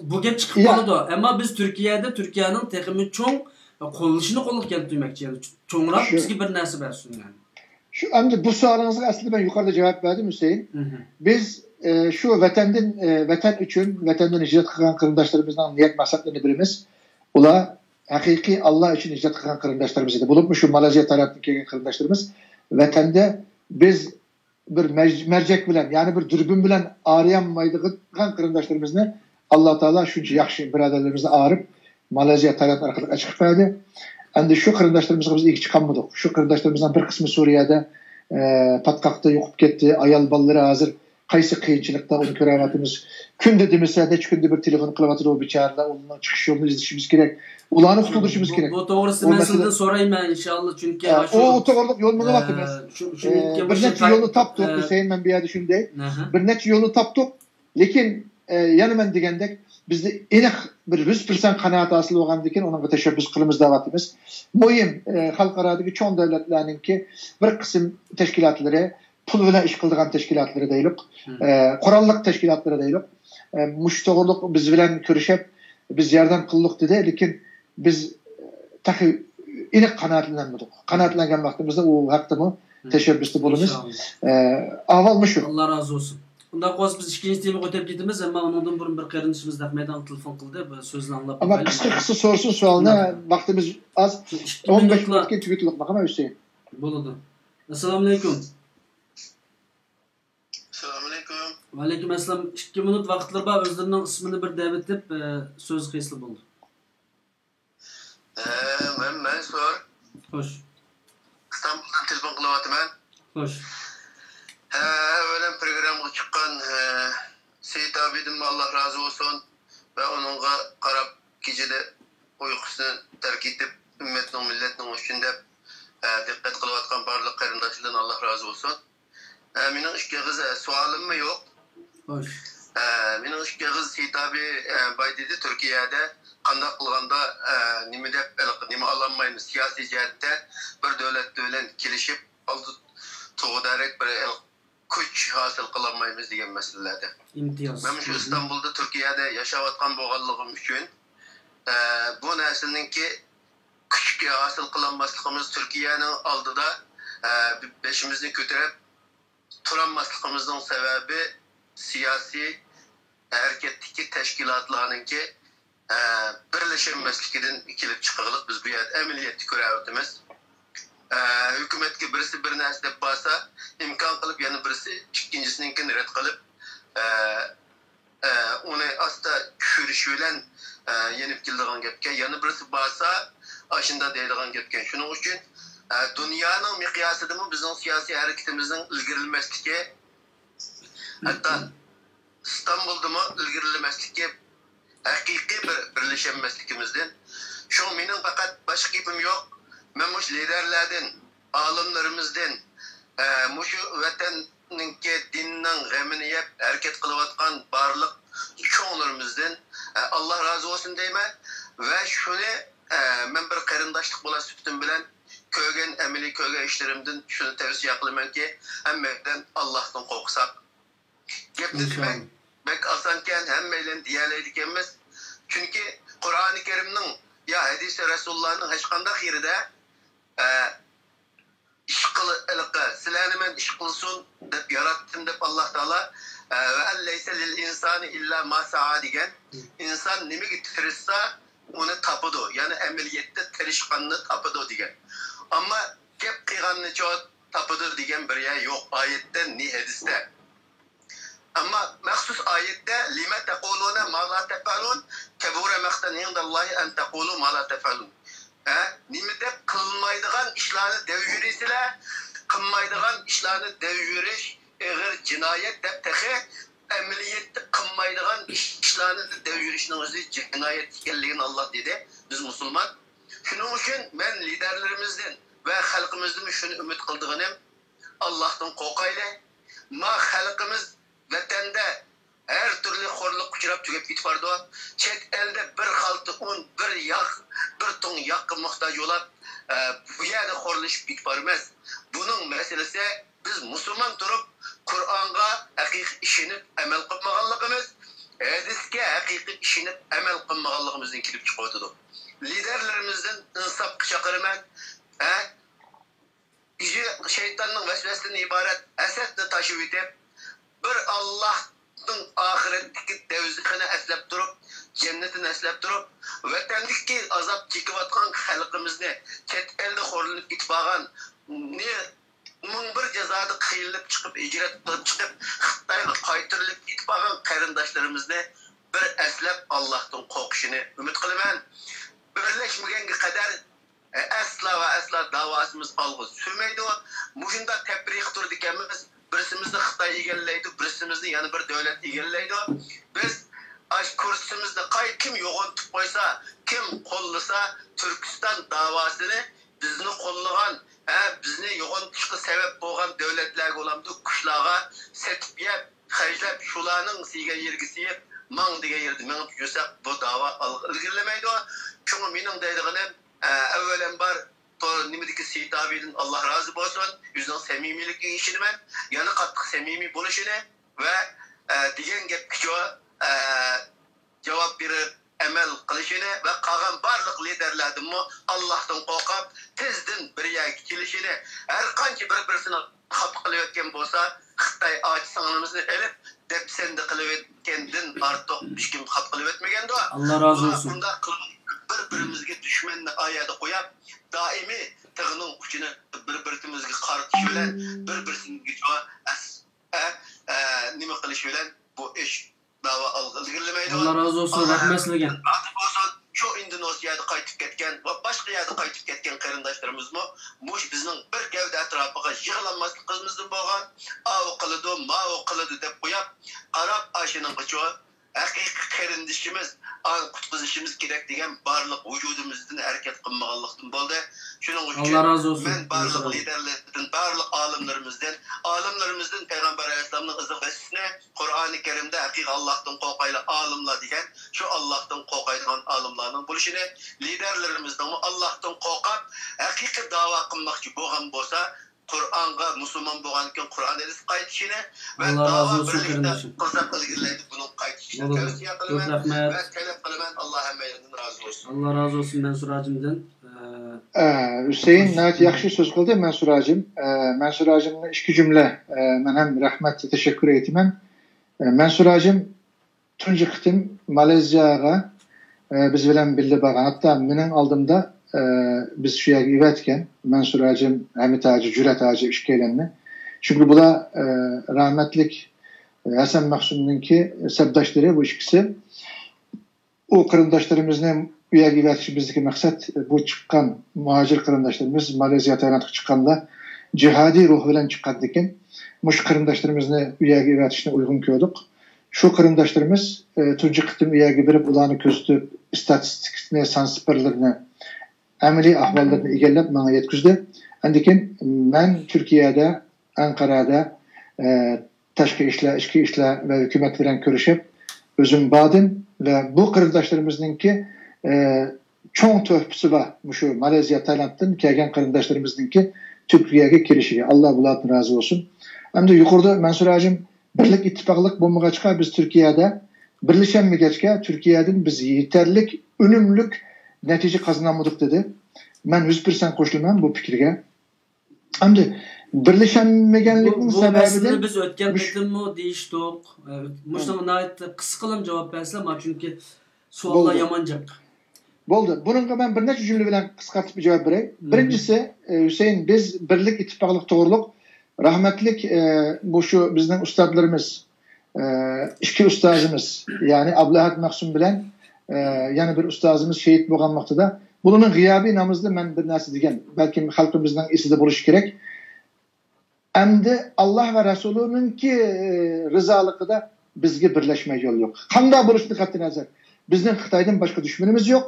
bu gep çıkıp kalıdı. Ama biz Türkiye'nin tekimi çoğun qo'llashini qo'lga keltirmoqchi yani cho'ngroq bizga bir narsa bersin yani. Şu amca bu sorunuza aslında ben yukarıda cevap verdim Hüseyin. Biz şu vatan için vatandan hicret kılgan kırındaşlarımızdan niyet maksatlarını birimiz. Ula hakiki Allah için hicret kılgan kırındaşlarımız idi. Bulup mu şu Malezya tarafından kelgen kırındaşlarımız vatanda biz bir mercek bilen yani bir dürbün bilen arayanmaydıgan kırındaşlarımızı Allah Teala şunca yaxşı biraderlerimizle ağırıp Malezya tarafından arkalık çıkıp verdi. Endi şu kırındaşlarımızga biz ilk çıkanmadık. Şu kırındaşlarımızdan bir kısmı Suriye'de patkakta yokup gitti. Ayal balları hazır. Kaysı kıyınçılıkta onu körevatımız. Günde demese neç günde bir telefon kılavatır o biçarla. Onunla çıkış yolunu izleyişimiz gerek. Ulanı tutuluşumuz gerek. Bu doğrusu meseleden sorayım ben inşallah. Çünkü o otogarlık yoluna bakınız. Bir neçe yolu taptık. Hüseyin ben bir yerde şimdi. Bir neçe yolu taptık. Lekin yani ben degendek bizde eniq bir 100% kanaat asıl olgandikin onunla teşebbüs kılımız davatımız. Muhim halkaradaki çoğun devletlerninki bir kısım teşkilatları pul bilen iş kıldıgan teşkilatları deylik. Korallık teşkilatları deylik. Muştoğuluk biz bilen körüşep biz yardım kıldık dedi. Lekin biz tahi eniq kanaatlanmadık. Kanaatlangan vaktimizde o hakkımı teşebbüste bulunuz. Avalmış o. Allah razı olsun. Bunda qoz biz ikinci temi ötep gitimiz ama ondan burun bir qarindishimiz Ahmetdan telefon qildi. Bu sözünü anlap. Ama kısa sorsun sualına vaktimiz az. 15 minutga tugutlik bakama Hüseyin. Bo'ladi. Assalomu alaykum. Assalomu alaykum. Va alaykum assalom. 2 minut vaqtlar bor. O'zlarining ismini bir davet etib so'z qilsa bo'ldi. Men Mansur. Xo'sh. İstanbul'dan telefon qilyapman. Xo'sh. Evvelen programga çıkan Seyit abidin Allah razı olsun ve onunla qarab gecede uykusunu terk edip ümmetinin milletinin içinde dikkat kılıvatkan barlık qarindaşlardan Allah razı olsun. Benim işe kız sualım mı yok? Hoş. Benim işe kız Seyit abi bay dedi Türkiye'de kandak kılganda nime alanmayımız siyasi cihette bir devlet kilişip aldı tuğdarek bir kuch hasıl kılamayımız diyen meselelerde. İmtiyaz. Ben şu İstanbul'da Türkiye'de yaşavatkan boğallığım için bu neslinin küçük hasıl kılanmaslıkımız Türkiye'nin aldıda beşimizin kötürep turanmaslıkımızın sebebi siyasi hareketteki teşkilatlarının birleşemezlikten ikilip çıkılıp biz bu yer emniyeti görevimiz. Hükümetki birisi bir nesle basa imkan kılıp yani birisi ikincisininki red kılıp onu asla küfürüşüyle yenip kildiğin gepke yani birisi basa aşında değdiğin gepken şunun için dünyanın miqyasıdır mı bizim siyasi hareketimizin ilgirilmezliği hatta İstanbul'da mı ilgirilmezliği hakiki bir birleşemezliğimizden şu benim fakat başka gibim yok. Ben muş liderlerden, alimlerimizden, muş vatanınki dininin gemini yap, hareket kılıvatkan barlık çoğunlarımızdan Allah razı olsun deyme ve şunu ben bir qarindaşlık bola sütüm bilen köygen emeli köyge işlerimden şunu tavsiye kılıman ki hemmeden Allah'tan korksak. Gepti demek bek asanken hemmeyle diyaleydikenmiz. Çünkü Kur'an-ı Kerim'nin ya hadis-i Resulullah'ın haçkanda hiride iş kılı, silahını ben iş kılsın deyip yarattım deyip Allah Teala ve elleyse lil insani illa ma sa'a degan. İnsan nimaga tirishsa uni topadi. Ya'ni amaliyotda tirishqanni topadi degan. Ammo gap qilganni topadi degan bir yer yo'q oyatda ni hadisda. Ama maxsus ayette lima taquluna ma la tefalun kebura maqtan indallahi en taqulu ma la tefalun. Nimede kılmaydıgan işlerini devjürisile, kılmaydıgan işlerini devjüriş eğer cinayet de tehe emniyette kılmaydıgan işlerini devjürişinin özü cinayet ekelliğin Allah dedi. Biz Müslüman. Şunun için ben liderlerimizden ve halkımızdan şunu ümit kıldığınım Allah'tan korkayla ma halkımız vatanda her türlü horluk uçurap tügep gitip vardı. Çet elde bir haltı un, bir ton yakın muhtaç olap bu yerde horlaşıp gitip varmaz. Bunun meselesi biz Müslüman durup Kur'an'a hakiki işinip emel kılmağanlığımız, hadiske hakiki işinip emel kılmağanlığımızdan kilip çıkıyordu. Liderlerimizden insaf çakırmak, şeytanın vesvesinden ibaret esetle taşıp edip bir Allah'ın ahiretteki devzikini eslep durup, cennetini eslep durup, vatandaki azap çekivatkan halkımızı çet elde horlanıp gitmağın, bunun bir cezada kıyılıp çıkıp, icret kılıp çıkıp, Xitayga kaytırılıp gitmağın karindaşlarımızı bir eslep Allah'ın korkuşunu ümit kılıman. Birleşmegen kadar asla ve asla davasımız algı sürmeydi o. Muşunda tebrih durdu dikemiz. Birisimizni Xitay egalleydi, birisimizni yana bir devlet egalleydi. Biz kursimizde kim yo'g'ontib qo'ysa, kim qo'llasa Türkistan davasını bizni qo'llagan, bizni yo'g'ontishga sabab bo'lgan davlatlarga olamdi, qishloqqa setib yeb, xajlab shularning siga yergisi yeb, mang degan yerda mengib yursak bu dava ilgirlamaydi. Çünkü mening deydiganim avvalambar nimedeki Seyit abinin Allah razı olsun, yüzden samimilikle işinimen, yani katlık samimi buluşunu ve diyen gepkiço cevap verip emel kılışını ve kalan barlık liderlerden Allah'tan korkap tezden bir yer kilişini her kanki birisine hap kılıvetken bolsa Xitay ağaç sanımızı elip depsende kılıvetkendin artık hiç kim hap kılıvetmegen de o. Allah razı olsun. Birbirimizge düşmanla ayada koyup daimi tığının uçunu birbirimizge qartiş bilen birbirimizge nima qilish bilan bu iş dava ilgirlamaydi. Allah razı olsun. Rahmet sizlarga. Şu Indoneziyada qaytib ketgan va boshqa yerda qaytib ketgan qarindoshlarimiz mush bizning bir gavda atrofiga yig'lanmasligimizdan bo'lgan, av qiladi, mav qiladi deb qo'yib, qarab ashining qicho haqiqiy qarindishimiz, qutqizishimiz kerak degan barliq vujudimizdan harakat qilmaganlikdan bo'ldi. Shuning uchun Allah razı olsun. Men barliq liderlardan, barliq olimlarimizdan Peygamber Aleyhisselam'ın izahını Kur'an-ı Kerim'de haqiqiy Allah'tan qo'rqayli olimlar degan, şu Allah'tan qo'rqaydigan olimlarning bo'lishini, liderlerimizden Allah'tan qo'rqib haqiqiy da'vo qilmoqchi bo'lgan bo'lsa, Kur'an'a Müslüman bo'lganken Kur'an hadis qaytishini ve dava birlikte qilsak ilgirlaydi bunun qaytishini tavsiya qilaman ve talep qilaman. Allah hammalardan razı olsun. Allah razı olsun Mansur hacimden. Hüseyin nəhayət yaxşı söz qıldı Mansur hacim. Mansur hacimə iki cümlə mən həm rəhmət təşəkkür etməm. Mansur hacim tunji qitim Malezyaga biz bilan birga borgan. Hatta mening oldimda biz şu yerga evatgan Mansur hacim, Hamid hacı, Cüret hacı işkelenini. Çünkü bu da rahmetlik Hasan Mahsun'unki sebdaşları bu ikisi. O kırındaşlarımızın bu yerga evatishi bizdeki maksat bu çıkan muhacir kırındaşlarımız Malezya Taylandga çıkanda cihadi ruh bilan çıkan ekan. Muş kırındaşlarımızı bu yerga evatishni uygun ko'rdik. Şu kırındaşlarımız tunji qitim bu yerga berib ularni ko'zitib istatistikni, sansipirlarini ameliy ahvollarni egallab menga yetkazdi. Andikin men Turkiyada, Ankara'da tashqi ishlar, ichki ishlar va hukumat bilan ko'rishib o'zim bordim ve bu qarindoshlarimizningki cho'ng to'hpisi bor. Shu Malezya, Taylanddan kelgan qarindoshlarimizningki Turkiyaga kelishiga Allah bulardan razı olsun. Hamda yuqorida Mansur hacim birlik ittifoqlik bo'lmag'achqa biz Turkiyada birlashanmagachqa Turkiyadan biz yetarlik, unumlik natija qozonolmadik dedi. Ben 100% qo'shilaman bu fikrga. Endi birleşenmegenlikning bu meseleni sebebinden biz o'tgan qitimmi deyishdik. Mushunga qisqa qilib javob bersam, chunki savollar yamanjaq. Bo'ldi. Buningga men bir necha jumla bilan qisqartib javob beray. Birinchisi, Hüseyin, biz birlik ittifoqlik to'g'riliq rahmatlik bu shu bizning ustozlarimiz, ikki ustozimiz, ya'ni Abdulahat Maqsum bilan yana bir ustozimiz shahid bo'lgan vaqtida buning g'iyobiy namozda men bir narsa degan, balki xalqimizning esida bo'lishi kerak. Endi Alloh va Rasulininki rizoligida bizga birlashmay yo'l yo'q. Qanday bo'lishini qat'iy nazar. Bizning Xitoydan boshqa dushmanimiz yo'q.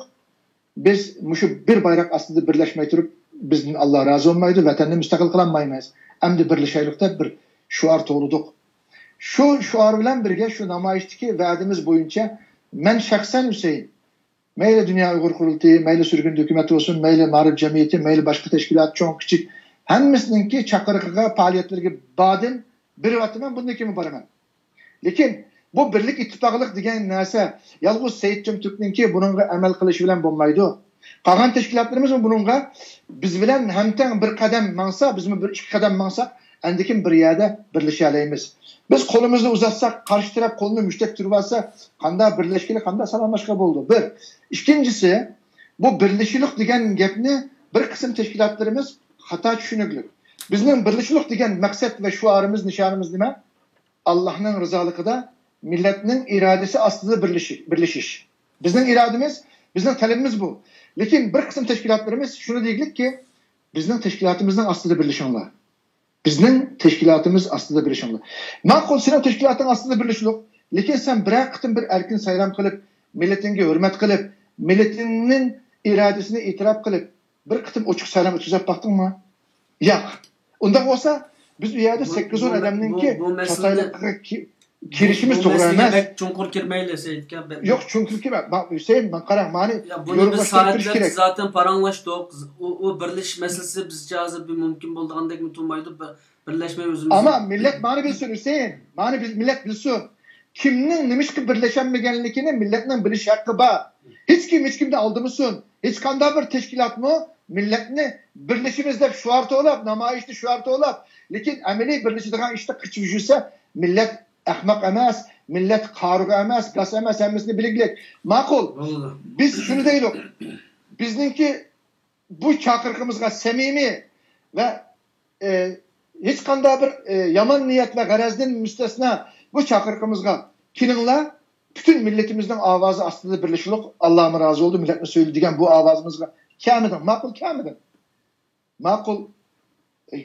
Biz mushu bir bayroq ostida birlashmay turib, bizning Alloh rozi bo'lmaydi, vatanni mustaqil qilolmaymiz. Endi birlashaylikda bir shuar to'g'ridik. Shu shuar bilan birga shu namoyishdagi va'dimiz bo'yicha men shaxsan Hüseyin, mayli Dunyo Uyg'ur qurultiyi, mayli surgun hukumat bo'lsin, mayli Ma'rif jamiyati, mayli boshqa tashkilot, cho'ng kichik hammasininki chaqiriqiga, faoliyatlarga badin bir vaqtman bundan keyin boraman. Lekin bu birlik ittifoqlik degan narsa yolg'iz Said Chimtukninki buningga amal qilishi bilan bo'lmaydi. Qolgan tashkilotlarimiz buningga biz bilan hamtang bir qadam mangsa, bizmi bir ikki qadam mangsa, andikin bir yerda birlasha olamiz. Biz qo'limizni uzatsak, qarshi taraf qo'lini mushtak turib olsa, qanday birlashgili, qanday salomlashga bo'ldi. Bir. Ikkinchisi, bu birlashilik degan gapni bir qism tashkilotlarimiz xato tushunibdi. Bizning birlashilik degan maqsad va shuarimiz, nishonimiz nima? Allohning rizoligida millatning irodasi ostida birlashish. Bizning irodamiz, bizning talabimiz bu. Lekin bir qism tashkilotlarimiz shuni deylikki, bizning tashkilotimizning ostida birlashinglar. Bizning tashkilotimiz ostida birlashinglar. Ma'qul, sening tashkiloting ostida birlashlik, lekin sen bir qitim bir erkin sayram qilib, millatingga hurmat qilib, millatingning irodasini e'tirof qilib, bir qitim ochiq sayram o'tkazib baqdingmi? Yo'q. Unda bo'lsa, biz u yerda 8-10 odamninki Xitoylikqa kirishimiz to'g'ri emas. Chunqur kirmayli Saidga. Yo'q, chunqur kirma. Hüseyin, men qarang, meni buni biz soatlar zaten paranglashdik. O birlashish masalasi bizga hozir bir mumkin bo'lgandek turmaydi. Birlashmay o'zimiz. Ama millet meni bilsin Hüseyin. Meni millet bilsin. Kimning nimishki birlashanmaganligini millatning bilish haqqi bor. Hech kimdan oldimisin. Hech qanday bir tashkilotmi millatni birlashimiz deb shuar to'lab, namoyishni shuar to'lab, lekin amaliy birlashadigan ishda qichib yursa, millat ahmoq emas, millat qoriga emas, gas emas, hammasini biliglik. Ma'qul. Biz shuni deylik. Bizningki bu chaqiriqimizga samimiy va hech qanday bir yomon niyat va g'arazdan mustasno bu chaqiriqimizga kelinglar, bütün milletimizden ovozi ostida birlashishlik, Allohga rozi bo'ldi, millatni so'ydi degan bu ovozimizga kamida, ma'qul kamida. Ma'qul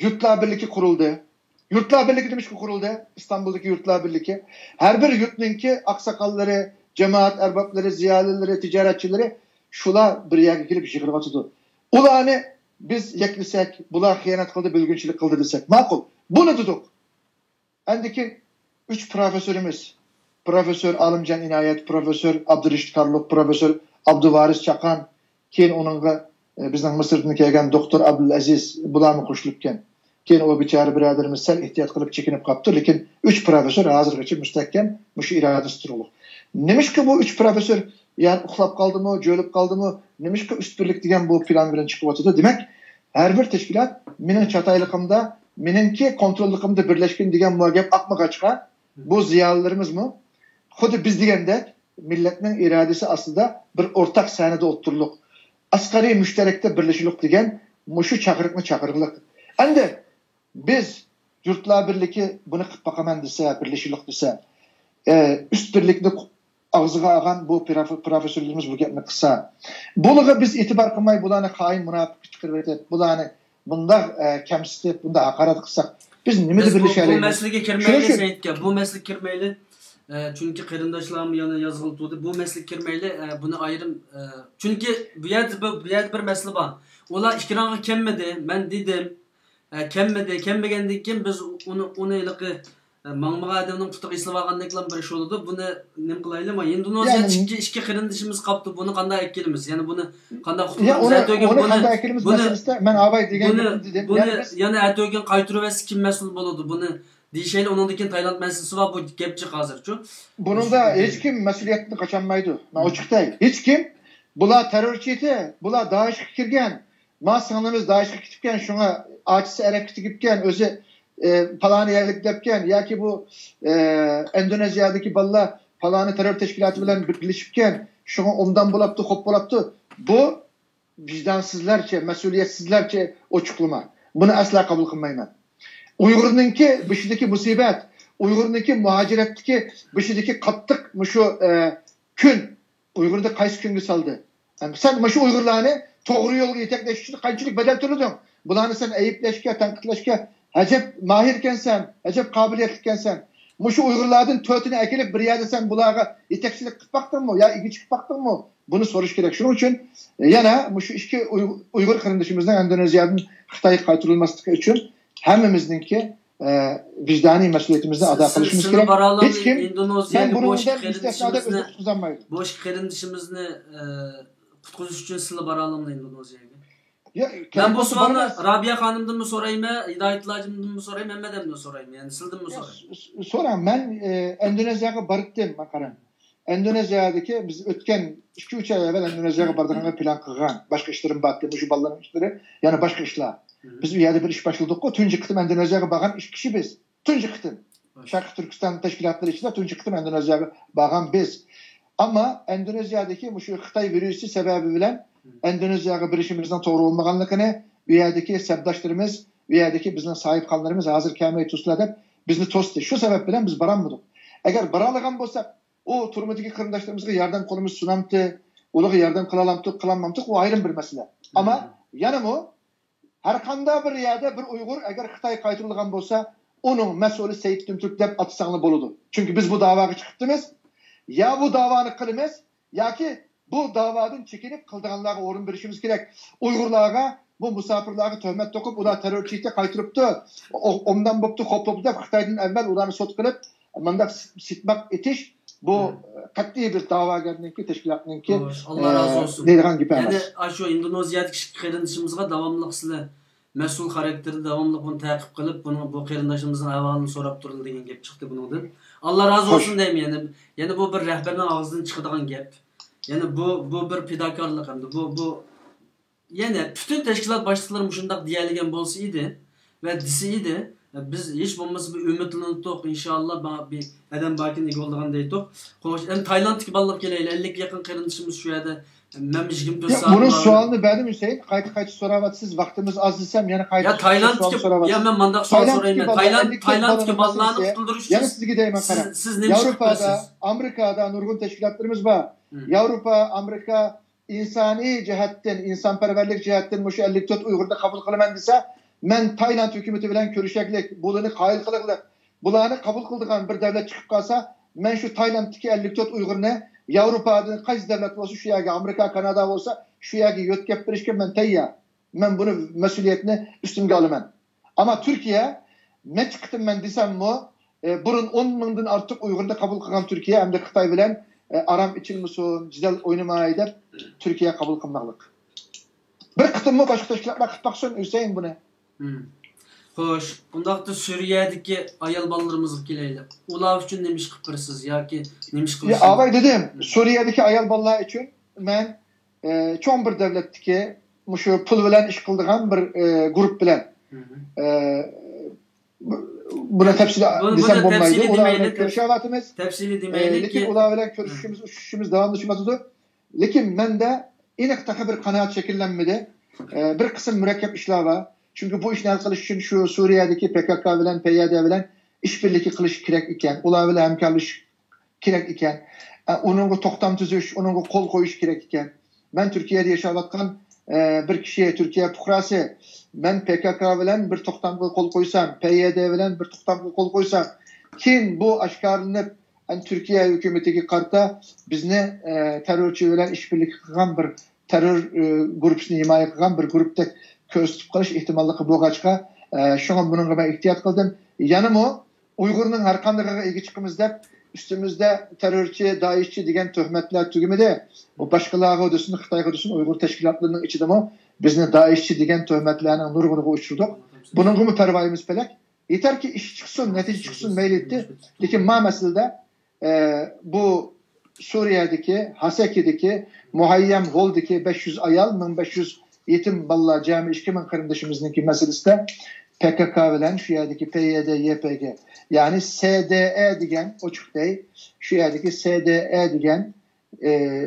yurtlar birligi qurildi. Yurtlar birligi demişki qurildi, İstanbul'daki yurtlar birligi. Her bir yurtninki aqsoqollari, jamoat arbobları, ziyolileri, tijoratchilari shular bir yerga kelib yig'ilib ularni biz yaklasak, bular xiyonat qildi, bo'lgunchilik qildi desak, ma'qul. Buni dedik. Andiki 3 profesörümüz, Profesör Alimcan İnayet, Profesör Abdurashid Karlov, Profesör Abduvaris Chaqan, keyin onunla bizning Misrdan kelgan doktor Abdulaziz bularni qo'shilibgan. Keyin o bichara birodarimiz sal ehtiyot qilib chekinib qolibdi, lekin 3 profesör hozirgacha mustahkam mushu irodasi turibdi. Nimishki bu 3 profesör yani uxlab qoldimi, jo'lib qoldimi, nimishki üstünlük degan bu plan bilan chiqib o'tdi. Demak, har bir tashkilot mening chatayligimda, meningki kontrolligimda birlashgan degan muagab aqmaqachqa bu ziyolilarimizmi? Xuddi biz degandek millatning irodasi aslida bir o'rtaq sahnada o'tirlik, asqariy mushtarakda birlashishlik degan mushu chaqiriqni chaqiriqlik. Endi biz yurtlar birligi buni qilib boqaman desa, birlashishlik desa, üst birlikni og'ziga olgan bu professorlarimiz bu gapni qilsa, bularga biz e'tibor qilmay bularni xoin munofiq chiqarib aytib, bularni bunda kamsitib, bunda haqorat qilsak, biz nimada birlashaylik? Bu masalaga kirmayli Saidga, bu masalaga kirmayli. Çünkü qarindoshlarım yana yozildi. Bu masalaga kirmayli, buni ayrim. Çünkü bu yerda bir masala bor. Ular ikkironga kelmadi. Men dedim, kelmagandan keyin biz uni iliqi mangmaga odamning qutiga islab olgandeklar bir ish bo'ldi. Buni nim qilaylik? Indoneziyada ikki qarindoshimiz qoldi. Buni qanday akilimiz? Ya'ni buni qanday qutulamiz? Buni men avay degan dedim. Buni yana ato'gin qaytirib esi kim mas'ul bo'ladi? Buni deyişeyle onundan keyin Tayland meselesi var bu gepçi hazırçu. Bunun da hiç kim mesuliyetini kaçanmaydı. Ben açıktayım. Hiç kim bular terörçiydi, bular DAEŞ'e kirgen, Masanımız daşık gitipken şuna açısı erek gitipken özü palanı yerlik depken ya ki bu Endonezya'daki balla palanı terör teşkilatı bilen birleşipken şuna ondan bulaptı, hop bulaptı. Bu vicdansızlarca, mesuliyetsizlerce oçuklama. Bunu asla kabul kılmayman. Uygur'unki bişideki musibet, Uygur'unki muhaciretteki bişideki kattık şu kün, Uygur'da kayıs küngü saldı. Yani sen şu Uygurlarını doğru yolu yetekleştiğini kaççılık bedel türüdün. Bulanı sen eyipleşke, tankıtleşke, hacep mahirken sen, hacep kabiliyetliken sen. Şu Uygurlardan tötünü ekilip bir yerde sen bulağa yetekçilik kıtbaktın mı? Ya ilgi çıkbaktın mı? Bunu soruş gerek. Şunun için yana şu iki Uygur kardeşimizden Endonezya'nın Xitay'a kaytırılması için hemimizdeki vicdani mesuliyetimizden ada kılışımız gerek. Hiç kim sen bunundan istisnada özür tutuzanmaydı. Boş kardeşimizni kutkuzuş için sılı baralımla Endonezya'ya. Ben bu sualını Rabia Hanım'dan mı sorayım, Hidayet Lacım'dan mı sorayım, Mehmet'den mi sorayım? Yani sıldım mı sorayım? Soram ben Endonezya'ya barıttım makaran. Endonezya'daki biz ötken 2-3 ay evvel Endonezya'ya bardığına plan kılgan. Başka işlerin battı, bu şu balların işleri. Yani başka işler. Biz bir yerde bir iş başladık o. Tüncü kıtım Endonezya'ya bağan iş kişi biz. Tüncü kıtım. Şarkı Türkistan teşkilatları içinde tüncü kıtım Endonezya'ya bağan biz. Ama Endonezya'daki bu şu Xitay virüsü sebebi bilen Endonezya'ya bir işimizden doğru olmaganlıkını bir yerdeki sebdaşlarımız, bir yerdeki bizden sahip kanlarımız hazır kâmeyi tusladık. Bizni tostu. Şu sebep bilen biz baranmadık. Eğer baralagan bolsak o turmadaki kırımdaşlarımızga yardım kolumuz sunamtı, ulağı yardım kılalamtık, kılanmamtık o ayrım bir mesele. Ama yanım o, her kanda bir yerde bir Uygur eğer Xitay kaytırılgan bolsa, onun mesulü Seyit Tümtürk dep atısağını boludu. Çünkü biz bu davaya çıktığımız, ya bu davanı kılımız, ya ki bu davadan çekinip kıldığanlara orun verişimiz gerek. Uygurlara, bu musafirlara töhmet dokup, ular terörçiyete kaytırıptı, ondan boptu, hop dep Xitay'dan evvel ularını sot kılıp, mandak sitmak etiş, bu katli bir dava geldiğindeki teşkilatındaki Allah razı olsun. Neydiğen gibi yani şu Endonezya'daki kardeşimizga davamlılık sizle mesul karakteri davamlı bunu takip kılıp bunu bu kardeşimizin ahvalını sorap duruldu degan gap çıktı bundan. Allah razı olsun diyeyim yani bu bir rehberin ağzından çıkadigan gap. Yani bu bir fidakarlık hem de bu yani bütün teşkilat başlıkları muşundaq diyaligen bolsaydı ve disiydi. Biz hiç bulması bir ümitlendik inşallah bir adam bakin igi olduğan deydik. Hoş hem Tayland'daki ballık geleyle 50 yakın kardeşimiz şu yerde memjigim dösa. Bunun sualını benim Hüseyin kayıt soravatsız vaktimiz az desem yani kayıt. Ya Tayland'daki ya ben mandak sorayım. Tayland'daki ballarını tutulduruş. Yani siz gideyim akara. Avrupa'da, Amerika'da nurgun teşkilatlarımız var. Avrupa, Amerika insani cihetten, insanperverlik cihetten şu 54 Uygur'da kabul kılınan dese men Tayland hükümeti bilen körüşeklik, bulunu kayıl kılıklık, bulanı kabul kıldıgan bir devlet çıkıp kalsa, men şu Tayland'daki 54 Uygur'unu, Avrupa'da kaç devlet olsa şu yagi, Amerika, Kanada olsa şu yagi yötkep birişken men teyya. Men bunu mesuliyetini üstümge alımen. Ama Türkiye, ne çıktım men desem mu, burun 10 mingden artık Uygur'da kabul kılgan Türkiye, hem de Xitay bilen aram için musun, cidel oynamaya edip Türkiye kabul kılmaklık. Bir kıtım mı başka teşkilatla kıtmak son Hüseyin bu ne? Hoş. Bundaqda Suriye'deki ayal ballarımız kileyle. Ular üçün nemiş kıpırsız ya ki nemiş kılışın. Ya avay dedim. Suriye'deki ayal ballar için ben çoğun bir devletteki şu pul bilen iş kıldığan bir grup bilen buna tepsili desem bombaydı. Ular görüşevatımız. Tepsili demeylik ki. Ular bilen görüşüşümüz, uçuşumuz devamlaşmadıdı. Lakin ben de inek takı bir kanaat şekillenmedi. Bir kısım mürekkep işler var. Çünkü bu işin el kılış için şu Suriye'deki PKK bilen, PYD bilen işbirliği kılış kirek iken, ular bilen hemkarlış kirek iken, onun toktam tüzüş, onun kol koyuş kirek iken, ben Türkiye'de yaşavatkan bir kişiye, Türkiye pukrası, ben PKK bilen bir toktam kol koysam, PYD bilen bir toktam kol koysam, kim bu aşkarlanıp Türkiye hükümeteki karta bizne terörçü bilen işbirliği kılan bir terör grupsunu himaye kılan bir grupta köz tutup kalış ihtimallıkı bu kaçka şu an bunun gibi ihtiyat kıldım. Yanım o Uygur'un her kandığı ilgi çıkımızda üstümüzde terörçü, daişçi diyen töhmetler tügümede o başkaları ödesin, Xitay ödesin Uygur teşkilatlarının içinde mi bizne daişçi diyen töhmetlerinin nurgunu uçurduk. Bunun gibi pervayımız pelek. Yeter ki iş çıksın, netice çıksın meyletti. Lakin ma meselede bu Suriye'deki, Haseki'deki, Muhayyem Gol'deki 500 ayal, 1500 yetim balla cami 2000 kardeşimizdeki meselesinde PKK bilen şu yerdeki PYD, YPG yani SDE diyen oçuk değil şu yerdeki SDE diyen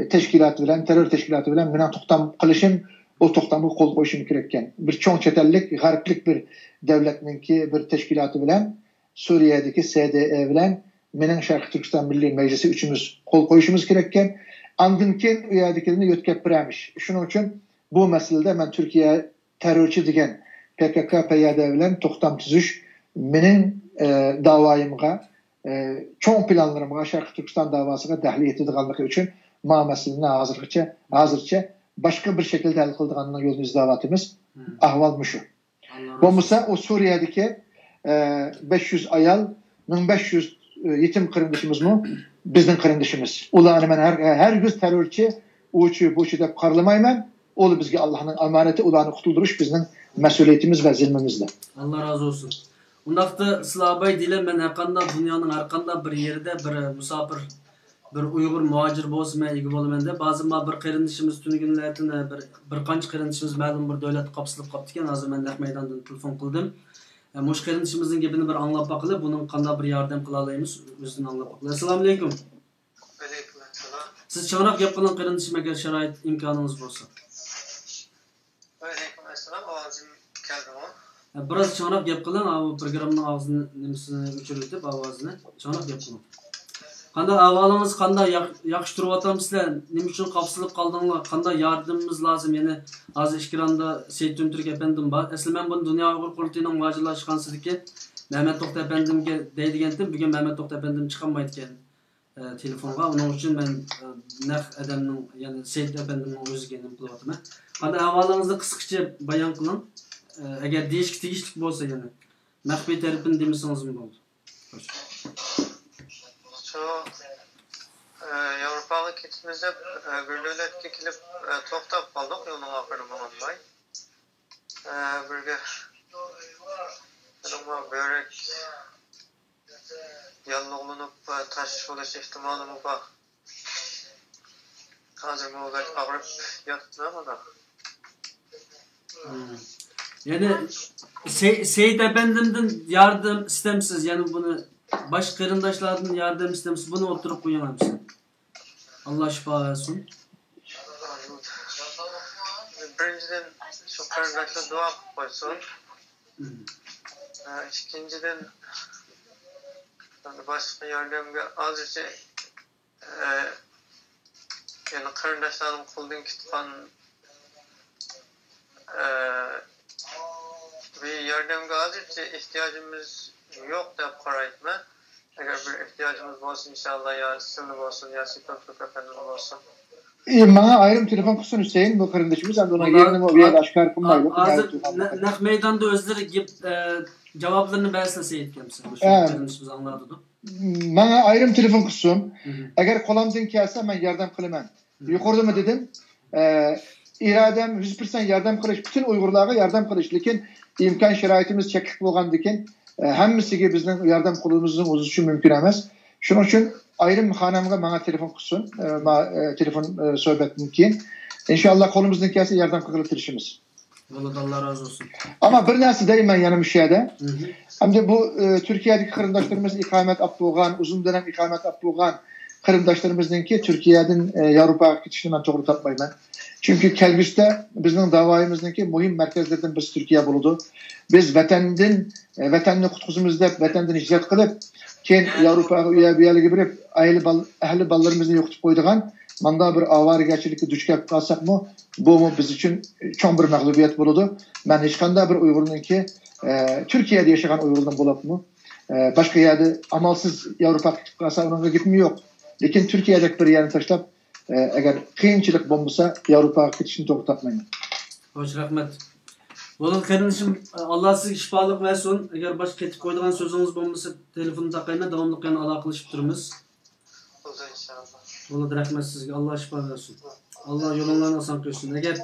teşkilat bilen terör teşkilatı bilen buna toxtam kılışın o toxtamı kol koyuşun gerekken bir çoğun çetellik gariplik bir devletninki bir teşkilatı bilen Suriye'deki SDE bilen Menen Şarkı Türkistan Milli Meclisi üçümüz kol koyuşumuz gerekken andınken u yerdekilerini yötkep biramış. Şunun için bu meselede ben Türkiye terörçü diyen PKK, PYD bilen toxtam tüzüş menen davayımga çoğun planlarımga Şarkı Türkistan davasına dahil etdiğanlığı için ma meselini hazırça başka bir şekilde hal kıldığanına yolunu izdavatımız ahval müşü. Bu musa o Suriye'deki 500 ayal 1500 yetim kırındışımız mı? Bizden kırındışımız. Ulanı ben her yüz terörçü uçu buçu da karlamayman olu bizge Allah'ın amaneti ulanı kutulduruş bizden mesuliyetimiz ve zilmimizde. Allah razı olsun. Undaqda Silabay dilen ben hakanda dünyanın arkanda bir yerde bir musafir bir Uygur muhacir bolsa men igi bolaman de bazı bir qerindişimiz tuni günlerden bir qancha qerindişimiz ma'lum bir davlat qapsılıb qaptı ekan. Hazır men naq meydandan telefon qildim. Mush qerindişimizin gapini bir anglab baqilib, bunun qanday bir yordam qila olamiz, o'zini anglab baqilib. Assalomu alaykum. Alaykum assalom. Siz chaqnaq gap qiling qerindishim agar sharoit imkoniniz bo'lsa. Alaykum assalom. Ovozim keldimi? Biraz chaqnaq gap qiling, bu programning og'zini nimasini o'chirib ovozini chaqnaq gap qiling. Qanday ahvolimiz qanday yaxshi turyapsizlar? Nima uchun qapsilib qoldinglar? Qanday yordamimiz lozim? Ya'ni hozir ekranda Seyitun Türk efendim bor. Asli men bunu Dünya Uyghur Qurultayının vacillashgansidagi Mehmet To'xta efendimga deydigandim. Bugun Mehmet To'xta efendim chiqolmaydi ekan telefonga. Uning uchun men naq adamning, ya'ni Seyit efendimning o'ziga nima qilyapman. Qanday ahvolingizni qisqacha bayon qiling. Agar deyishga tegishli bo'lsa, ya'ni maxfiy tarafini demasangiz bo'ladi. Avrupaga ketishimizda bir davlatga kelib to'xtab qoldik yo'lning oxiri bo'lmay. Birga nima börek yallig'lanib tashish bo'lish ehtimolimi bor. Hozir mugat og'rib yotibman. Yani Seyit Efendim'den yardım istemsiz, yani bunu baş kırındaşlardan yardım istemsiz, bunu oturup koyamam mısın? Allah şifa versin. Birinciden şu kırındaşla dua koysun. İkinciden başka yardımga azıcık yani kırındaşlarım kuldan kitpan bir yardımga azıcık ihtiyacımız yok da qaraytma. Eğer bir ihtiyacımız olsun inşallah ya sizin olsun ya Seyitun Türk efendim olsun. Bana ayrım telefon kutusun Hüseyin bu kırındışımız. Ben ona yerini o bir yer aşkar kılmayla. Hazır naq meydanda özleri cevaplarını versin Seyit kimsin? Bu kırındışımız anladı. Bana ayrım telefon kutusun. Eğer kolamdan kelse ben yardım kılamam. Yukarıda mı dedim? İradem 100% yardım kılış. Bütün Uygurlara yardım kılış. Lakin imkan şeraitimiz çekik bolgandyken hemmisiga bizning yardım qilishimizning o'zi uchun mumkin emas. Shuning uchun ayrim xonamga menga telefon qilsin, telefon suhbatidan keyin inshaalloh qo'limizdan kelsa yordam qilib tirishimiz. Vallahi Allah razı olsun. Ama bir narsa deyman yana bu yerda. Hamda bu Türkiye'deki qarindoshlarimiz ikamet olib bo'lgan, uzun dönem ikamet olib bo'lgan qarindoshlarimizningki Türkiye'den Avrupaga ketishini men to'g'ri topmayman. Çünkü kelgüste bizning davoyimizningki muhim markazlardan birisi Türkiye bo'ladi. Biz vatanni qutqizimiz deb vatandan hijrat qilib, keyin Avrupaga u yerga borib, ahli ballarimizni yo'qotib qo'ydigan manda bir avarigachilikka duch kelib qolsakmi, bu biz uchun cho'ng bir mag'lubiyat bo'ladi. Men hech qanday bir Uyg'urningki Türkiye'de yaşayan Uyg'urdan bo'libmi? Başka yerde amalsız Avrupaga ketib qolsa unga gitmi yo'q. Lekin Türkiye'deki bir yerini tashlab eğer kıyımçılık bombası Avrupa'ya gidişini to'xtatmayman. Hoş rahmet. Bo'ldi kardeşim, Allah sizga shifolik versin. Eğer başka ketib qo'ydigan so'zingiz bo'lmasa telefonni taqayman, davomli yana aloqalashib turamiz. Bo'ldi inshaalloh. Bo'ldi rahmet sizga. Allah shifo versin. Allah yo'linglarni oson qilsin. Eğer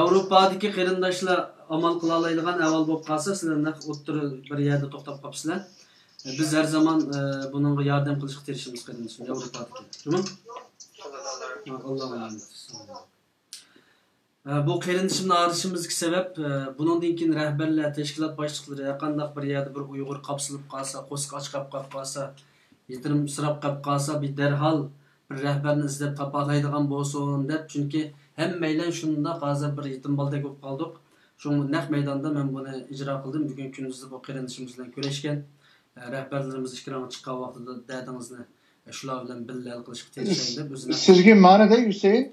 Avrupa'daki qarindoshlar amal qila oladigan avval bo'lib qolsa, sizlar naq o'ttirib bir yerda to'xtab qolibsizlar. Biz her zaman bununla yardım qilishga tirishimiz kardeşim Avrupa'daki. Tamam? Allah'a emanet. Bu qeyrinishimni ağrışımızdaki sebep bunundan keyin rahbarlar, teşkilat başlıkları yaqandaq bir yerde bir Uyg'ur qapsilib qalsa, qo'sq ochqab qolib qalsa, yetirim sirab qolib qalsa, bir derhal bir rahbarni izlab topalaydigan bo'lsin deb, chunki hammanglar shunda hozir bir yetim boldek bo'lib qoldik. Shu naq maydonda men buni ijro qildim. Bugun kunduzda bu qeyrinishimiz bilan ko'rishgan rahbarlarimiz ekranga chiqqan vaqtida dadingizni shular bilan birga qilishga tirishaylik deb o'zini. Sizga ma'noda Hüseyin,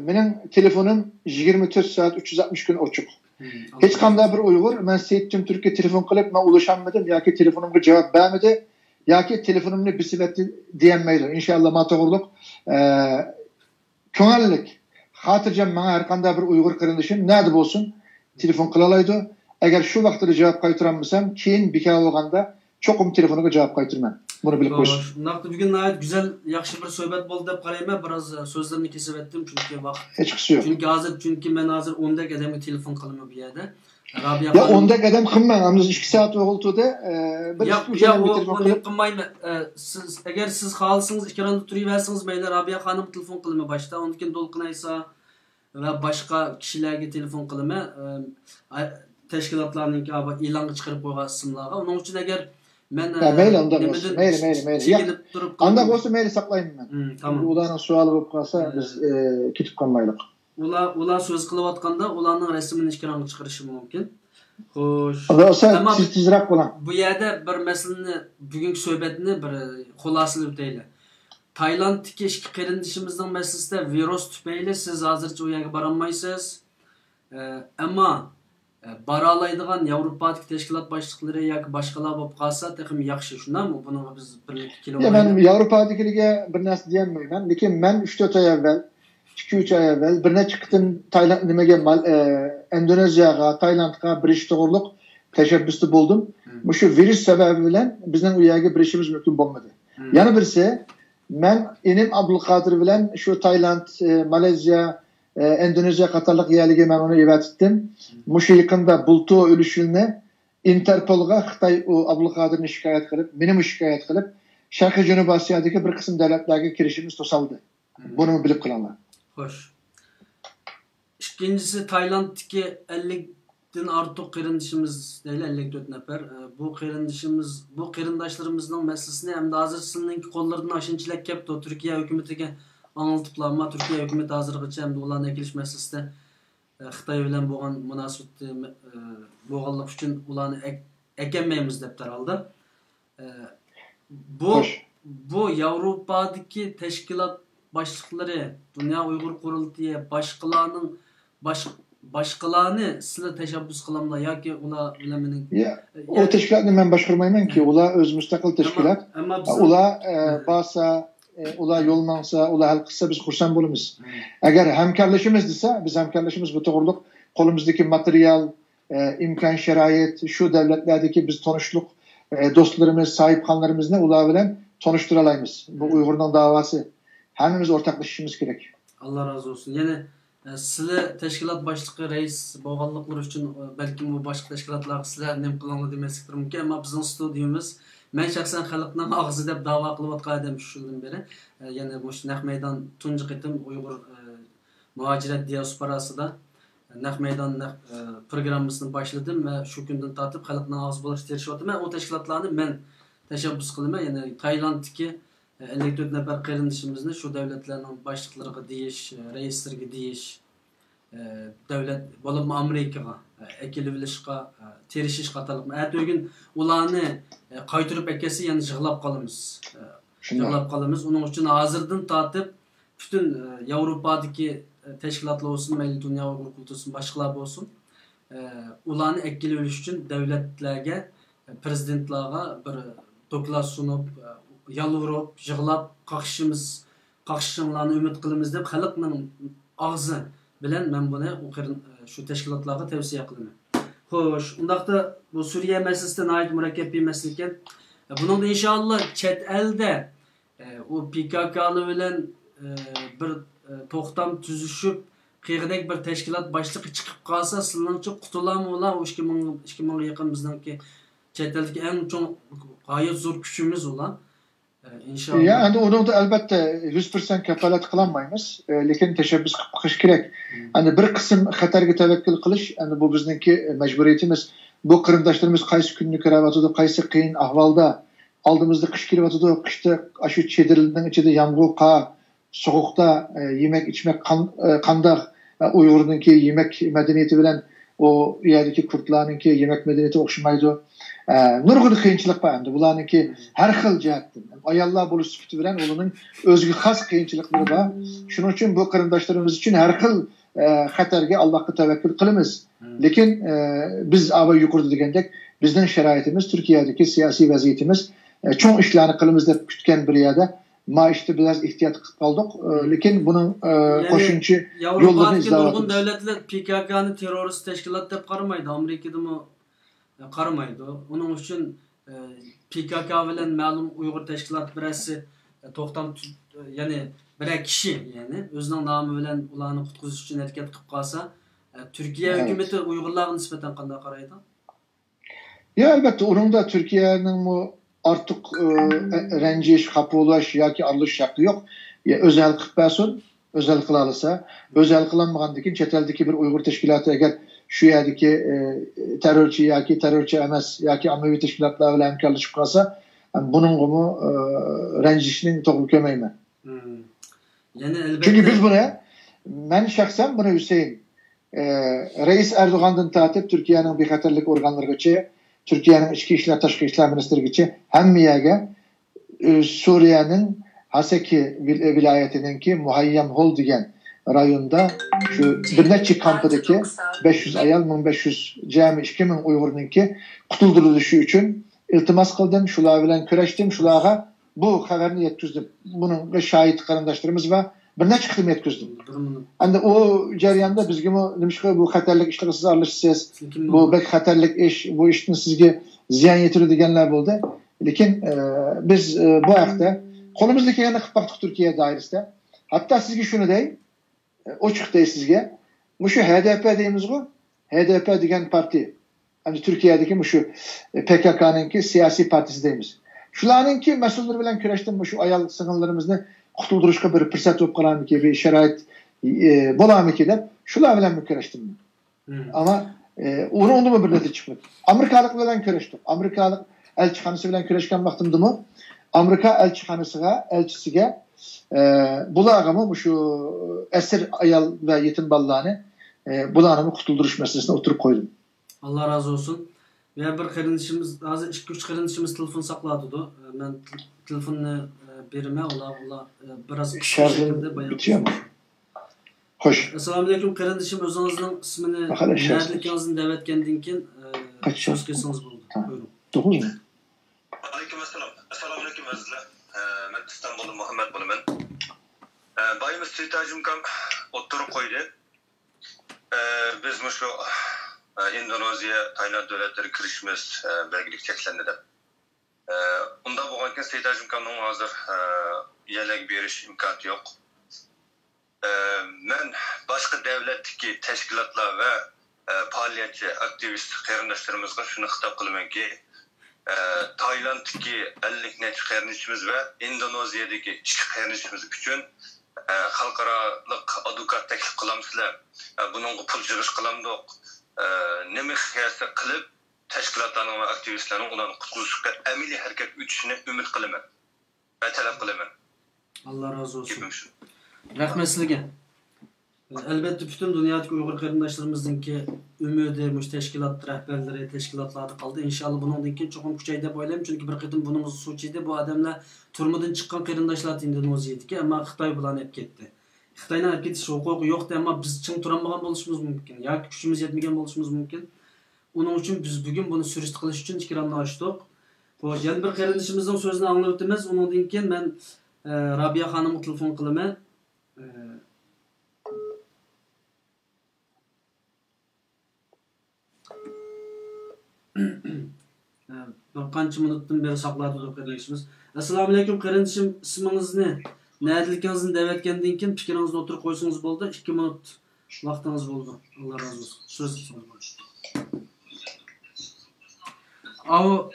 mening telefonim 24 soat 360 kun ochiq. Hech qanday bir Uyg'ur men Seyitjon Turkiya telefon qilib men ulashanmadim yoki telefonimga javob bermadi yoki telefonimni bisibati deyanmaydi. Inshaalloh ma to'g'riliq ko'ngillik xotirjam menga har qanday bir Uyg'ur qarindishim nada bo'lsin telefon qila oladi. Agar shu vaqtda javob qaytarolmasam, keyin bekor bo'lganda cho'qim telefoniga javob qaytarman. Bunu bilib qo'yish. Naqd bugun nəhayət güzel, yaxşı bir söhbət oldu deb qarayman. Biraz sözlərimi kesib etdim çünki vaqt. Hech qisi yo'q. Çünki men hozir 10 da adamga telefon qilaman bu yerda. Rabia ya 10 da adam qilmang. Hamız 2 soat o'g'iltida bir telefon qilmayman. Siz agar siz xohlasangiz ekranda turaversangiz mayli Rabia xonim telefon qilma boshda. Undan keyin Dolqinaysa va boshqa kishilarga telefon qilma. Tashkilotlarninki e'longa chiqarib qo'ygan ismlarga. Uning uchun agar men mayli unda bo'lsin. Mayli. Anda bo'lsa mayli saqlayman men. Tamam. Ularning savoli bo'lib qolsa biz ketib qolmaylik. Ular so'z qilayotganda ularning rasmini ekranga chiqarishi mumkin. Xo'sh. Ammo siz tezroq bo'ling. Bu yerda bir masalani, bugungi suhbatni bir xulosalab o'taylik. Taylanddagi ikki qarindishimizning masalasida virus tufayli siz hozircha u yerga bora olmaysiz. Ammo baralaydigan Yevropadagi tashkilot boshliqlari yoki boshqalar bo'lib qolsa, texim yaxshi, shundami? Buni biz birlikda kelib. Men Yevropadagilarga bir narsa deyolmayman, lekin men 3-4 oy avval, 2-3 oy avval bir necha qitim Tayland nimaga Indoneziyaga, Taylandga birish to'g'riliq tashabbusda bo'ldim. Shu virus sababi bilan bizning u yerga birishimiz mumkin bo'lmadi. Yana birisi, men enim Abdulqodir bilan shu Tayland, Malayziya, Endonezya qatorliq yerlarga men uni evatdim. Mushu yaqinda bultu o'lishini Interpolga Xitoy Abdulqodirni shikoyat qilib, meni shikoyat qilib, Sharqiy Janubiy Osiyodagi bir qism davlatlarga kirishimiz to'saldi. Buni bilib qolinglar. Xo'sh. Ikkinchisi Taylanddagi 50 dan ortiq qarindishimiz, deyli 54 nafar. Bu qarindoshlarimizning masalasini ham hozir sizning qo'llardan oshinchilik kelibdi. Turkiya hukumatiga anlatıplar ama Türkiye hükümeti hazırlıkçı hem de ularına ekiliş meselesinde Xitay bilen boğan münasebeti boğanlık için ularını ekenmeyimiz depter aldı. Bu Avrupa'daki teşkilat başlıkları, Dünya Uygur Kurultayı başkalarını sizle teşebbüs kılamla ya ki ular bilemenin... O teşkilatını ben başkurmayman ki ular öz müstakil teşkilat. Ular basa ular yo'lmansa, ular hal qilsa biz xursand bo'lamiz. Agar hamkorlashimiz desa, biz hamkorlashimiz bu to'g'riliq qo'limizdagi material, imkon sharoit, shu davlatlardagi biz tanishlik do'stlarimiz, sahibxonlarimizni ular bilan tanishtira olamiz. Bu Uyg'urning da'vosi. Hammamiz o'rtaklashishimiz kerak. Allah razı olsun. Yani sizlar tashkilot boshlig'i rais bo'lganliklari uchun balki bu boshqa tashkilotlar sizlar nim qilinglar demaslikdir mumkin, ammo bizning studiyamiz men shaxsan xalqning og'zi deb da'vo qilayotgan odam shundan beri, ya'ni bu naq maydon tunji qitim Uyg'ur muhojirat diasporasida naq maydon programmasini boshladim va shu kundan tortib xalqning og'zi bo'lishga tirishyapman. O tashkilotlarni men tashabbus qilaman, ya'ni Taylanddagi 54 nafar qarindishimizni shu davlatlarning boshliqlariga deyish, raislarga deyish, davlat bo'lib Amerikaga ekilib olishga tirishish qatorliq. Bugun ularni qaytirib akasi yana yig'lab qolamiz. Yig'lab qolamiz. Uning uchun hozirdan tortib butun Yevropadagi tashkilotlar bo'lsin, mayli dunyo Uyg'ur kultusi boshqalar bo'lsin, ularni ekilib olish uchun davlatlarga, prezidentlarga bir doklad sunib, yalvarib, yig'lab qaqishinglarni umid qilamiz deb xalqning og'zi bilan men buni shu tashkilotlarga tavsiya qilaman. Xo'sh, undaqda bu Suriya masalasida nihoyat murakkab bir masala ekan. Buningda inshaalloh chet elda u PKK'li bilan bir to'xtam tuzishib, qiyqidek bir tashkilot boshlig'i chiqib qolsa, sizlarcha qutulami ular 2000 ga yaqin bizningki chet eldagi eng cho'ng g'oyat zo'r kuchimiz ular. İnşallah. Ya endi onu da albatta 100% kafolat qilolmaymiz, lekin tashabbus qilib baqish kerak. Endi bir qism xatarga tavakkul qilish, endi bu bizningki majburiyatimiz. Bu qarindoshlarimiz qaysi kunni ko'ryapti, qaysi qiyin ahvolda, oldimizda qish kelyapti, qishda shu chedirlikning ichida yomg'ir, qor, sovuqda yemek içmek qandoq Uyg'urningki yemek madaniyati bilan o yerdagi kurtlarninki yemek madaniyati o'xshamaydi. Nurg'un qiyinchilik bor endi. Bularninki har xil jihatdan. Ayollar bo'lish sifati bilan ularning o'ziga xos qiyinchiliklari bor. Shuning uchun bu qarindoshlarimiz uchun har xil xatarga Allohga tavakkul qilamiz. Lekin biz avval yuqorida degandek, bizning sharoitimiz, Turkiyadagi siyosiy vaziyatimiz cho'ng ishlarni qilamiz deb kutgan bir yerda ma işte biraz ihtiyat qilib qoldik. Lekin buning qo'shimcha yo'llarini izlayapmiz. Nurg'un davlatlar PKK'ni terrorist tashkilot deb qaramaydi. Amerikadami qaramaydi. Uning uchun PKK bilan ma'lum Uyg'ur tashkilot birasi to'xtam, ya'ni bir kishi, ya'ni o'zining nomi bilan ularni qutqizish uchun harakat qilib qolsa, Turkiya hukumati Uyg'urlarga nisbatan qanday qaraydi? Ya albatta, uning da Turkiyaning artık renciş, kapılaş ya ki arılış şartı yok. Ya özel kıpasın, özel kılalasa, özel kılanmağandaki çeteldeki bir Uygur teşkilatı eğer şu yerdeki terörçü ya ki terörçü emez ya ki Amevi teşkilatlarla hemkarlaşıp kalsa, yani bunun mu rencişinin toplum kömeğime. Yani elbette... Çünkü biz buna, ben şahsen buna Hüseyin, Reis Erdoğan'dan tatip Türkiye'nin bir xatarlik organları geçiyor. Türkiye'nin İçki İşler, Taşkı İşler Ministerliği hemmiyege Suriye'nin Haseki vilayetininki Muhayyem Hol diyen rayonda şu Birleçik kampıdaki 500 ayal 1500 cami 2000 Uygur'unki kutulduğu için iltimas kıldım, şular bilen köreştim, şulara bu haberini yetkizdim. Bunun ve şahit karındaşlarımız var. Birine çıktım yetkizdim. Yani o ceryanda biz gibi bu xatarlik işleri siz aralışsınız. Bu bek xatarlik iş, bu işin sizge ziyan yetirir degenler oldu. Lekin biz bu hafta kolumuzdaki yana qilib baktık Türkiye dairesinde. Hatta sizge şunu deyim, o çıktı sizge. Bu şu HDP deyimiz bu. HDP degen parti. Hani Türkiye'deki şu PKK'nınki siyasi partisi deyimiz. Şularınki mesulları bilen küreştim şu ayal sınırlarımızda kutulduruşka bir fırsat top kalan ki bir şerait bolam ki de şular bilen mi küreştim. Ama onu mu bir netice çıkmadı. Amerikalık bilen küreştim. Amerikalık elçihanesi bilen küreşken baktımdı mı? Amerika elçisine bulağımı şu esir ayal ve yetim ballarını bulağımı kutulduruş meselesine oturup koydum. Allah razı olsun. Ve bir kardeşimiz, hazır 2-3 kardeşimiz telefon sakladı. Ben telefonunu birime ola biraz şarjı bitiyor mu? Hoş. Assalamu alaikum kardeşim, özünüzün ismini nerelikinizin davet kendinkin söz kesiniz buldu. Buyurun. 9 mu? Aleykümselam. Assalamu alaikum azizler. Ben İstanbul'un Muhammed bunu ben. Bayımız Seyitacım kam oturup koydu. Biz şu Endonezya, Tayland devletleri kirişimiz belgilik çeklendi de. Unda bo'lganken Seyitacım kamның hazır yelek beriş imkanı yok. Ben başka devletdeki teşkilatlar ve faaliyetçi, aktivist qarindoshlarımızga şunu hitap kılımen ki Tayland'daki 50 neçe qarindoshimiz ve Endonezya'daki 2 qarindoshimiz üçün xalqaralıq advokat teklif kılamsızlar. Bunun pul yığış kılamdık. Nemi hiyası kılıp teşkilatlarının ve aktivistlerin onların kutlusuzlukta emili hareket üçüne ümit kılımen ve talep kılımen. Allah razı olsun. Rahmet sizge. Elbette bütün dünyadaki Uygur kardeşlerimizin ümidi, teşkilat rehberleri, teşkilatlarda kaldı. İnşallah bunun çok küçüğü boylayayım. Çünkü bir kıtım bunun suçuydu. Bu adamlar turmadan çıkan kardeşler Endonezya'daki ama Xitay bulan hep gitti. Xitay'ın hep getiş hukuku yoktu ama biz çın turanmagan oluşumuz mümkün. Ya gücümüz yetmegen oluşumuz mümkün. Onun için biz bugün bunu sürüst kılış için fikirlerini açtık. Yani bir kardeşimizin sözünü anlatımız. Onun dinken ben Rabia Hanım'ı telefon kılıma. Bir qancha minutdan beri saqladik kardeşimiz. Assalomu alaykum kardeşim, ismingiz ne? Nerelikingizni davetgandan keyin fikringizni o'tirib qo'ysangiz bo'ldi. 2 minut vaqtingiz bo'ldi. Allah razı olsun. Söz o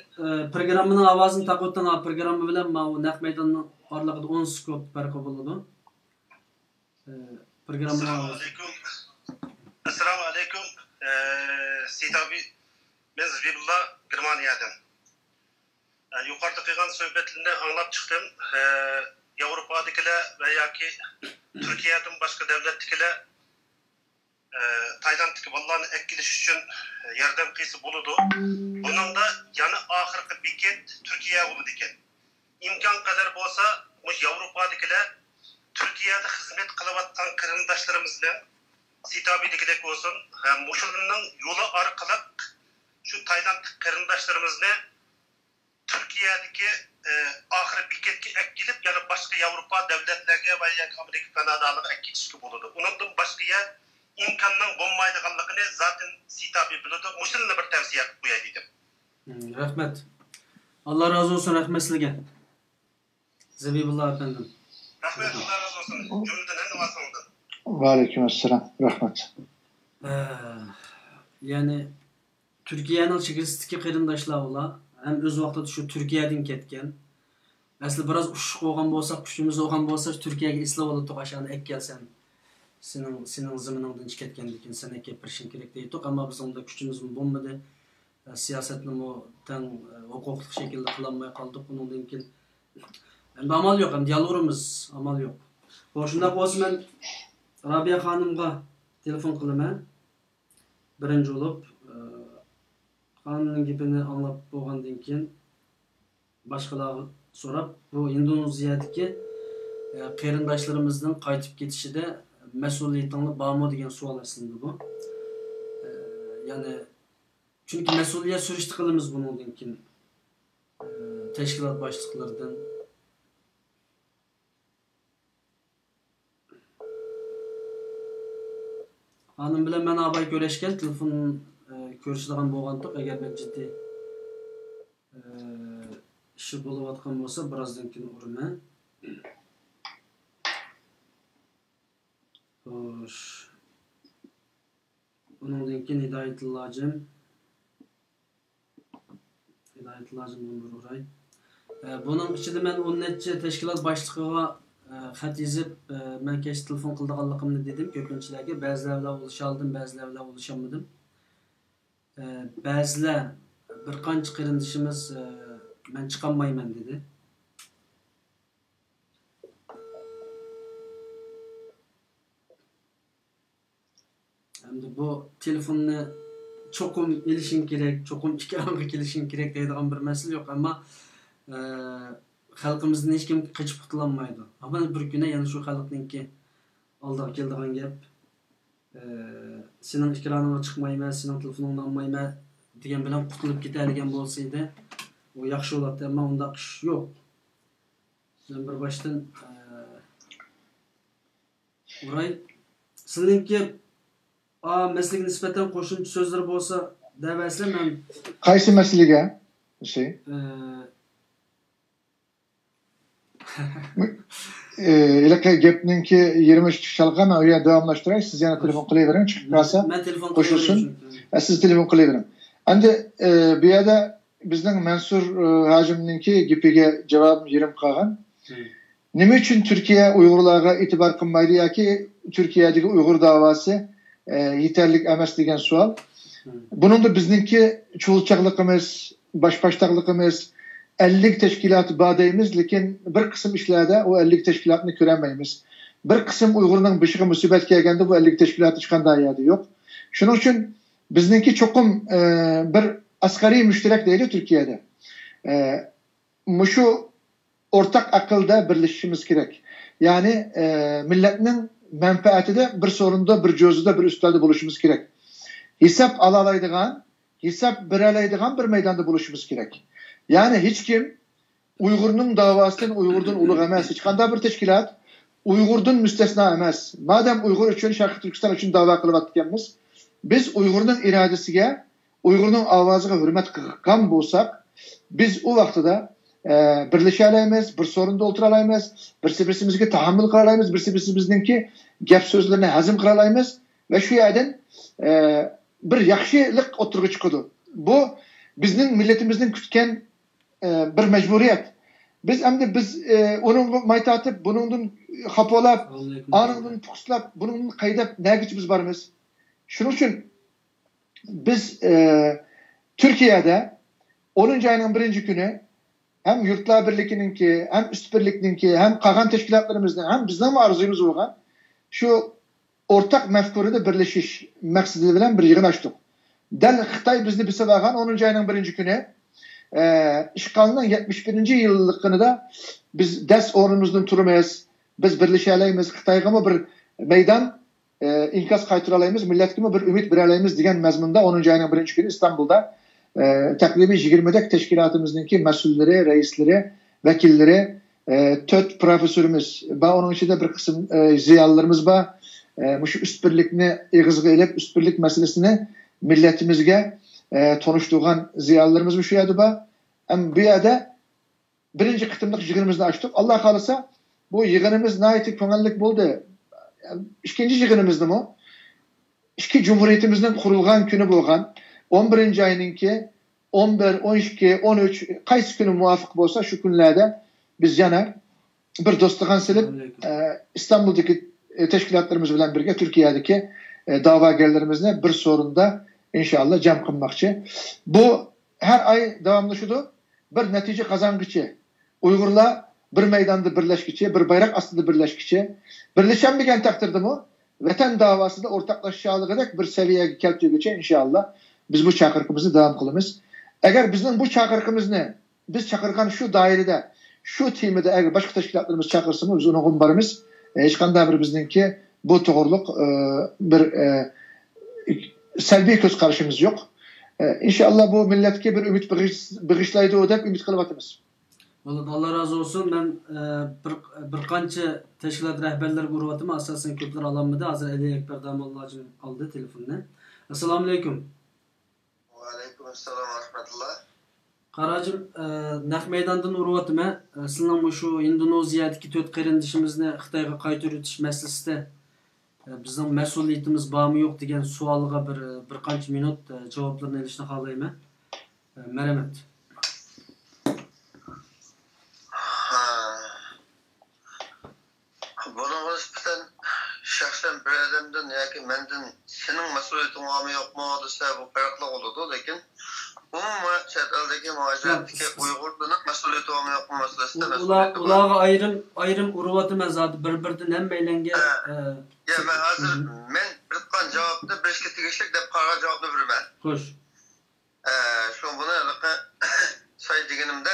programmanın avazını takıttan o programı bilen o naq meydanının aralığında 10 sekund farkı bulundu. Programmanın avazı. Assalamu alaikum. Sitabi ben Zibullah Germaniya'dan. Yukarıda kıygan sohbetlerini anlatıp çıktım. Avrupa'dakiler veya ki Türkiye'den başka devlettekiler Tayland'daki vallahi etkiliş için yardım kıyısı buludu. Bunun da yanı ahırkı biket Türkiye'ye buludu iken. İmkan kadar olsa bu Avrupa'dakiler Türkiye'de hizmet kılıvattan kırımdaşlarımızla Sitabi'dekidek olsun, Muşulunun yolu arkalık şu Tayland kırımdaşlarımızla Türkiye'deki ahır biketki ek gelip yani başka Avrupa devletlerine veya Amerika Kanadalık ek geçişki buludu. Onun da başka yer imkanının bulmaydıqanlığını zaten Sitabi biliyordu. Muşulun'a bir tavsiye koyaydım. Rahmet. Allah razı olsun, rahmet sizge. Zebibullah efendim. Rahmet, Allah razı olsun. Cümleden ne varsa ondan. Aleykümselam, rahmet. Yani Türkiye'nin çekiristiki kırındaşlar ola. Hem öz vaqtida şu Türkiye'den ketken. Aslında biraz uşuq olgan bolsak, güçümüz olgan bolsa Türkiye'ye islab olup toqaşanı ek gelsen. Senin zımınından ketkendikin sen ek yapırışın gerek deydik ama biz onda güçümüz bulmadı. Siyasetini o ten hukuklu şekilde kılanmaya kaldık. Bunun için hem amal yok, hem diyalogumuz amal yok. Hoşunda olsun ben Rabia Hanım'a telefon kılıma birinci olup Hanımın gibini anlap boğandan keyin başkaları sorap bu Indoneziyadagi qarindoshlarımızdan qaytib ketishida mas'uliyatni bormi degan savol aslında bu. Yani çünkü mas'uliyat surishti qilamiz bundan keyin tashkilot boshliqlaridan. Hanım bilan men abay ko'rishgan telefon ko'rishadigan bo'lgandik. Agar bir jiddiy ishi bo'layotgan bo'lsa birozdan keyin urma. Xo'sh. Bundan keyin Hidoyatlojim bir uray. Bunun ichida men 10 necha tashkilot boshlig'iga xat yozib, men kesh telefon qildiganligimni dedim ko'pinchalarga. Ba'zilar bilan ulashaldim, ba'zilar bilan ulashamadim. Ba'zilar bir qancha qarindishimiz men chiqolmayman dedi. Hamda bu telefonni cho'qim elishing kerak, cho'qim ikkilamga kelishing kerak deydigan bir masala yo'q, ammo xalqimizdan hech kim qochib qutulolmaydi. Ammo bir kuni yana shu xalqninki oldiga keladigan gap sening ikkilamga chiqmayman, sening telefoningni olmayman degan bilan qutulib ketadigan bo'lsa edi, u yaxshi bo'ladi, ammo unda ish yo'q. Men bir boshdan uray sizningki mesleğe nispeten qo'shimcha so'zlar bo'lsa davasizlar men qaysi masalaga ilaka gapninki 23 chalqa men u yerda davomlashtiray, siz yana telefon qilavering, chiqib qolsa men telefon qo'shilsin. Siz telefon qilavering. Endi bu yerda bizning Mansur Hajimninki gapiga javob yerim qolgan. Nima uchun Turkiya Uyg'urlarga e'tibor qilmaydi yoki Turkiyadagi Uyg'ur da'vosi yeterlik emas degan savol. Bunun da bizninki çulçaqlığımız, başpaştaqlığımız 50 teşkilat badayımız, lekin bir kısım işlerde o 50 teşkilatını göremeyimiz. Bir kısım Uygur'un bışığı musibet gelgende bu 50 teşkilatı çıkandan yadı yok. Şunun için bizninki çokum bir asgari müşterek değil Türkiye'de. Şu ortak akılda birleşişimiz gerek. Yani milletinin menfaati de bir sorunda, bir cözüde, bir üstlerde buluşumuz gerek. Hesap alalaydıgan, hesap beralaydıgan bir meydanda buluşumuz gerek. Yani hiç kim Uygur'un davasından Uygur'dan uluq emas, hiç qanday bir teşkilat Uygur'dan müstesna emas. Madem Uygur üçün, Şarkı Türkistan üçün dava qılıb atganmiz, biz Uygur'un iradesiga, Uygur'un avazıga hürmet qilgan bolsak, biz o vaqtida birleşe alaymiz, bir sorunda o'tira alaymiz, birisi-birimizga tahammül qila alaymiz, birisi-birimizningki gap so'zlarini hazm qila alaymiz ve şu yerden bir yaxshilik o'tirg'i chiqadi. Bu bizning milletimizning kutgan bir majburiyat. Biz endi biz onun maytatib, buningdan xapolab, aningdan tuqslab, buningdan qaydab nagichi biz bormiz. Shuning uchun biz Türkiye'de 10. ayının 1. günü hem Yurtlar Birliği'ninki, hem Üst Birlik'ninki, hem qolgan teşkilatlarımızdan, hem bizden arzuyumuz olgan şu ortak mefkurida birleşiş maksidi bilen bir yığın açtık. Dal Xitay bizni bilse bağan 10. ayının 1. günü işgalının 71. yıllıkını da biz ders ornumuzdan turmayız. Biz birleşeyleyimiz. Xitayga bir meydan inkaz qaytıralayımız. Milletime bir ümit biraleyimiz diyen mezmunda 10. ayının 1. günü İstanbul'da takribi 20'dek teşkilatımızdaki mesulleri, reisleri, vekilleri, töt profesörümüz, onun içinde bir kısım ziyalılarımız var. Şu üst birlikini ığızgı edip üst birlik meselesini milletimizge tonuştuğan ziyalılarımız şu yerde var. Hem bu yerde birinci kıtımlık yığınımızı açtık. Allah kalırsa bu yığınımız nayeti könellik oldu. İkinci yığınımızdı mı? İki Cumhuriyetimizden kurulgan günü bulgan 11. ayınınki 11, 12, 13 qaysi günü muvafık olsa şu günlerde biz yana bir dostluğan silip İstanbul'daki teşkilatlarımız bilen birge Türkiye'deki davagerlerimizle bir sorunda inşallah cem kılmakçı. Bu her ay devamlaşıdı. Bir netice kazangıcı. Uygurla bir meydanda birleşkici, bir bayrak aslında birleşkici. Birleşen bir gen takdirdi mi? Vatan davası da ortaklaşacağlık bir seviyeye keltüğü inşallah biz bu çakırkımızı devam kılımız. Eğer bizim bu çakırkımızı biz çakırkan şu dairede, şu timide eğer başka teşkilatlarımız çakırsın biz onu kumbarımız hiç kanda bir bizdenki bu doğruluk bir selbi göz karşımız yok. İnşallah bu milletke bir ümit bağışlaydı o da ümit kılıbatımız. Vallahi Allah razı olsun. Ben bir qancha teşkilat rehberleri guruvatıma asasen köpler alanmadı. Hazır Ali Ekber Damallacım aldı telefonunu. Assalamu alaikum. Ve aleyküm selam ve rahmetullah. Qaracım, naq meydandan uruvatıma sizning şu Indoneziyadagi 4 qarindishimizni Xitoyga qaytarib o'tish masalasida bizning mas'uliyatimiz bormi yo'q degan savolga bir qancha minut javoblarni olishni xohlayman. Marhamat. Bunun nispeten şahsen bir adamdan yoki menden senin mas'uliyetin varmı yok mu dese bu farklı olurdu. Lakin umuman chet eldagi muajiratdagi Uyg'urlarning mas'uliyeti varmı yok mu meselesinde mas'uliyeti var. Ularga ayrim uruvatıma zati bir-biridan hammaylanga ya ben hazır men bir qan javobni berishga tegishli deb qolgan javobni beraman. Xo'sh. Şu buni say deganimda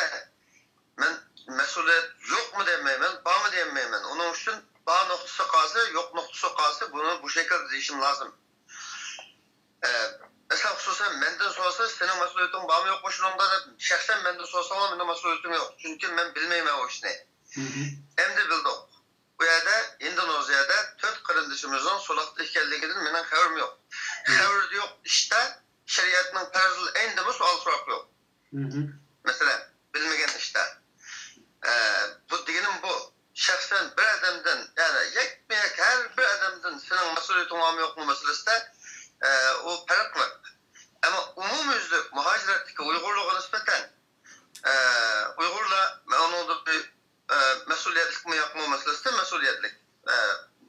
men mas'uliyet yok mu demeymen, var mı demeymen. Onun için var noktası kalsa, yok noktası kalsa bunu bu şekilde değişim lazım. Mesela hususen benden sorsa senin mas'uliyetin var mı yok mu şununda dedim. Şahsen benden sorsa ama benim mas'uliyetim yok. Çünkü ben bilmeyim o işini. Hem de bildim. Bu yerde Endonezya'da 4 kardeşimizin solakta ikelliğinin benim haberim yok. Haberim yok işte şeriatının tarzı en de mi sual sorak yok. Mesela bilmegen işte. Bu diyelim bu. Şahsen bir adamdan yani yekmeyek her bir adamdan senin mas'uliyetin var mı yok mu meselesi de o fark var. Ama umumüzde muhaciretteki Uygurluğa nispeten Uygurla onun da bir mesuliyetlik mi yok mu meselesi de mesuliyetlik.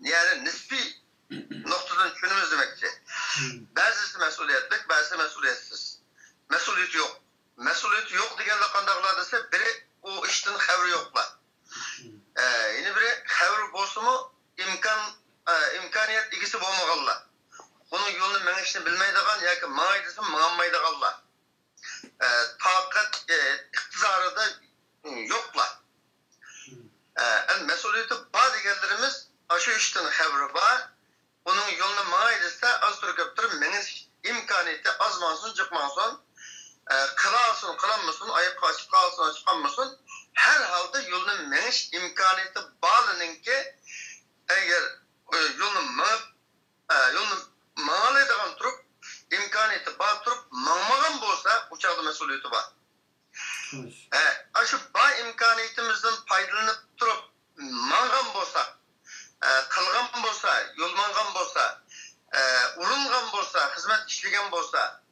Yani nispi noktadan şunumuz demek ki bazısı mesuliyetlik, bazısı mesuliyetsiz. Mesuliyet yok. Mesuliyet yok diyen lakandaklar dese biri o işten haberi yoklar. Yine biri haberi bolsa mu imkaniyet ikisi bolmagalla. Bunun yolunu men işini bilmeydiğen yoki mağaydısın mağanmaydiğanlar. Takat iktizarı da yoklar. Mesuliyeti bazı geldirimiz şu işten haberi var. Bunun yolunu mağaydıysa az dur köptürüm men imkaniyeti azmansın çıkmansın. Kılansın, kılanmasın, ayıp açıp kalsın, açıklanmasın. Her halde yolunun meniş imkaniyeti bağlanın ki eğer yolunun mağalaydıgan durup imkaniyeti bağıtırıp mağmagan bolsa uçakta mesuliyeti var. Şu bağ imkaniyetimizden faydalanıp durup mağan bolsa, kılgan bolsa, yolmangan bolsa, urungan bolsa, hizmet işlegen bolsa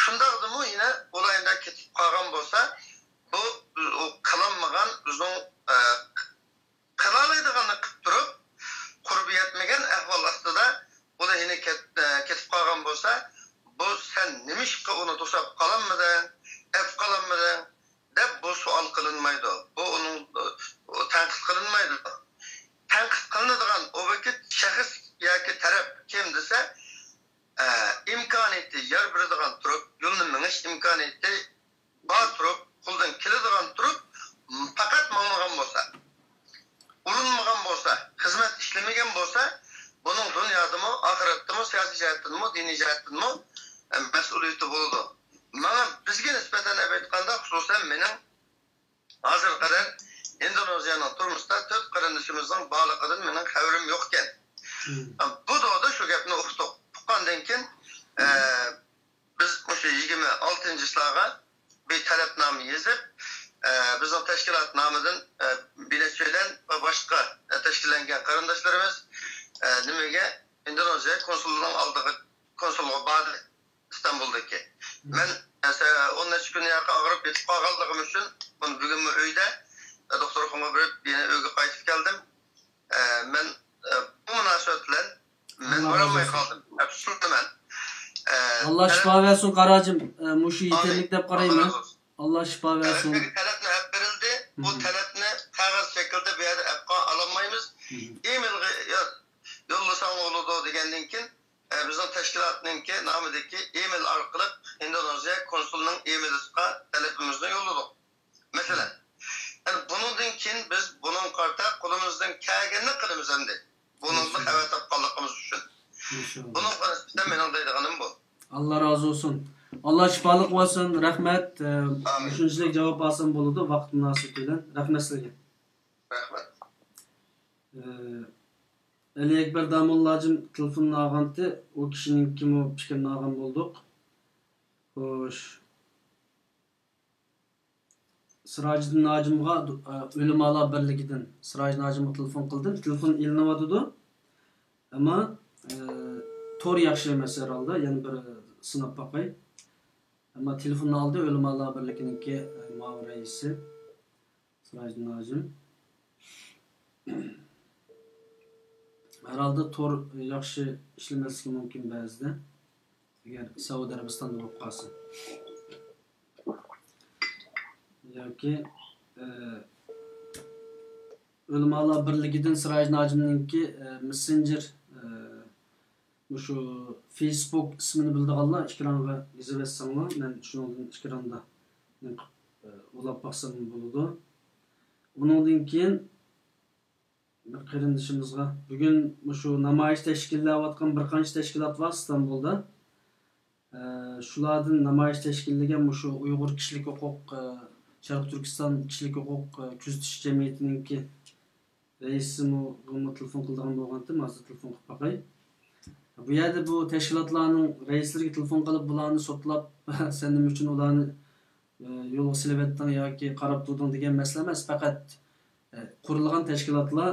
Şundaqdımı yine olayında ketip qalğan bolsa, bu o kılanmagan bizning qılalaydiganny qıp turup qurbi yetmegen ahval astida ola yine ketip qalğan bolsa, bu sen nimişki onu tosap qalanmadın, ef qalanmadın dep bu sual kılınmaydı. Bu onun tanqid kılınmaydı. Tanqid kılınadigan o vakit şahıs yoki taraf kim dese imkoniyati yer beradigan turib, yo'lni minish imkoniyati bor turib, qo'ldan keladigan turib, faqat mangmagan bo'lsa, urinmagan bo'lsa, xizmat ishlamagan bo'lsa, buning dunyodami, oxiratdami, siyosiy jihatdanmi, diniy jihatdanmi mas'uliyati bo'ladi. Mana bizga nisbatan aytganda, xususan mening hozir qadar Indoneziyaning turmushda 4 qarindishimizning borligidan mening xabarim yo'q ekan. Bu da şu gapni uqdik. Uqqandan keyin biz o'sha 26-yillarga bir talabnoma yozib, bizning tashkilot nomidan biletçilen va boshqa tashkillangan qarindoshlarimiz nimaga Indoneziya konsulluğunun aldığı konsulluğa bordi İstanbul'daki. Men 10 kun yaqin og'rib ketib qolganligim uchun bugun uyda doktorxonaga borib yana uyga qaytib keldim. Men bu munosabat bilan men o'ramay qoldim. Absolutman. Allah şifa versin Qaracım. Muşu yeterlik deb qarayman. Allah şifa versin. Talabni hep verildi. Bu talabni qog'oz shaklda bu yerda alamaymiz. E-mailga yo'llasan bo'ladi degandan keyin bizning tashkilotninki nomidagi e-mail orqali Indoneziya konsulining e-mailiga talabimizni yo'lladik. Masalan, bundan keyin biz buning qarta qo'limizdan kelganini qilamiz endi. Buningni xabar topganligimiz uchun. Buning qarashida mening deydiganim bu. Allah razı olsun. Allah şifalık olsun. Rahmet. Düşüncelik cevap alsın buludu. Vaqt münasebetiyle. Rahmet sizlerge. Rahmet. Ali Ekber Damullacım telefonunu ağantı. O kişinin kim o pişkirini ağan bulduk. Hoş. Sıracıdın Nacım'a ölüm ala birliginden Sıracı Nacım'a telefon kıldım. Telefon eline vadıdı. Ama tor yaxşı emas herhalde. Yani bir sınıf bakay. Ama telefonu aldı. Ölüm ala birligininki muavin reisi Sıracı Nacım. Herhalde tor yaxşı işlemesi mümkün bazıda. Eğer Saudi Arabistan'da olup kalsın. Yoki Ölüm ala birligidan Siraj Najimninki Messenger şu Facebook ismini bildiğanlar ekranga yazıp etsanglar men şundan ekranda ulab baksam buludu. Bundan keyin bir qarindishimizga bugun şu namoyish tashkillayotgan bir qancha tashkilot var İstanbulda. Shulardan namoyish tashkillagan şu Uyg'ur kishilik huquq Sharq Turkiston kishilik huquq kuzatish jamiyatininki reisi mu telefon qilgan bo'lganda hozir telefon qilib boqay. Bu yerda bu tashkilotlarning reislariga telefon qilib bularni sotlab sen nima uchun ularni yo'lga silib yoki qarab turding degan masala emas, faqat qurilgan tashkilotlar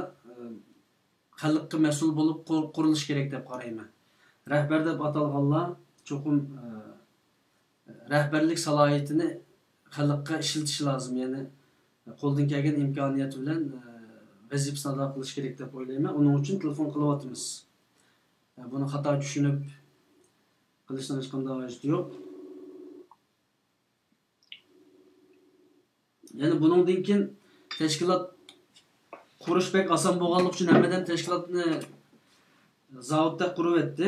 xalqqa mas'ul bo'lib qurilish kerak deb qarayman. Rahbar deb atalganlar cho'qim rahbarlik salohiyatini xalqqa ishlatish lozim. Ya'ni qo'ldan kelgan imkoniyat bilan vazifasini ado qilish kerak deb o'ylayman. Uning uchun telefon qilyapmiz. Buni xato tushunib qilishdan hech qanday hojat yo'q. Ya'ni buningdan keyin tashkilot qurish bek oson bo'lganligi uchun hammadan tashkilotni zavodda qurib etdi.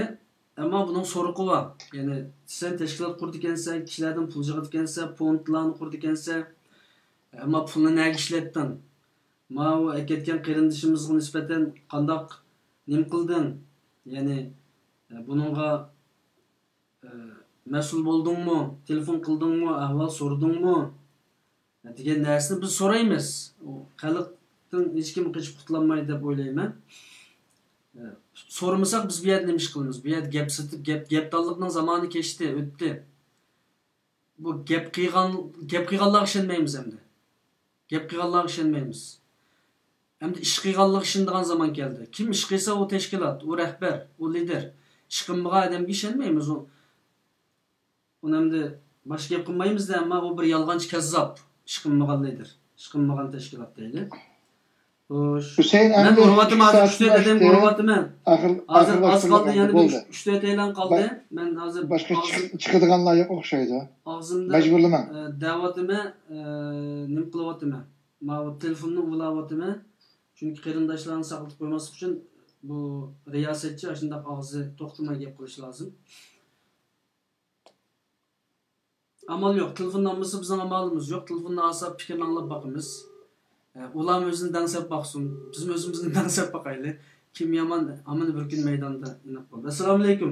Ammo buning so'riqi bor. Ya'ni sen tashkilot qurdi ekansan, kishilardan pul yig'ib ekansan, fondlarni qurdi ekansan, ammo pulni nega ishlatding? Mana ketgan qarindishimizga nisbatan qandoq nim qilding? Ya'ni buningga mas'ul bo'ldingmi? Telefon qildingmi? Ahvol so'radingmi? degan narsani biz so'raymiz. Xalqdan hech kim qochib qutlanmaydi deb o'ylayman. Sormasak biz bu yerda nima ish qilamiz? Bu yerda gap sitib, gapdonlikning zamoni kechdi, o'tdi. Bu gap qilganlarga ishonmaymiz endi. Gap qilganlarga ishonmaymiz. Endi ish qilganlarga ishonadigan zaman keldi. Kim ish qilsa o tashkilot, o rahbar, o lider. Ish qilmagan odamga ishonmaymiz. Önemli başka gap qilmaymiz da ama o bir yalğancı kazzap ishqinmaganlidir. Ishqinmagan tashkilot deydi. Xo'sh. Hüseyin Men endi urvatim hozir 3 saatini dedim ochdi. urvatim. Hozir az qoldi yana bo'ldi. 3 elan qoldi. Men hozir Boshqa chiqadiganlar yo'q o'xshaydi. og'zimda Majburlaman. da'vatimi nim qilyaptim. Men telefonni ulayaptim. Chunki qarindoshlarni saqlab qo'ymaslik uchun bu riyosatchi shunday og'zi to'xtamay gap qilish lozim. Amal yo'q. Telefondan bo'lsa bizning amalimiz yo'q. Telefonni olsak fikrini anglab boqamiz. Ular o'zini dangsab boqsin. Biz o'zimizni dangsab boqaylik. Kim yomon aman bir kun maydonda inib qoldi. Assalomu alaykum.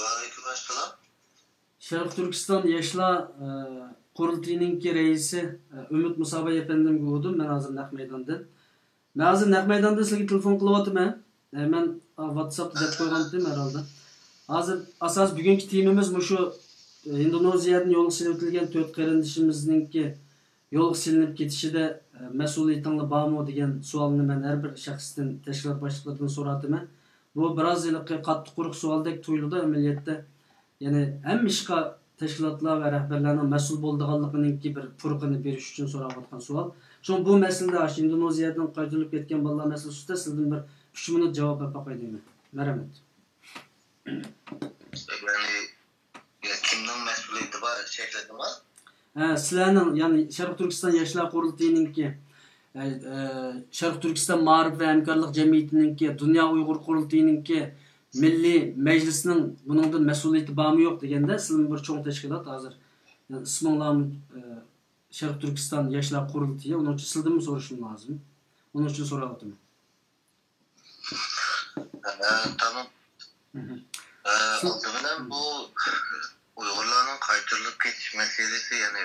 Va alaykum assalom. Sharq Turkiston yoshlar qurultiyining raisi Umid Musoba efendim bo'ldim. Men hozir naq maydonda. Men hozir naq maydonda sizga telefon qilyapman. Men WhatsApp deb qo'ygan edim herhalde. Hozir asos bugungi temamiz shu Indoneziyadan yo'l silinib 4 qarindishimizningki yo'l silinib ketishida mas'uliyatinglar bormi degan savolni men har bir shaxsdan tashkilot boshliqlaridan so'radim. Bu biroz qattiq quruq savoldek tuyuldi amaliyotda. Ya'ni hamma ishqa tashkilotlar va rahbarlarning mas'ul bo'lganligininki bir furqini berish uchun so'rayotgan savol. Shu bu masalada Indoneziyadan qaytarilib ketgan bolalar masalasida sizdan bir 3 minut javob berib qo'yayman. Rahmat. Yani kimning mas'uliyati bor shekladimi? Sizlarning ya'ni Sharq Turkiston yoshlar qurultiyininki Sharq Turkiston ma'rif va hamkorlik jamiyatininki Dunyo Uyg'ur qurultiyininki milliy majlisning buningdan mas'uliyati bormi yo'q deganda sizning bir cho'ng tashkilot hozir isminglar Sharq Turkiston yoshlar qurultiyi uning uchun sizdan so'rashim lozim. Uning uchun so'rayapman. Tamam. Bilan bu Uyg'urlarning qaytarilib ketish masalasi, ya'ni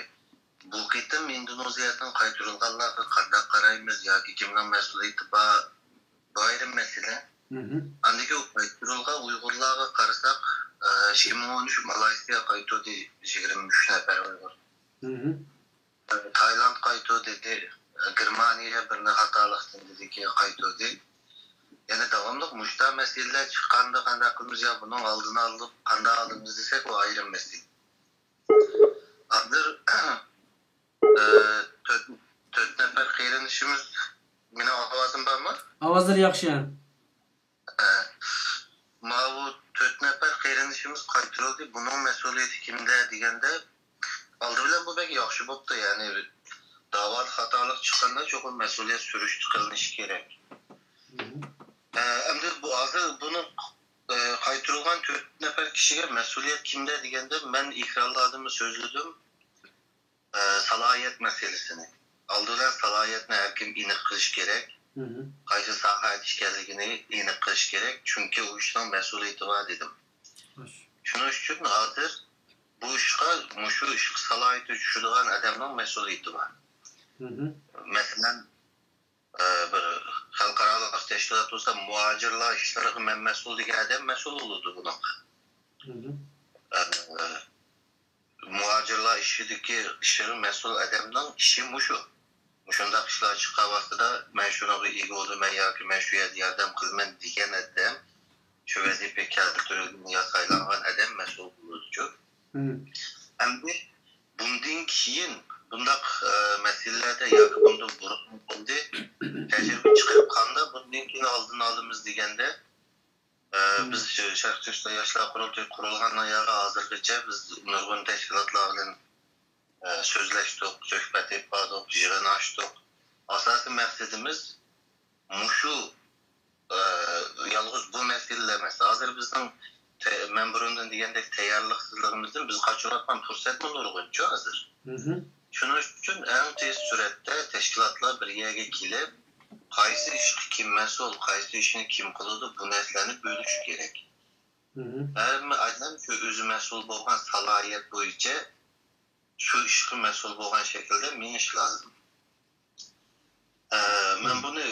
bu ketim Indoneziyadan qaytarilganlarga qanday qaraymiz yoki kimning mas'uliyati bor, bu ayrim masala. Andiki qaytarilgan Uyg'urlarga qarasak, 2013 Malayziya qaytdi 23 nafar Uyg'ur. Tayland qaytdi, Germaniya bir xatolikdan dediki qaytdi. Yani devamlı müştah meseleler çıkanda qanday qilamiz ya bunun aldını alıp qanday aldığımız desek o ayrı mesele. Adır 4 nefer qeyrinishimiz meni ovozim bormi? Ovozlar yaxshi. Ma bu 4 nefer qeyrinishimiz qaytarildi. Bunun mas'uliyati kimda deganda aldı bilan bu bek yaxshi bo'pti. Yani davat xatolik chiqqanda cho'qim mas'uliyat surishti qilinishi kerak. Endi bu hozir buni qaytarilgan 4 nafar kishiga mas'uliyat kimda deganda men ikrorladimni so'zladim. Salohiyat masalasini. Aldılar salohiyatni har kim aniq qilish kerak. Qaysi soha ishganligini aniq qilish kerak. Chunki u ishning mas'uliyati bor dedim. Shuning uchun hozir bu ishga shu ish salohiyati tushirgan odamning mas'uliyati bor. Masalan bir xalqaro tashkilot bo'lsa muhojirlar ishlariga men mas'ul degan odam mas'ul bo'ladi bunaqa. Muhojirlar ishidagi ishning mas'ul odamning ishi mushu. Mushundaq ishlar chiqqan vaqtida men shunaqa ega bo'laman yoki men shu yerda yordam qilaman degan odam shu vazifa keltirilgan yo saylangan odam mas'ul bo'ladi. Endi bundan keyin bundaq masalalarda yoki bundan burun bo'ldi tajriba chiqib qanda bundan keyin oldini olamiz deganda biz Sharq Turkiston yoshlar qurultiyi qurilgandan beri hozirgacha biz nurg'un tashkilotlar bilan so'zlashdik, suhbat etdik, yig'in ochdik. Asosiy maqsadimiz shu yolg'iz bu masalalar emas. Hozir bizning men burundan degandek tayyorliqsizligimizdan biz qochirayotgan fursatni nurg'uncha hozir. Shuning uchun eng tez suratda tashkilotlar bir yerga kelib, qaysi ishga kim mas'ul, qaysi ishni kim qiladi, bu narsalarni bo'lish kerak. Hamma odam shu o'zi mas'ul bo'lgan salohiyat bo'yicha shu ishga mas'ul bo'lgan shaklda menish lozim. Men buni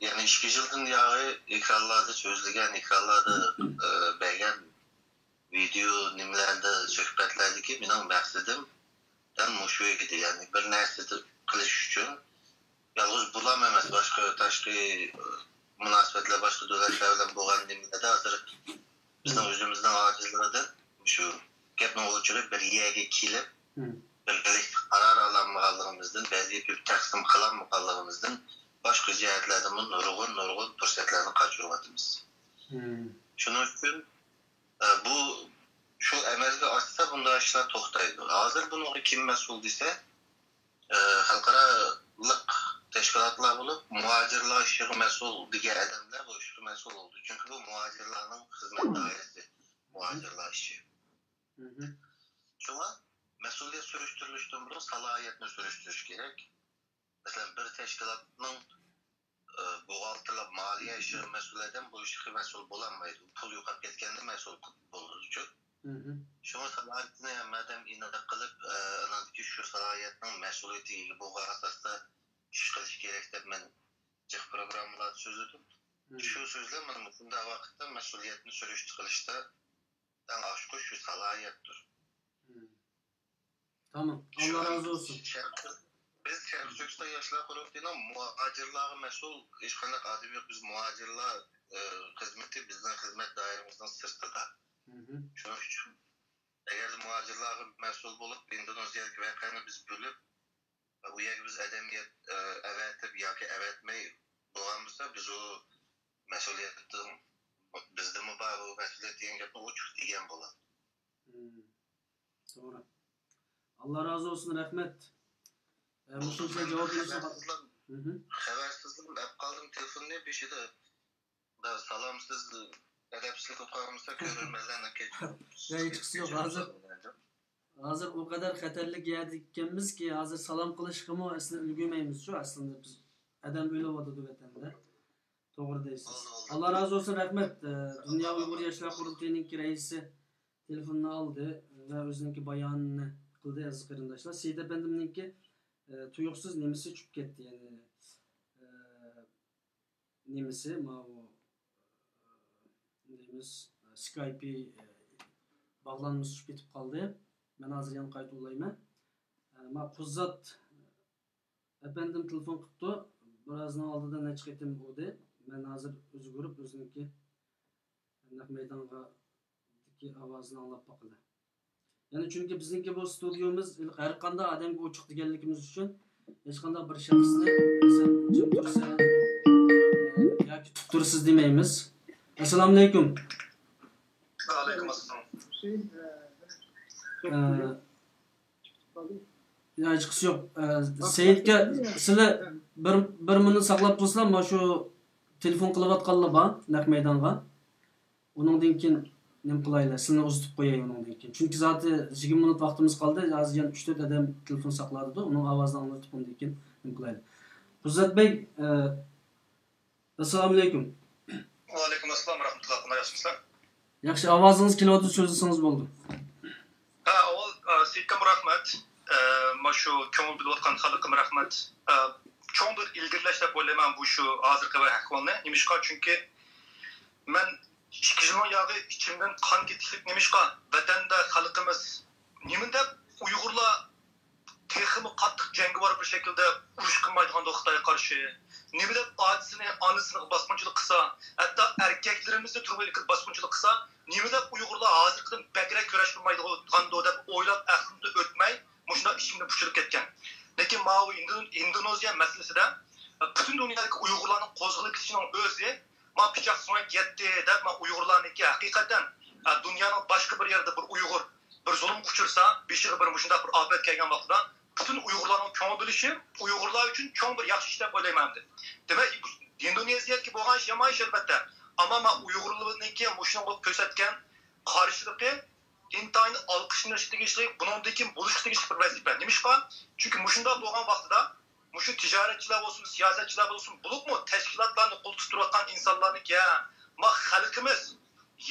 yani 2 yildan beri ekranlarda so'zlagan, ekranlarda bergan video nimalarda suhbatlardagi mening maqsadim shu edi, ya'ni bir narsani qilish uchun yolg'iz bulam emas, boshqa tashqi munosabatlar boshqa davlatlar bilan bo'lgan nimalarda hozir bizning o'zimizning ojizligidan shu gap ittifoqçılığı bir yerge kelib, birlik karar alanmağanlığımızdan, bazı bir taksim kılanmağanlığımızdan başka cihetlerden nurgun fırsatlarını kaçırmadığımız. Şunun için bu şu emelge açsa bunda işler toxtaydı. Hazır bunu kim mesul ise halkaralık teşkilatlar bulup muhacirler işi mesul diye adamlar bu işi mesul oldu. Çünkü bu muhacirlerin hizmet dairesi muhacirler işi. Şuna mesuliyet sürüştürülüşten bunu salahiyetini sürüştürüş gerek. Mesela bir teşkilatın buğaltırla maliye işi mesul eden bu işi mesul bulamaydı. Pul yukarı ketkende mesul bulur için. Şuna salahiyetini madem inadı kılıp anadaki şu salahiyetinin mesuliyeti bu asasda iş kılış gerek de ben cık programlar sözledim. Şu sözlemedim bunda vakitte mesuliyetini sürüştürülüşte dan aşkı şu salahiyettir. Tamam. Allah razı olsun. Biz Şerifçök'te yaşlar kurulduğunda muhacirlığa mesul işkanlık adı yok. Biz muhacirlığa hizmeti bizden hizmet dairemizden sırtıda. Şunun için eğer muhacirlığa mesul bulup Indonezya'daki vakayını biz bölüp bu yer biz edemiyet evetip ya ki evetmeyi doğamızda biz o mesuliyetin bizde mübarek o mesuliyeti yengepe uçuk diyen bulan. Doğru. Allah razı olsun, rahmet. Musulca cevap verirse Habersizliğim hep kaldım telefonuna bir şey de salamsız edepsizlik okuğumuzda görülmelerine geçiyor. Ya hiç yok hazır o kadar xatarlik yerdikkemiz ki hazır salam kılışkımı aslında ülgümeyimiz şu aslında biz adam öyle oldu vatanda. Doğru değilsiniz. Allah razı olsun, rahmet. Dünya Uygur Yaşlar Kurultayı'nın reisi telefonunu aldı ve özünki bayanını kıldı yazı kırındaşlar. Seyit Efendim'inki tuyuksuz nemisi çıkıp gitti yani nemisi ma o neyimiz Skype'i bağlanmış çıkıp gitip kaldı. Ben hazır yan kayıt olayım. Ma Kuzzat efendim telefon kıptı. Birazdan aldı da ne çıkıttım o de. Ben hazır özü görüp özünki meydanga ki avazını anlap bakılı. Yani çünkü bizimki bu stüdyomuz her kanda adamga uçuk deganligimiz uchun hech qanday bir shaxsni sen jim tursa yoki tuttursiz demaymiz. Assalomu alaykum. Aleyküm assalam. Ya chiqish yo'q. Seyitga sizlar bir minut saqlab qo'ysizlar, mana shu telefon qilayotganlar bor naq maydonga. Uningdan keyin nem qilaylar, sizlarni uzatib qo'yay uningdan keyin. Chunki zaten 20 minut vaqtimiz qoldi. Hozir yana 3-4 odam telefon saqladi, uning ovozini anglatib undan keyin nem qilaylar. Quzat Bey, assalomu alaykum. Va alaykum assalom rahmatullohi yaxshimisizlar? Yaxshi, ovozingiz kelyapti, so'zlasangiz bo'ldi. Ha, avval sizga rahmat. Mana shu ko'ngil bilib xalqim rahmat. Cho'ng bir ilgirlash deb o'ylayman bu shu hozirgi ahvolni. Nimishqa? Chunki men 2 yilning yağı içimden kan ketishlik nimishqa? Vatanda xalqimiz nimada Uyg'urlar texmi qattiq jangovar bir şekilde urush qilmaydigan Xitoyga qarshi nimada otisini, onasini bosqinchilik qilsa, hatto erkaklarimizni turmaylik bosqinchilik qilsa, nimada Uyg'urlar hozirgidan bakrak kurash qilmaydigan deb o'ylab aqlimda o'tmay, mushunda ishimni pushilib ketgan. Lekin mana Indoneziya masalasida butun dunyodagi Uyg'urlarning qo'zg'alib ketishining o'zi ma pichoq so'yib yetdi deb ma Uyg'urlarniki haqiqatan dunyoning boshqa bir yerda bir Uyg'ur bir zulm kuchursa, beshig'i bir mushunda bir ofat kelgan vaqtida bütün Uyg'urlarning ko'ngil bilishi Uyg'urlar uchun cho'ng bir yaxshi ish deb o'ylayman. Demak, Indoneziyadagi bo'lgan ish yomon ish albatta. Ammo men Uyg'urlarniki mushunga ko'rsatgan qarshiligi intayin alqishlanishga tegishli, bundan keyin bo'lishga tegishli bir vazifa. Nimishqa? Chunki mushunda bo'lgan vaqtida mushu tijoratchilar bo'lsin, siyosatchilar bo'lsin, bulubmi tashkilotlarni qo'l tutayotgan insonlarniki, ma xalqimiz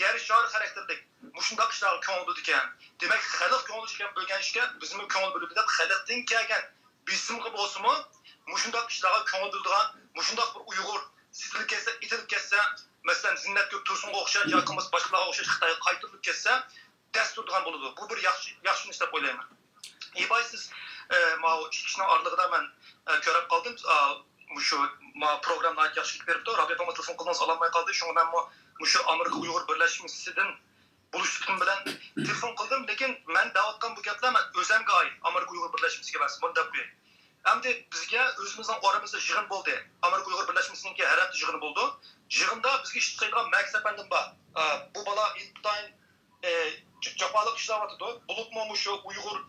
yer shar xarakterlik mushundaq ishlarga ko'ngil ekan. Demak, xalq ko'ngil ishgan bo'lgan ishga bizmi ko'ngil bilib deb xalqdan kelgan bisimga bo'lsinmi, mushundaq ishlarga ko'ngil bildigan, mushundaq bir Uyg'ur sitilib ketsa, itilib ketsa, masalan, Zinnat Tursunga o'xshash yoki boshqalarga o'xshash Xitoyga qaytarilib ketsa, dasturdan bo'ladi. Bu bir yaxshi ish deb o'ylayman. Ibay siz ma ishning orlig'ida men ko'rib qoldim. Mushu ma programni yaxshilik beribdi. Radioga telefon qilsangiz olmay qoldi. Shunga men mushu Amerika Uyg'ur birlashmasidan buluştuğum bilen telefon kıldım. Lekin ben davatkan bu gaplar ben özemge ait. Amerika Uyghur Birleşmesi'ne versin. Bunu da koyayım. Hem de bizge özümüzün aramızda jığın oldu. Amerika Uyghur Birleşmesi'ninki her hafta jığını oldu. Jığında bizge işte sayılan Max efendim var. Bu bala intayın japalık işler vardı. Bulup mu şu Uyghur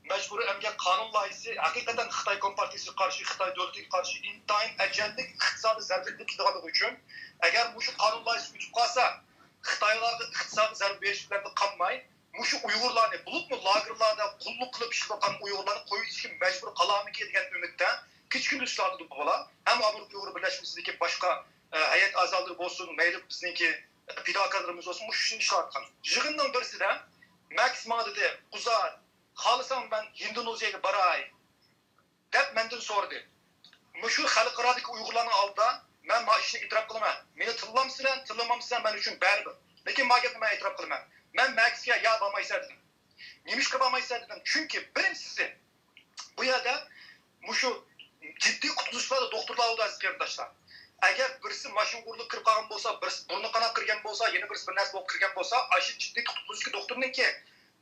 mecburi emgek kanun layısı hakikaten Xitay Kompartiyası karşı, Xitay devleti karşı intayın ecellik iktisadi zerbelik gidagalı için eğer bu şu kanun layısı uçup kalsa Xitaylarda iktisadi zerbe verişlerinde kanmayın. Muşu Uygurlarını bulup mu lagerlarda kulluk kılıp işi bakan Uygurlarını koyu için mecbur kalamı ki diyen ümitte küçük gündüzlerdi bu bala. Hem Amerika Uygur Birleşmesi'ndeki başka heyet azaldır olsun, meyli bizimki fidakarlarımız olsun, muşu şimdi şartkan. Jığından birisi de Max Madide, Kuzar, Halısan ben Hindunuzya'ya baray. Dep menden sordu. Muşu halkıradaki Uygurlarını aldı, ben ma işini itiraf kılmam. Beni tıllamsın, tıllamamsın ben için berbi. Lekin ma gepni ben itiraf kılmam. Ben Max'e ya bamayı dedim. Nimişka bamayı dedim. Çünkü birincisi bu yerde muşu ciddi kutuluşlarda doktorlar oldu aziz arkadaşlar. Eğer birisi maşın kurulu kırıp kalgan bolsa, birisi burnu kanat kırgan bolsa, yeni birisi bir nesli kırgan bolsa, aşı ciddi kutuluş ki doktorun ki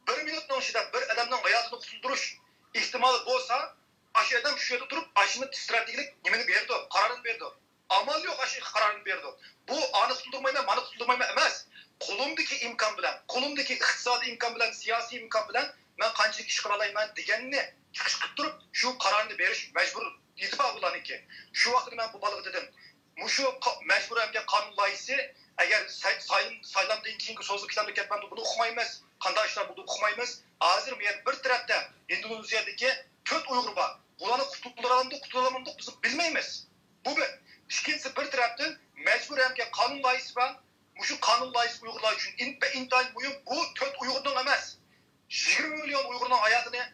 bir minutun içinde bir adamın hayatını kurtulduruş ihtimali bolsa, aşı adam şu yerde durup aşının stratejilik yemini verdi, kararını verdi. Amal yok aşı kararını verdi. Bu anı tutuldurmayma, manı tutuldurmayma emez. Kolumdaki imkan bilen, kolumdaki iktisadi imkan bilen, siyasi imkan bilen ben kancılık iş kılalayman degenini çıkışıp durup şu kararını veriş mecbur itibak bulan ki. Şu vakti ben bu balığı dedim. Muşu mecbur emge kanun layısı eğer saylamdan keyingi sözlü kitaplık etmemde bunu okumayımız, kandaşlar bunu okumayımız. Hazır bir tarafta Endonezya'daki tört Uygur var. Bunları kutulamandık bizim bilmeyimiz. Bu bir. İkincisi bir taraftan mecbur emge kanun layısı var. Muşu kanun layısı Uygurlar için intihal bu tört Uygur'dan emez. 20 milyon Uygur'un hayatını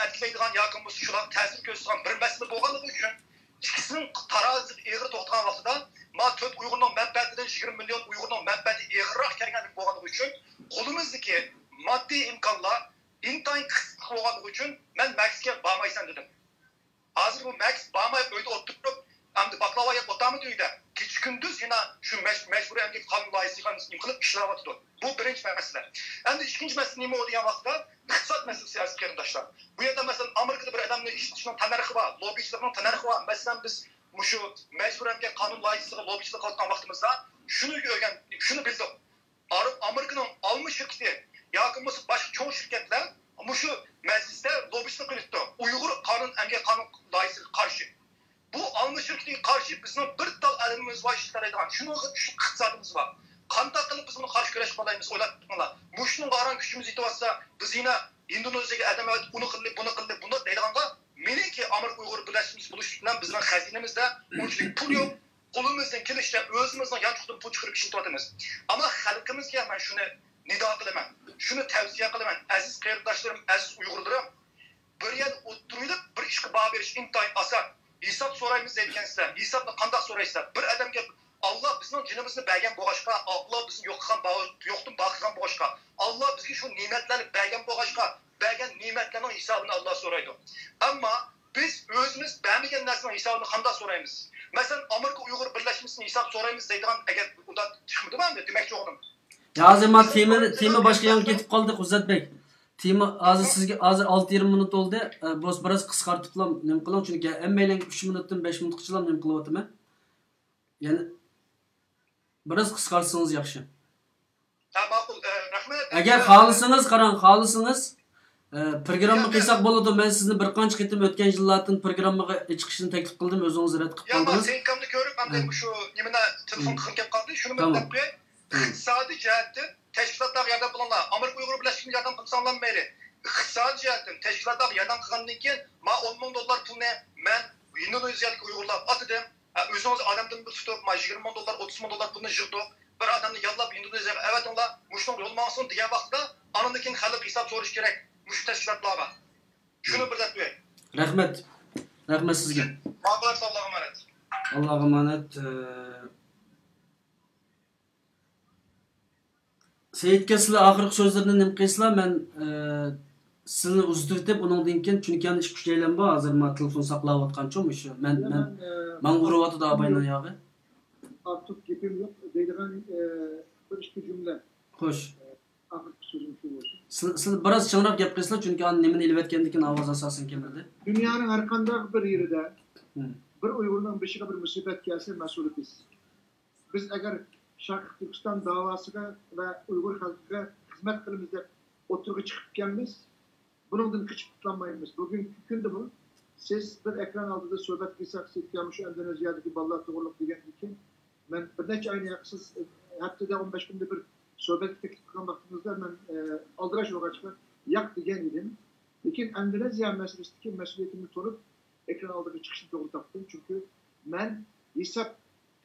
etkileydiğin yakınımız şular tesir gösteren bir mesele boğalığı için ikisinin tarazı eğri toxtağın vaxtıda ma tört Uygur'un menfaatinden 20 milyon Uygur'un menfaati eğrirak gelgenlik boğalığı için kolumuzdaki maddi imkanla intihal kısıtlı boğalığı için ben Max'e bağmaysan dedim. Hazır bu Max bağmayıp öyle oturup hem baklava yap otamı diyor da geç gündüz yine şu mecburi emgek kanun layısıyla imkılıp işler vatıdı. Bu birinci mesele. Hem de ikinci mesele neymi o diyen vaxtıda iktisat meselesi aziz arkadaşlar. Bu yerde mesela Amerika'da bir adamın iş dışından tanarıkı var, lobbyistlerinin tanarıkı var. Mesela biz şu mecburi emgek kanun layısıyla lobbyistlik kalkan vaxtımızda şunu bildik. Amerika'nın almış şirketi, yakınması başka çoğu şirketler şu mecliste lobbyistlik yürüttü. Uygur kanun emgek kanun layısıyla karşı. Bu almış şirketin karşı bizim bir dal alimimiz var işler edilen. Şunu iktisadımız var. Kanta kılıp biz bunu karşı güreş kalayımız oylattıklar. Muşunun qaran gücümüz itibarsa biz yine Indonezya'ya adam evet bunu kıldı bunu deyilğanda meni ki Amerika Uygur Birleşmesi buluştuğundan bizim hazinemizde onun pul yok. Kolumuzdan kelişte özümüzden yan tutup pul çıkarıp işin tuvatımız. Ama halkımızga ben şunu nida kılaman. Şunu tavsiye kılaman. Aziz kardeşlerim, aziz Uygurlarım. Bir yer oturuyup bir işe bağ veriş intihar asar. Hesap sorayımız deyken hesapla kandak soraysa bir adam gel Allah bizim canımızı bergen boğaşka, Allah bizim yoktum bakıgan boğaşka. Allah bizi şu nimetlerini bergen boğaşka, bergen nimetlerinin hesabını Allah soraydı. Ama biz özümüz beğenmegen nesinin hesabını kandak sorayımız. Mesela Amerika Uygur Birleşmesi'nin hesap sorayımız deydiğin eğer bundan çıkmadı mı? Demek ki oğlum. Ya azıma tema başka yan ketip kaldık Uzat Bey. Tema azı sizge azı 6-20 minut oldu. Biz biraz qisqartıplam nem qilam çünkü emmeylen 3 minutdan 5 minut qıçılam nem qilyapman. Yani biraz qisqartsanız yaxshi. Ha ma'qul, rahmat. Agar xohlasangiz qarang, xohlasangiz programma qilsak bo'ladi. Men sizni bir qancha qitim o'tgan yillardan programmaga chiqishni taklif qildim, o'zingiz rad qilib qoldingiz. qoldingiz. Sen kamni ko'rib, men shu nimani telefon qilib kelib qoldi. Shuni men aytib iqtisodiy jihatdan teşkilatlar yardım bulunlar. Amerika Uygur Birleşmesi'nin yardım kılsanlanmaydı. İktisadi jihatdan teşkilatlar yardım kılgandan keyin ma 10 bin dolar pulni men Indonezyalik Uygurlar atıdım. Özünüz adamdan bir tutup ma 20 bin dolar 30 bin dolar pulni yığdık. Bir adamni yallab Indonezyaga evet onlar muşun olmasın diye vaqtda anından keyin xalq hesap so'rash kerak. Mush teşkilatlarga. Shuni bir deb qo'ying. Rahmat. Rahmat sizga. Ma'qul, Allohga emanet. Allohga emanet. Seyitga sizlar oxirgi so'zlarni nima qiysizlar? Men sizni uzdirtib undan keyin chunki yana ish kuchlaylan bor. Hozir men telefon saqlayotganchim shu. Men uryapti da bayna yog'i. Artık gepim yok. Deydiğin bir iki cümle. Xo'sh. Siz biraz çığırıp gap qilsizlar çünkü an nemini ilvetkendikin avaz asasen kemirdi. Dünyanın her qandaq bir yerinde bir Uygur'un beşiğe bir musibet gelse mesul biz. Biz eğer Şarkı Türkistan davasına ve Uygur halkına hizmet kılımızda oturup çıkıp gelmiş, bunun kıçıp tutlanmayız. Bugün günde bu. Siz bir ekran altında sohbet kıysak, sitkamış Endonezya'daki ballar doğruluk diyen için, ben bir neçe aynı yaksız, haftada 15 günde bir sohbet teklif kılan baktığınızda ben aldıraş olarak çıkan yak diyen idim. Lakin Endonezya meselesindeki mesuliyetimi tutup ekran altında çıkışını doğru taptım. Çünkü ben hesap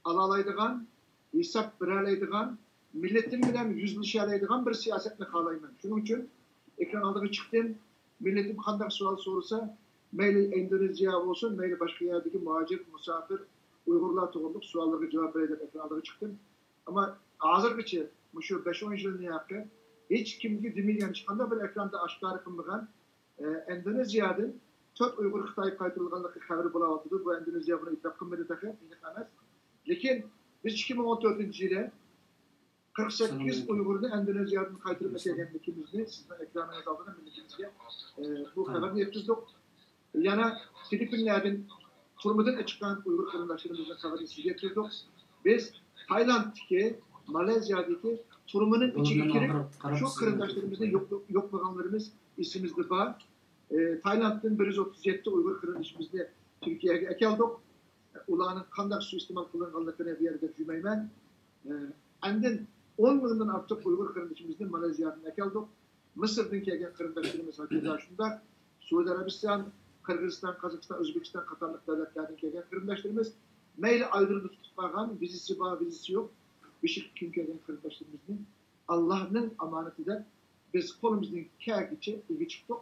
alalaydıgan, hesap biralaydıgan, milletin bilen yüzleşalaydıgan bir siyasetle kalayım. Şunun için ekran altına çıktım. Milletim kandak sual sorursa, meyli Endonezya olsun, meyli başka yerdeki muhacir, misafir, Uygurlar toğurluk suallara cevap vererek ekran altına çıktım. Ama hazır geçi, şu 5-10 yılını yaptı. Hiç kimki demeyen çıkanda bir ekranda aşkarı kılmıgan Endonezya'dan 4 Uygur Xitay kaytırılganlığı haberi bulamadıdır. Bu Endonezya bunu itiraf kılmadı takı, iniklemez. Lakin biz 2014 yılda 48 Uygur'un Endonezya'dan kaytırılması gerektiğimizni sizden ekranınız aldığında milletimizce bu haberini yaptık. Yana Filipinler'den turmadan çıkan Uygur kırımdaşlarımızın haberini size getirdik. Biz Tayland'daki, Malezya'daki turmanın içine girip şu kırımdaşlarımızda yoklaganlarımız isimizde var. Tayland'ın 137 Uygur kırımdaşımızda Türkiye'ye geldik. Ulanın kandak suistimal kılınganlıklarına bir yerde cümeymen. Andın 10 milyondan artık Uygur kırımdaşımızda Malezya'dan geldik. Mısır'dan gelen kırımdaşlarımız hakkında şunlar. Suudi Arabistan, Kırgızistan, Kazakistan, Özbekistan, Katarlık devletlerden gelen kırımdaşlarımız meyli ayrılığı tutmagan, vizisi var, vizisi yok. Beşik kim gelen kırımdaşlarımızın Allah'ın amanetidir. Biz kolumuzdan kâr geçe, ilgi çıktık.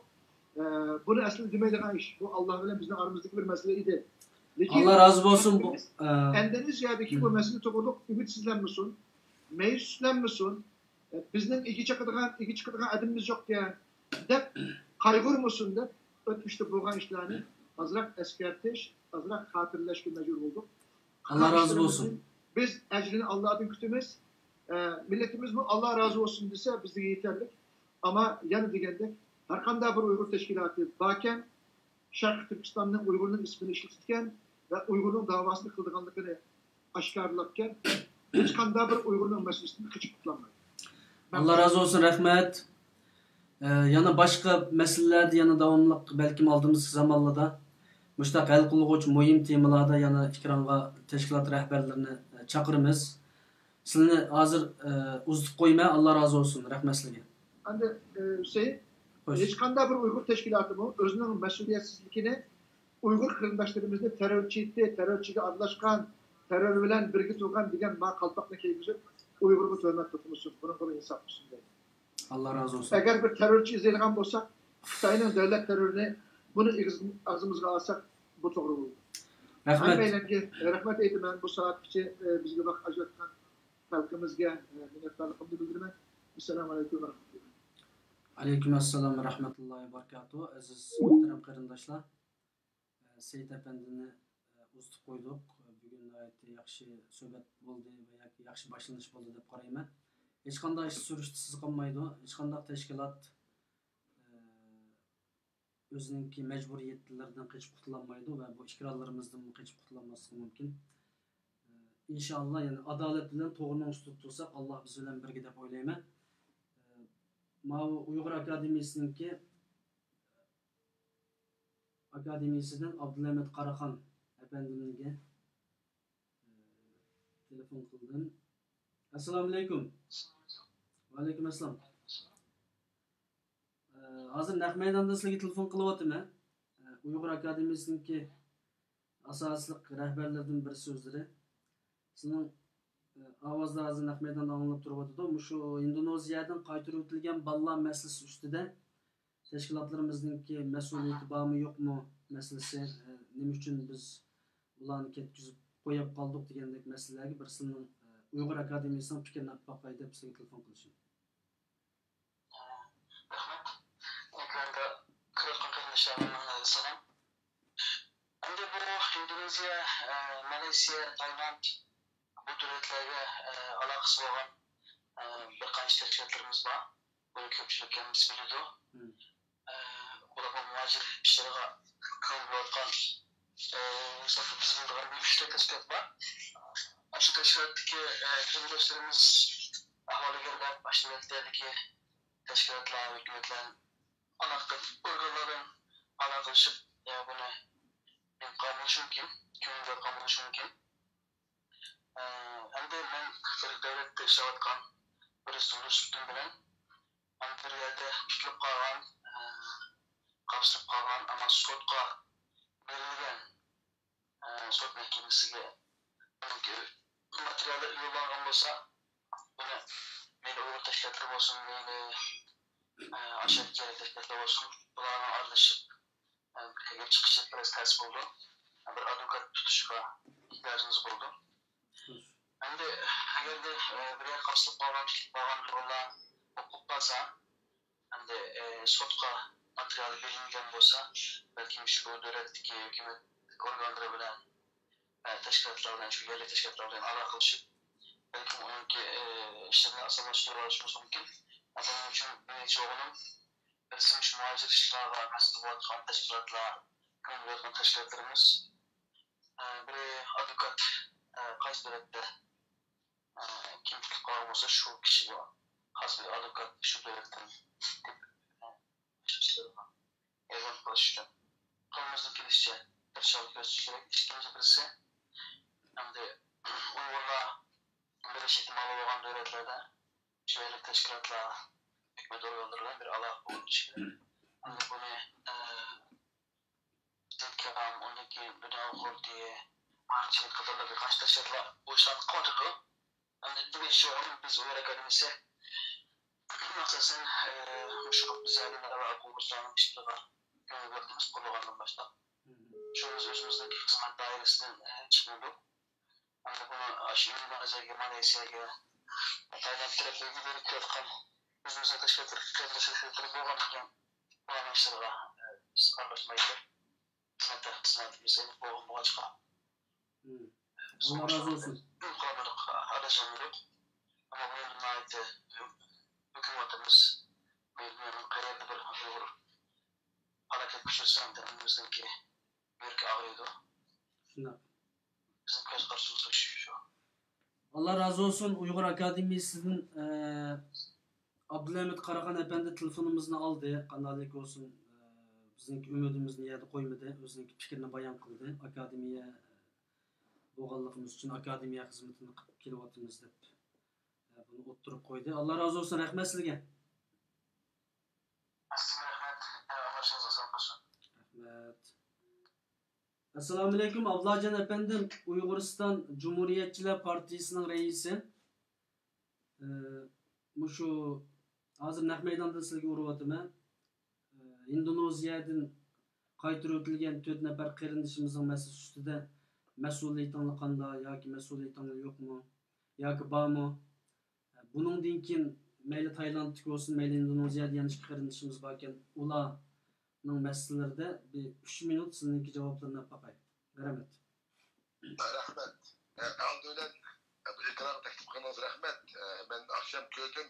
Bunu aslında demeydiğin iş. Bu Allah'ın bizden aramızdaki bir meseleydi. Allah razı olsun bu. Endonezya'daki bu mesele topluluk ümitsizlenmesin, meyüslenmesin. Bizden iki çıkıdığın adımımız yok diye de kaygırmasın da ötmüşte boğan işlerini azrak eskerteş, azrak hatırlaşkı mecbur olduk. Allah razı olsun. Biz ecrini Allah'ın kütümüz. Milletimiz bu Allah razı olsun dese bizde yeterlik. Ama yanı digendek her kanda bir Uygur teşkilatı baken Şarkı Türkistan'ın Uygur'un ismini işletirken ve Uygur'un davasını kıldırganlıkını aşkarlarken hiç kanda bir Uygur'un meselesini kıçıp tutulamayız. Allah razı olsun, rahmet. Yana başka meselelerde yana davamlılık belki aldığımız zamanlarda müştak el kılgıç mühim temalarda yana ikranga teşkilat rehberlerini çakırımız. Sizini hazır uzup koyma, Allah razı olsun, rahmetliğe. Anda Hüseyin, hiç kanda bir Uygur teşkilatı mı özünün mesuliyetsizlikini Uygur kırımdaşlarımızda terörçiyle adlaşkan, terör bilen birgit turgan diyen ma kalpakla keyifizip Uygur'u hürmet tutmuşsun. Bunun insaf mısın diye. Allah razı olsun. Eğer bir terörçü izleyen olsak, Sayının devlet terörüne bunu ağzımızga alsak bu doğru olur. Rahmet eydim ben bu saat içi bizge bak acıtkan halkımızga minnettarlığımı bildirmek. Esselamu aleyküm ve rahmetullah. Aleykümselam ve rahmetullahi ve berekatuhu. Aziz muhterem kardeşler, Seyit Efendi'ni uzup koyduk. Bugün gayet yaxşı söhbet oldu ve yaxşı başlanış oldu dep qarayman. Hech qanday ish surishsiz qolmaydi. Hech qanday tashkilot o'zininki majburiyatlaridan qochib qutulolmaydi va bu ikrorlarimizdan qochib qutulolmasligi mumkin. İnşallah yani adalet bilan to'g'rini ustida tursak Alloh biz bilan birga deb o'ylayman. Mana Uyg'ur akademiyasidan Abdulhamid Qaraxon efendimizga telefon qildim. Assalomu alaykum. Va alaykum assalom. Hozir naq maydonda sizlarga telefon qilyapman. Uyg'ur akademiyasiniki asosli rahbarlardan biri so'zlari. Sizning ovozlaringizni naq maydonda anglab turibdi. Shu Indoneziyadan qaytarib o'tilgan bolalar masalasi ustida tashkilotlarimizningki mas'uliyati bormi yo'qmi masalasi, nima uchun biz ularni ketkizib qo'yib qoldik degandek masalalarga bir sizning Uyg'ur akademiyasining fikrini olib boqay deb sizga telefon qilishim. Ekranda Qirg'iziston qarindoshlarimga salom. Endi bu Indoneziya, Malayziya, Tayland bu davlatlarga aloqasi bo'lgan bir qancha tashkilotlarimiz bor. bunu köpçülük kendisi biliyordu. Hı. Bular muhacir işlerine köngül atkan Mustafa bizim de bir işte teşkilat var. Aşı teşkilattaki kriminalistlerimiz ahvali geldi. Başlığındaki teşkilatlar, hükümetler, anakta organların alakalaşıp bunu kalması mümkün. Köngül kalması mümkün. Hem de ben devlette işaretkan bir sonuç tuttum bilen hem bir yerde tutup kalan kapsayıp kalan ama sotka verilgen sot mahkemesiga materyali yollangan bo'lsa buni meni o'g'il tashkilotlar bo'lsin meni aşağı kerak tashkilotlar bo'lsin bularni aralashib birga chiqishi biraz ters bo'ldi bir advokat tutishga ehtiyojimiz bo'ldi endi agarda bir yer qasib qolgan rollar o'qib qolsa endi sotqa material berilgan bo'lsa balki shu davlatdagi hukumat organlari bilan tashkilotlar bilan shu yerlik tashkilotlar bilan aloqa qilishib balki uniki ishlarni osonlashtira olishimiz mumkin buning uchun necha o'g'lim birisi shu muhojir ishlarga mas'ul bo'layotgan tashkilotlar ko'ngil tashkilotlarimiz biri advokat qaysi davlatda kim tutib qolgan bo'lsa shu kishiga xos bir advokat shu davlatdan e'lon qilish uchun qo'limizdan kelishicha tirishchilik ko'rsatish kerak. Ikkinchi birisi endi uyg'urlar birish ehtimoli bo'lgan davlatlarda shu yerlik tashkilotlar hukumat organlari bilan bir aloqa bo'lishi kerak. Endi buni Zedkam, undan keyin Dunyo Qurtiye, Archilik qatorlarga qarshi tashkilotlar bu ishlarni qotidi. Endi demak shu biz Uyg'ur akademiyasi asosan shu bizlarning va o'quvchilarning ishlariga ko'ngil beramiz qo'llagandan boshlab. Şunuz özümüzdeki hizmet dairesinden çıkmadı. Ama bunu aşırı Malazya'ya, Malezya'ya, Tayland tarafına giderek yapkan özümüzde teşkilatları boğanırken bu amaçlarla arkadaşmaydı. Hizmetimizi boğaçka. Allah razı olsun. Kullanırdık, araştırmıyorduk. Ama bunun ait hükümetimiz dünyanın kariyerde bir Uygur hareket güçlüsü önümüzdeki büyük ağrıydı. Şuna. Bizim kaç karşımızda şu. Allah razı olsun. Uygur Akademisi'nin Abdülhamit Karakan Efendi telefonumuzni aldı. Kanallık olsun. Bizning ümidimizni yerda qo'ymadi. O'zining fikrini bayon qildi. Akademiya bo'lganligimiz uchun akademiya xizmatini qilib kelyapmiz deb buni o'ttirib qo'ydi. Allah razı olsun. Rahmat sizga. Rahmat. Assalomu alaykum Abdullajon efendim. Uyg'uriston Cumhuriyetçiler Partisining raisi. Shu hozir naq maydonda sizga uryapman. Indoneziyadan qaytirib o'tilgan 4 nafar qarindishimizning masalasi ustida mas'uliyatingiz qanday yoki mas'uliyatingiz yo'qmi yoki bormi? Buningdan keyin mayli Taylandda bo'lsin, mayli Indoneziyada yana qarindishimiz bor ekan, ularning masalalarida bir 3 minut sizningki javoblarni topay. Rahmat. Rahmat. Aldılan bu ikrar taklif qilganingiz rahmat. Men akşam ko'rdim.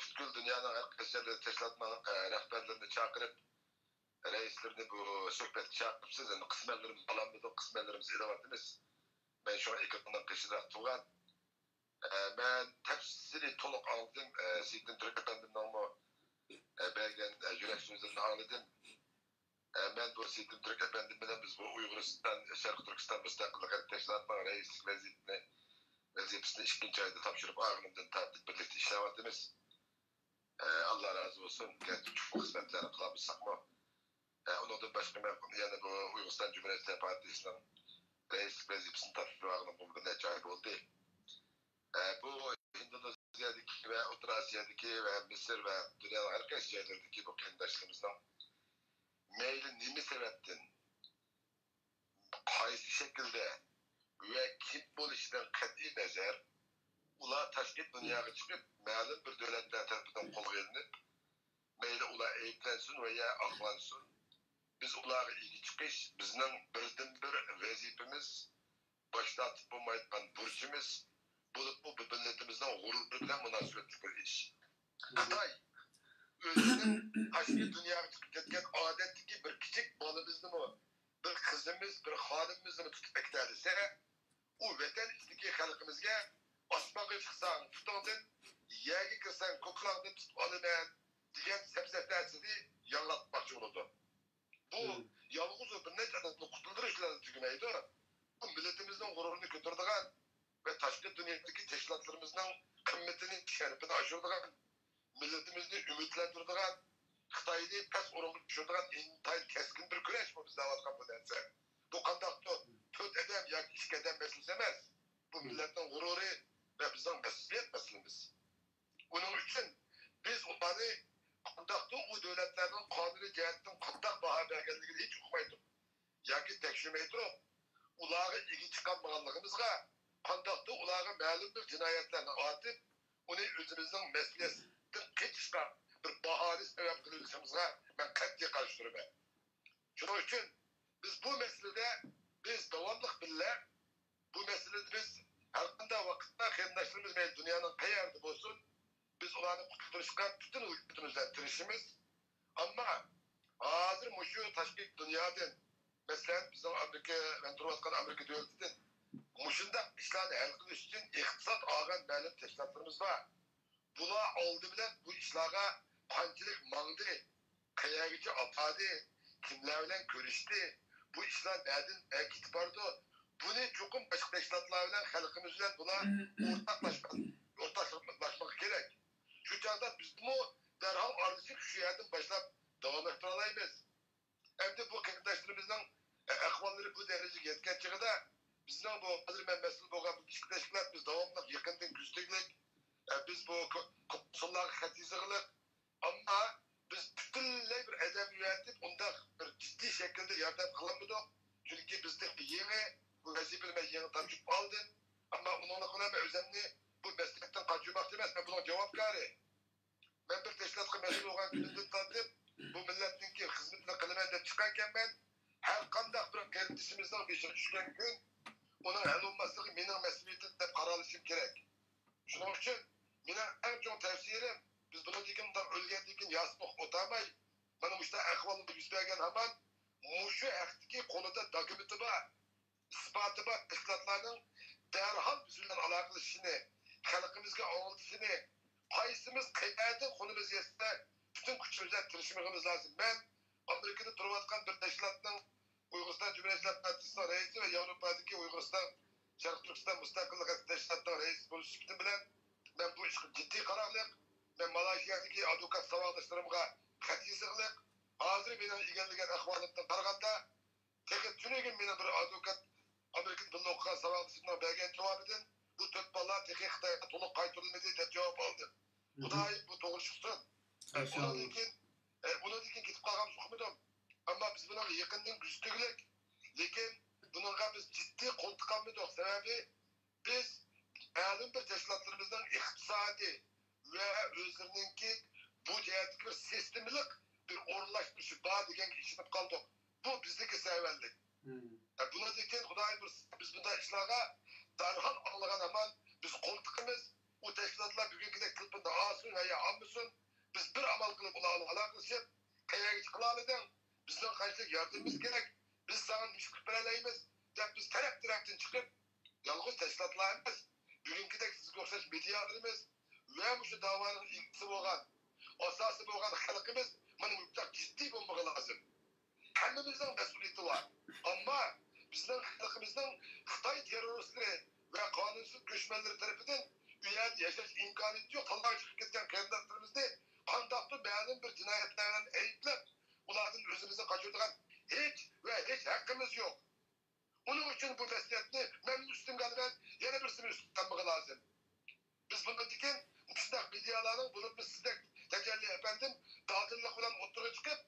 Butkul dunyoning har qaysi tashkilotlarning rahbarlarini chaqirib, raislarni bu suhbatga chaqirib, siz endi qismanlarimiz alamda qismanlarimiz ilyapmiz. Men shu ikkidan qishroq turgan. Men tafsili to'liq oldim. Sizdan Türk efendimning bergan yurak so'zlarini oldim. Men bu Sizdan Türk efendim bilan biz bu Uyg'uriston, Sharq Turkiston mustaqillik tashkilotining raislik vazifasini ikkinchi oyda topshirib og'rimdan tartib birlikda ishlayapmiz. Allah razı olsun. Kendi çok hizmetlerini kılabilsakma. Ondan başka ben yani bu Uyg'uriston Cumhuriyet Partisi'nin reislik vazifesini topshirib bu bir necha ay oldu. Bu Indonezya'daki ve Orta Asya'daki ve Mısır ve dünyanın her qaysi yerlerdeki bu qarindoshlarımızdan meyli nima sebepten qaysi şekilde ve kim bo'lishidan qat'iy nazar ular tashkil dunyoga chiqib ma'lum bir davlatlar tarafidan qo'lga olinib mayli ular ayblansin veya aqlansin biz ularga ega chiqish bizning birdan bir vazifamiz boshlatib bo'lmaydigan burchimiz bo'lib bu millatimizning g'ururi bilan munosabatli bir ish. Xitoy özünün taşkı dünyaya çıkıp ketken adetteki bir küçük balımızını mı, bir kızımız, bir hanımımızı mı tutup eklerse, o vatan içindeki halkımızga osmonga chiqsang tutongdan, yerga kirsang ko'klarni tutib olaman degan sapsapasini yanglatmoqchi bo'ladi. Bu yolg'iz bir necha odamni qutuldirishlar tugamaydi. Bu millatimizning g'ururini ko'taradigan va tashqi dunyodagi tashkilotlarimizning qimmatini, sharafini oshiradigan, millatimizni umidlantiradigan, Xitoyni past o'ringa tushiradigan intayin keskin bir kurash bu bizda qilayotgan bu narsa. Bu qandoqdir? 4 odam yoki 2 odam masalasi emas. Bu millatning g'ururi ve bizden mas'uliyet meselemiz. Bunun için biz onları qandaqda o devletlerinin kanuni cihetten qandaq baha bergenligini hiç uqmaydık. Yoki tekshirmay turib, ularga igi chiqolmaganligimizga, qandaqda ularga ma'lum bir jinoyatlarni atib, uni o'zimizning mas'uliyatidan qechishga bir baholi sabab qilishimizga men qat'iy qarshi turaman. Shuning uchun biz bu meselede davomli billa bu meselede biz her qanday vaqtda qarindoshlarimiz bilan dunyoning qayerda bo'lsin, biz ularni qutqarishga butun vujudimizdan tirishimiz. Ammo hozir mushu tashqi dunyodan, masalan, bizning Amerika, men turayotgan Amerika davlatidan mushundaq ishlarni hal qilish uchun iqtisod olgan ma'lum tashkilotlarimiz bor. Bular oldi bilan bu ishlarga qanchalik mangdi, qayergacha opadi, kimlar bilan ko'rishdi, bu ishlar nereden ketib bordi. Bunu çokum başka teşkilatlar bilen, halkımız bilen buna ortaklaşmak gerek. Şu çağda biz bunu derhal ardışık şu yerden başlayıp devam ettiremeyiz. Hem de bu arkadaşlarımızın akvalları bu derece yetken çıkıda bizden bu hazır ben mesul boğan bu küçük teşkilat biz devamlı yakından güçlüklik, biz bu konsollar katiziklik ama biz bütünle bir edebiyatı onda bir ciddi şekilde yardım kılamadık. Çünkü bizde yeni bu vazifelerini yeni tanıcıp aldın. Ama onunla kullanma özenli bu meslekten kaçırmak demez. Ben buna cevapkarı. Ben bir teşkilatı mesul olan gününden tanıdım. Bu milletin ki hizmetine kılımen çıkarken ben her kandak bir kendimizden bir şey düşken gün onun hal olması benim mesuliyetimde kararlaşım gerek. Şunun için benim en çok tavsiyem biz bunu dikim ölgen dikim yazmak otamay. Bana işte akvalında yüzbergen hemen muşu ektiki konuda dokümenti var. İspatı var, teşkilatlarının derhal bizimle alakalı işini, halkımızga anlatışını, kaysımız kıymetli konumuz yetse bütün güçümüzle tirişmemiz lazım. Ben Amerika'da duruyatkan bir teşkilatının Uyguristan Cumhuriyet Partisi'nin reisi ve Avrupa'daki Uyguristan, Şarkı Türkistan Müstakillik Teşkilatı'nın reisi buluştum bilen ben bu işi ciddi kararlılık, ben Malasya'daki avukat savaşlarımga katiyizliklik, hazır benim ilgiligen ahvalımdan karaganda, tek tünegin benim bir avukat Amerika'da birlik okuyan savaşlarından bergen cevap edin, bu tört ballar tek Xitay'a toluk kaytırılmadı diye cevap aldı. Bu da bu doğru çıksın. Bunu dikin gitip kalgam soxmadım. Ama biz buna yakından güçlülük. Lekin bununla biz ciddi koltukamıdık. Sebebi biz ma'lum bir teşkilatlarımızdan iktisadi ve özlerininki bu cihetlik bir sistemlik bir orlaşmışı bağ diken işinip kaldık. Bu bizdeki severlik. Buna dikin biz bunda işlerine darhal ağlayan hemen biz koltukumuz o teşkilatlar bugünkü de kılıpında alsın veya almasın. Biz bir amal kılıp onlarla alaklaşıp kayaya çıkılalıdan bizden kaçlık yardımımız gerek. Biz sana müşkül bireleyimiz. Biz taraftan çıkıp yalnız teşkilatlarımız bugünkü de siz görüşürüz medyalarımız ve bu şu davanın ilgisi olan asası olan halkımız bana mutlak ciddi bulmak lazım. Kendimizden mesuliyeti var. Ama bizden halkımızdan Xitay teröristleri ve kanunsuz göçmenleri tarafından dünyada yaşaş imkaniyeti yok. Allah'a çıkıp giden kandidatlarımızda kandaklı ma'lum bir cinayetlerden eğitlep ulardan özümüzü kaçırdıgan hiç hakkımız yok. Onun için bu meseliyetini memnun üstüm galiben yine birisini üstlenmek lazım. Biz bunu dikin müstak medyaların bunu biz size tecelli efendim dağıtırlık olan oturuğa çıkıp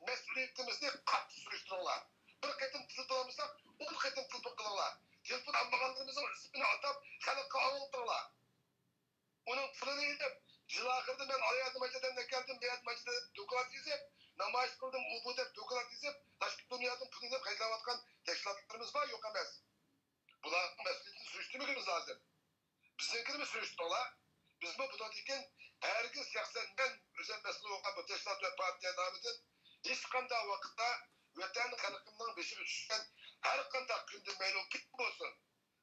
mesuliyetimizi kat sürüştürürler. Bir ketim tızıldırmışsak 10 ketim tızıldırırlar kılırlar. Telefon anmaganlarımızın ismini atıp halka anlatırlar. Onun fırını edip Jilahırda ben Ayazım Hacı'dan da geldim, Beyaz Hacı'da dokulat izip, namayiş kıldım, ubu dep dokulat izip, taşkı dünyadan pını dep kayıtlavatkan teşkilatlarımız var, yok emez. Bunlar mesuliyetini sürüştürmemiz lazım. Bizimkini mi sürüştürürler? Biz mi buna dikin Herkes şahsen ben özel mesele olan bu teşkilat ve partiye namıdın hiç kanda vakitte vatan halkımdan beşi düşen her kanda günde meylo kim olsun.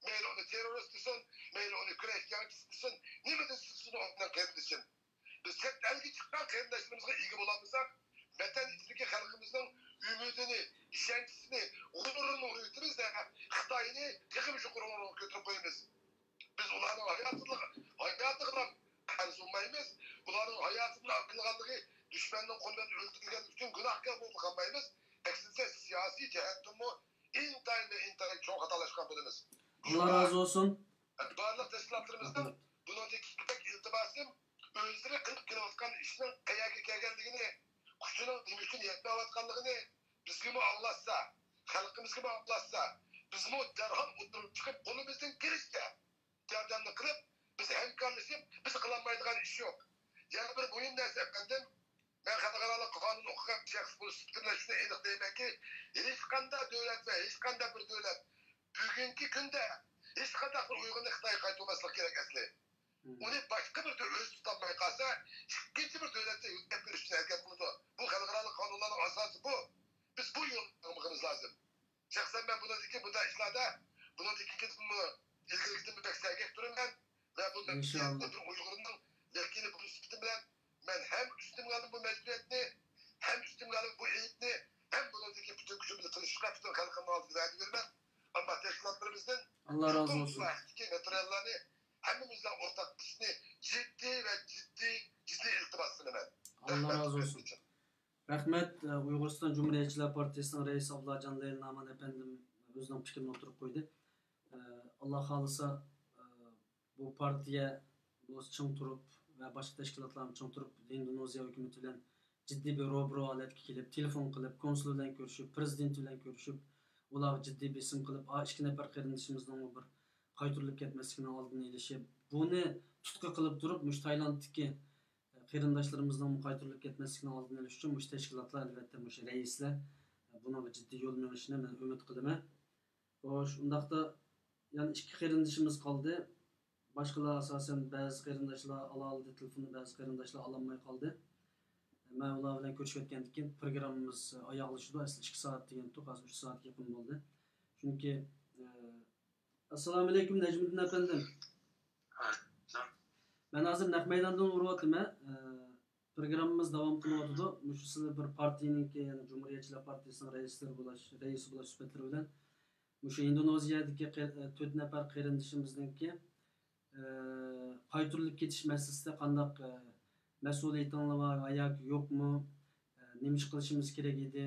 Meylo onu terörist desin, meylo onu küreşkancı desin, ne mi desin ondan kendisi. Biz hep elgi çıkan kardeşlerimizle ilgi bulamazsak, vatan içindeki halkımızın ümidini, işencisini, gururunu uyuturuz da Xitay'ını yıkım şu kurumunu götürüp koyumuz. Biz onların hayatını arzumayımız, onların hayatının akıllığı düşmanın kolundan öldürülgen bütün günahkar bulunmayımız. Eksilse siyasi cihetten mu intayla çok hatalaşkan bulunuz. Allah razı olsun. Barlıq teşkilatlarımızdan bunundaki tek iltibasım özleri kılıp kılıvatkan işinin kayaki kelgenliğini, kuşunun demişkin yetmevatkanlığını biz gibi anlatsa, halkımız gibi anlatsa, biz mu derhal oturup çıkıp kolumuzdan girişte yardımını kılıp biz hemkarlaşıp biz kılamaydıgan iş yok. Yani bir buyum derse efendim ben Katakaralı kanun okuyan şahs bu sütünle şunu edekleyeyim ki hiç kanda devlet ve hiç kanda bir devlet bugünkü günde hiç kadar bir uygunu Xitay'a kaytılmaslık gerek asli. Onu başka bir öz tutanmaya kalsa ikinci bir devlette yürütmek bir üstüne hareket bulundu. Bu Katakaralı kanunların asası bu. Biz bu yolu almamız lazım. Şahsen ben buna dikip bu da işlerde bunun dikip ilgilikten pek sergek durun ben ve bunun bir uygurunun lekini bu üstüm bilen ben hem üstüm kaldım bu mecburiyetini hem üstüm kaldım bu eğitini hem bunun dikip bütün gücümüzü tanıştıklar bütün kalkanın altı verdi vermem. Ama teşkilatlarımızdan Allah razı olsun. Materyallerini hemimizden ortaklaşını ciddi iltimasını ben. Allah razı olsun. Rahmet, Uyg'uriston Cumhuriyetçiler Partiyasining raisi Abdullajon Leyilnaman efendim o'zining fikrini o'tirib qo'ydi. Allah xohlasa bu partiya o'zi ching turib va boshqa tashkilotlarni ching turib Indoneziya hukumati bilan jiddiy bir ro'baro holatga kelib, telefon qilib, konsul bilan ko'rishib, prezident bilan ko'rishib, ular jiddiy besim qilib, ikki nafar qarindishimizning bir qaytarilib ketmasligining oldini olishib, buni tutqi qilib turib, mush Taylanddagi qarindoshlarimizni qaytarilib ketmasligining oldini olish uchun mush tashkilotlar albatta mush raislar buni jiddiy yo'l menishini men umid qilaman. Xo'sh, undaqda yana ikki qarindishimiz qoldi. Boshqalar asosan ba'zi qarindoshlar ola oldi telefonni, ba'zi qarindoshlar ololmay qoldi. Men ular bilan ko'rishayotgandan keyin programmamiz oyoqlashdi. Asli 2 soat degan to'q, hozir 3 soatga yaqin bo'ldi. Chunki assalomu alaykum Najmiddin efendim. Ben hozir naq maydondan uryapman. Programmamiz davom qilyapti. Mush sizlar bir partiyaningki, ya'ni Cumhuriyetçiler Partiyasining raisi bo'lish sifatlari bilan mush Indoneziyadagi 4 nafar qarindishimizningki qaytarilib ketish masalasida qandaq mas'uliyatingiz var yoki yo'qmi? Nima ish qilishimiz kerak edi?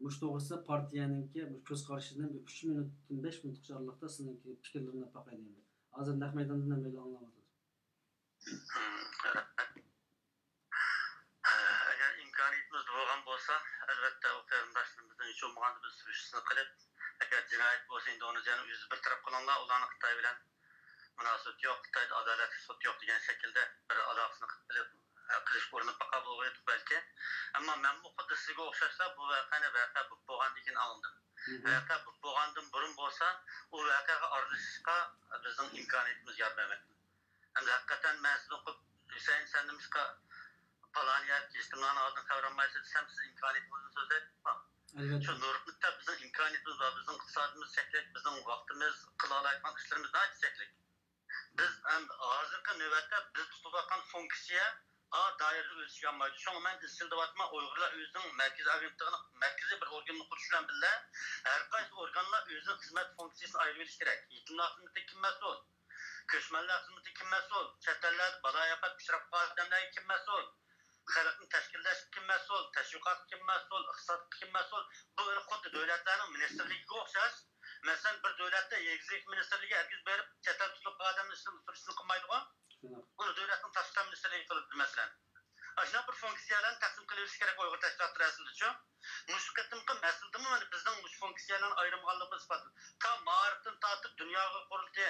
Mush to'g'risida partiyaningki bu ko'z qarashidan 3 minutdan 5 minut oralig'ida sizningki fikrlaringizni topaydim. Hozir naq maydondan beri anglayapsiz. Eğer imkaniyetimiz bo'lgan bo'lsa, albatta o qarindoshlarimizni hiç olmaganda biz surishni qilib, agar jinoyat bo'lsa Indoneziyani o'zi bir taraf qilinglar, ularni Xitoy bilan munosabat yo'q, Xitoyda adolatli sud yo'q degan shaklda bir aloqasini qilish o'rnini baqa bo'lib balki. Ammo men bu xuddi sizga o'xshashlar bu voqeani bo'lgandan keyin oldim. Voqea bo'lgandan burun bo'lsa, u voqeaga aralashishga bizning imkoniyatimiz yetmayapti. Hem de hakikaten ben size okup Hüseyin sen demiş ki falan yer geçtimden aldın kavramaysa desem siz imkaniyetinizi söz etmem. Şu Nurgut'ta bizim imkaniyetimiz var, bizim iktisadımız çeklik, bizim vaktimiz, kılalaytmak işlerimiz daha çeklik. Biz hem hazırki nöbette biz tutup bakan son kişiye dairli ölçü yapmaydı. Şu an ben izsildi batma Uygurlar özünün merkezi agentliğini, merkezi bir organını kuruşulan bile her kaysi organlar özünün hizmet fonksiyasını ayrı veriş gerek. Eğitimli aklımda kim mesul? Köşmeler hizmeti kim mesul? Çeteller, bala yapat, pişirap adamlar kim mesul? Halkın teşkilleş kim mesul? Teşvikat kim mesul? İktisat kim mesul? Bu öyle kod devletlerin ministerliği okşaş. Mesela bir devlette yegizlik ministerliği herkes verip çetel tutup adamın sürüsünü kılmaydı o. Bunu devletin taşıtan ministerliği kılıptı mesela. Aşağı bir fonksiyonlarını taksim kılıyoruz gerek Uygur teşkilatları aslında şu. Müşkettimki mesuldu mu? Bizden bu fonksiyonların ayrımgallığı sıfatı. Ta mağarıptın tatıp dünyaya kuruldu.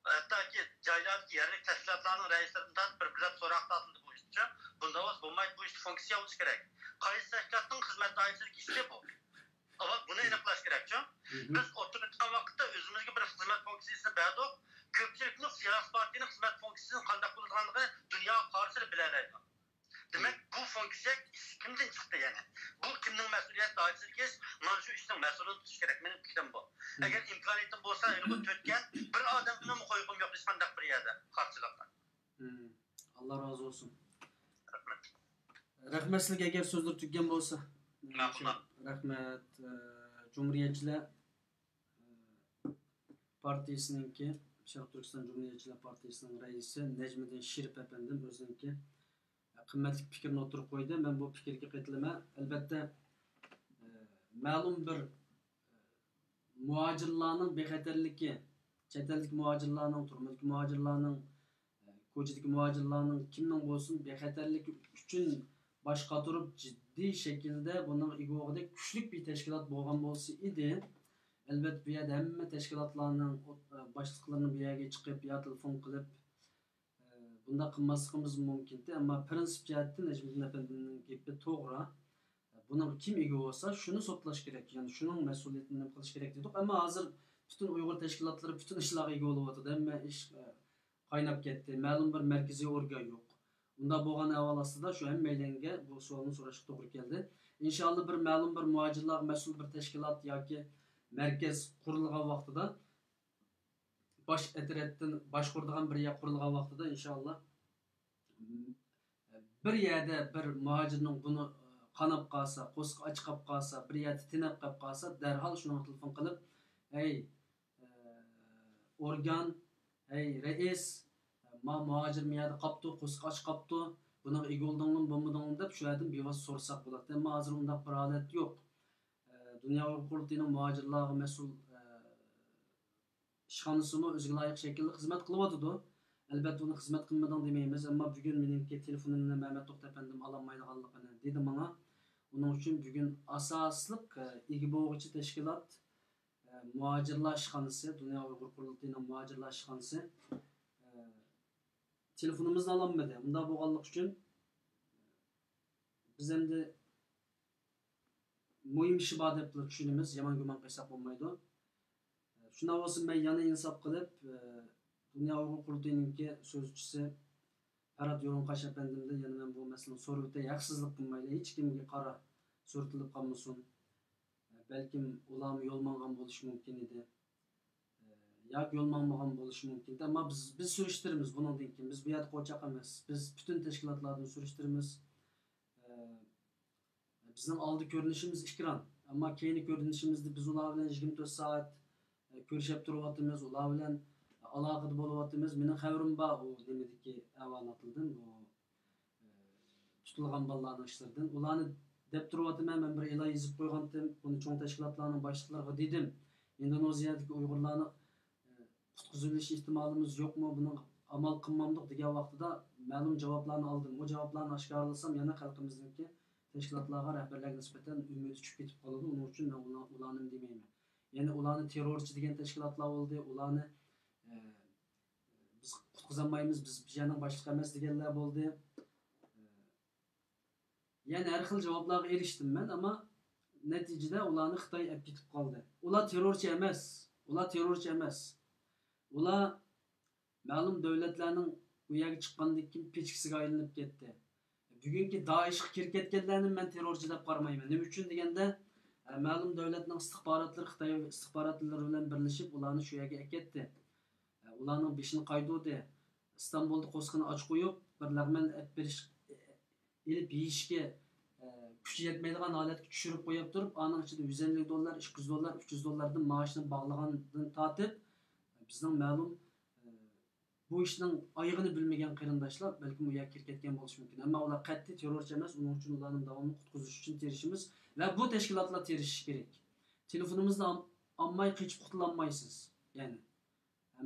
Hatta ki caylardaki yerlik teşkilatlarının reislerinden bir sorak tatıldı bu iş için. Bunda olmaydı bu iş fonksiyon olmuş gerek. Kayıt teşkilatının hizmet dairesilik işi bu. Ama bunu eniklaş gerek. Biz oturup vakitte özümüzge bir hizmet fonksiyonu verdik. ko'pchilikning siyosiy partiyaning xizmat funksiyasini qanday qilganligi dunyo qarashini bilalaydi. Demek bu funksiya kimden çıktı yani? Bu kimning mas'uliyat doirasiga mana shu ishning mas'ulini tutish kerak. Mening fikrim bu. Agar imkoniyatim bo'lsa, bu o'tgan bir odamni qo'yib yo'q hech qanday bir yerda qarşılıqda. Allah razı olsun. Rahmet sizga agar so'zlar tugagan bo'lsa. Rahmet. Cumhuriyetçiler Partisininki Sharq Turkiston Cumhuriyetçiler Partisining raisi Necmiddin Shirip efendim o'ziniki qimmatli fikrni o'tirib qo'ydi. Men bu fikrga qo'shilaman. Albatta ma'lum bir muhojirlarning bexatarligi, chet ellik muhojirlarning, turmush muhojirlarning, ko'chadagi muhojirlarning kimning bo'lsin bexatarligi uchun bosh qotirib jiddiy shaklda buning ig'voqida kuchli bir tashkilot bo'lgan bo'lsa edi, albatta bu yerda hamma tashkilotlarning boshliqlarini bu yerga chiqib yo telefon qilib bunda qilmasligimiz mumkin. Ama prinsip jihatdan Necmiddin efendining gapi to'g'ri. Buning kim ega bo'lsa shuni sotlash kerak, ya'ni shuning mas'uliyatini qilish kerak dedik. Ammo hozir butun Uyg'ur tashkilotlari butun ishlarga ega bo'lyapti. Hamma ish qaynab ketdi. Ma'lum bir markaziy organ yo'q. Unda bo'lgan avval aslida shu hammalarga bu savolni so'rashga to'g'ri keldi. Inshaalloh bir ma'lum bir muhojirlar mas'ul bir tashkilot yoki markaz qurilgan vaqtida baş etiretten başkurduğun bir yer kurulgan vaxtıda inşallah bir yerde bir muhacirinin bunu kanıp kalsa, qo'sq açıqap kalsa, bir yerde tinep kap kalsa derhal şunu telefon kılıp hey organ, hey reis muhacir mi yerde kaptı, qo'sq aç kaptı bunun igi olduğunun bombadan dep şu yerden bir vas sorsak bulat. Ama hazır onda bir alet yok. Dünya Kurultayı'nın muhacirlığı mesul işxanasını özgü layık şekilde hizmet kılıvadıdı. Elbette onu hizmet kılmadan demeyimiz ama bugün benimki telefonumla Mehmet Tokt efendim alamaydıganlıqını dedi bana. Onun için bugün asaslık ilgi boğucu teşkilat muhacirlar işxanası, Dünya Uygur Kurultayı'nın muhacirlar işxanası telefonumuzda alanmadı. Bunda boğanlık için biz hem de mühim işi badepli düşünümüz, yaman güman hesap olmaydı. Şuna olsun ben yana insaf kılıp Dünya Uygur Kurultayı'nınki sözcüsü Ferhat Yorunkaş efendimde yani ben bu meselenin soruda yaksızlık bulmayla hiç kimge kara sürtülüp kalmasın. Belki ulam yolmangan buluş mümkün idi. Yak yolmanmagan buluş mümkün idi. Ama biz sürüştürümüz bunun dinkin. Biz bir yerde koçak emez. Biz bütün teşkilatlardan sürüştürümüz. Bizim aldı görünüşümüz işkiran. Ama keyni görünüşümüzde biz ular bilen 24 saat görüşüp duruvatımız, ular bilen alaqada boluvatımız. Mening xabarim bor o nimedeki avan atıldan, o tutulgan ballarning ishlaridan. Ularni deb turuvatıman, men bir ila yezib qo'ygandim. Buni cho'ng tashkilotlarning boshliqlariga dedim. Indoneziyadagi Uyg'urlarni qutqizilish ehtimolimiz yo'qmi? Buni amal qilmamdiq degan vaqtida ma'lum javoblarni oldim. O javoblarni oshkorlasam yana xalqimizniki tashkilotlarga rahbarlarga nisbatan umid tushib ketib qoladi. Uning uchun men ularni demayman. Yani ularni terrorchi degan tashkilotlar bo'ldi. Ularni biz qutqizolmaymiz, biz bijaning boshliq emas deganlar bo'ldi. Yani her xil javoblarga erishdim men, ama neticede ularni Xitoy olib ketib qoldi. Ular terrorchi emas. Ular terrorchi emas. Ular ma'lum davlatlarning bu yerga chiqqandan keyin pechkisiga aylanib ketdi. Bugungi Daeshga kirib ketganlarni men terrorchi deb qaramayman. Nima uchun deganda ma'lum davlatning istixbarotlari Xitoy istixbarotlari bilan birlashib ularni shu yerga ketdi. Ularning beshini qaydodi. İstanbulda qo'sqini ochib qo'yib, bir lag'man berish elib yeyishga kuchi yetmaydigan holatga tushirib qo'yib turib, aning ichida $150, $200, $300dan maoshini bog'lagandan tortib, bizning ma'lum bu ishning oyig'ini bilmagan qarindoshlar balki bu yerga kirib ketgan bo'lishi mumkin. Ammo ular qat'iy terrorchi emas, uning uchun ularni davomli qutqizish uchun terishimiz va bu tashkilotlar terishish kerak. Telefonimizda olmay qochib qutulanmaysiz. Ya'ni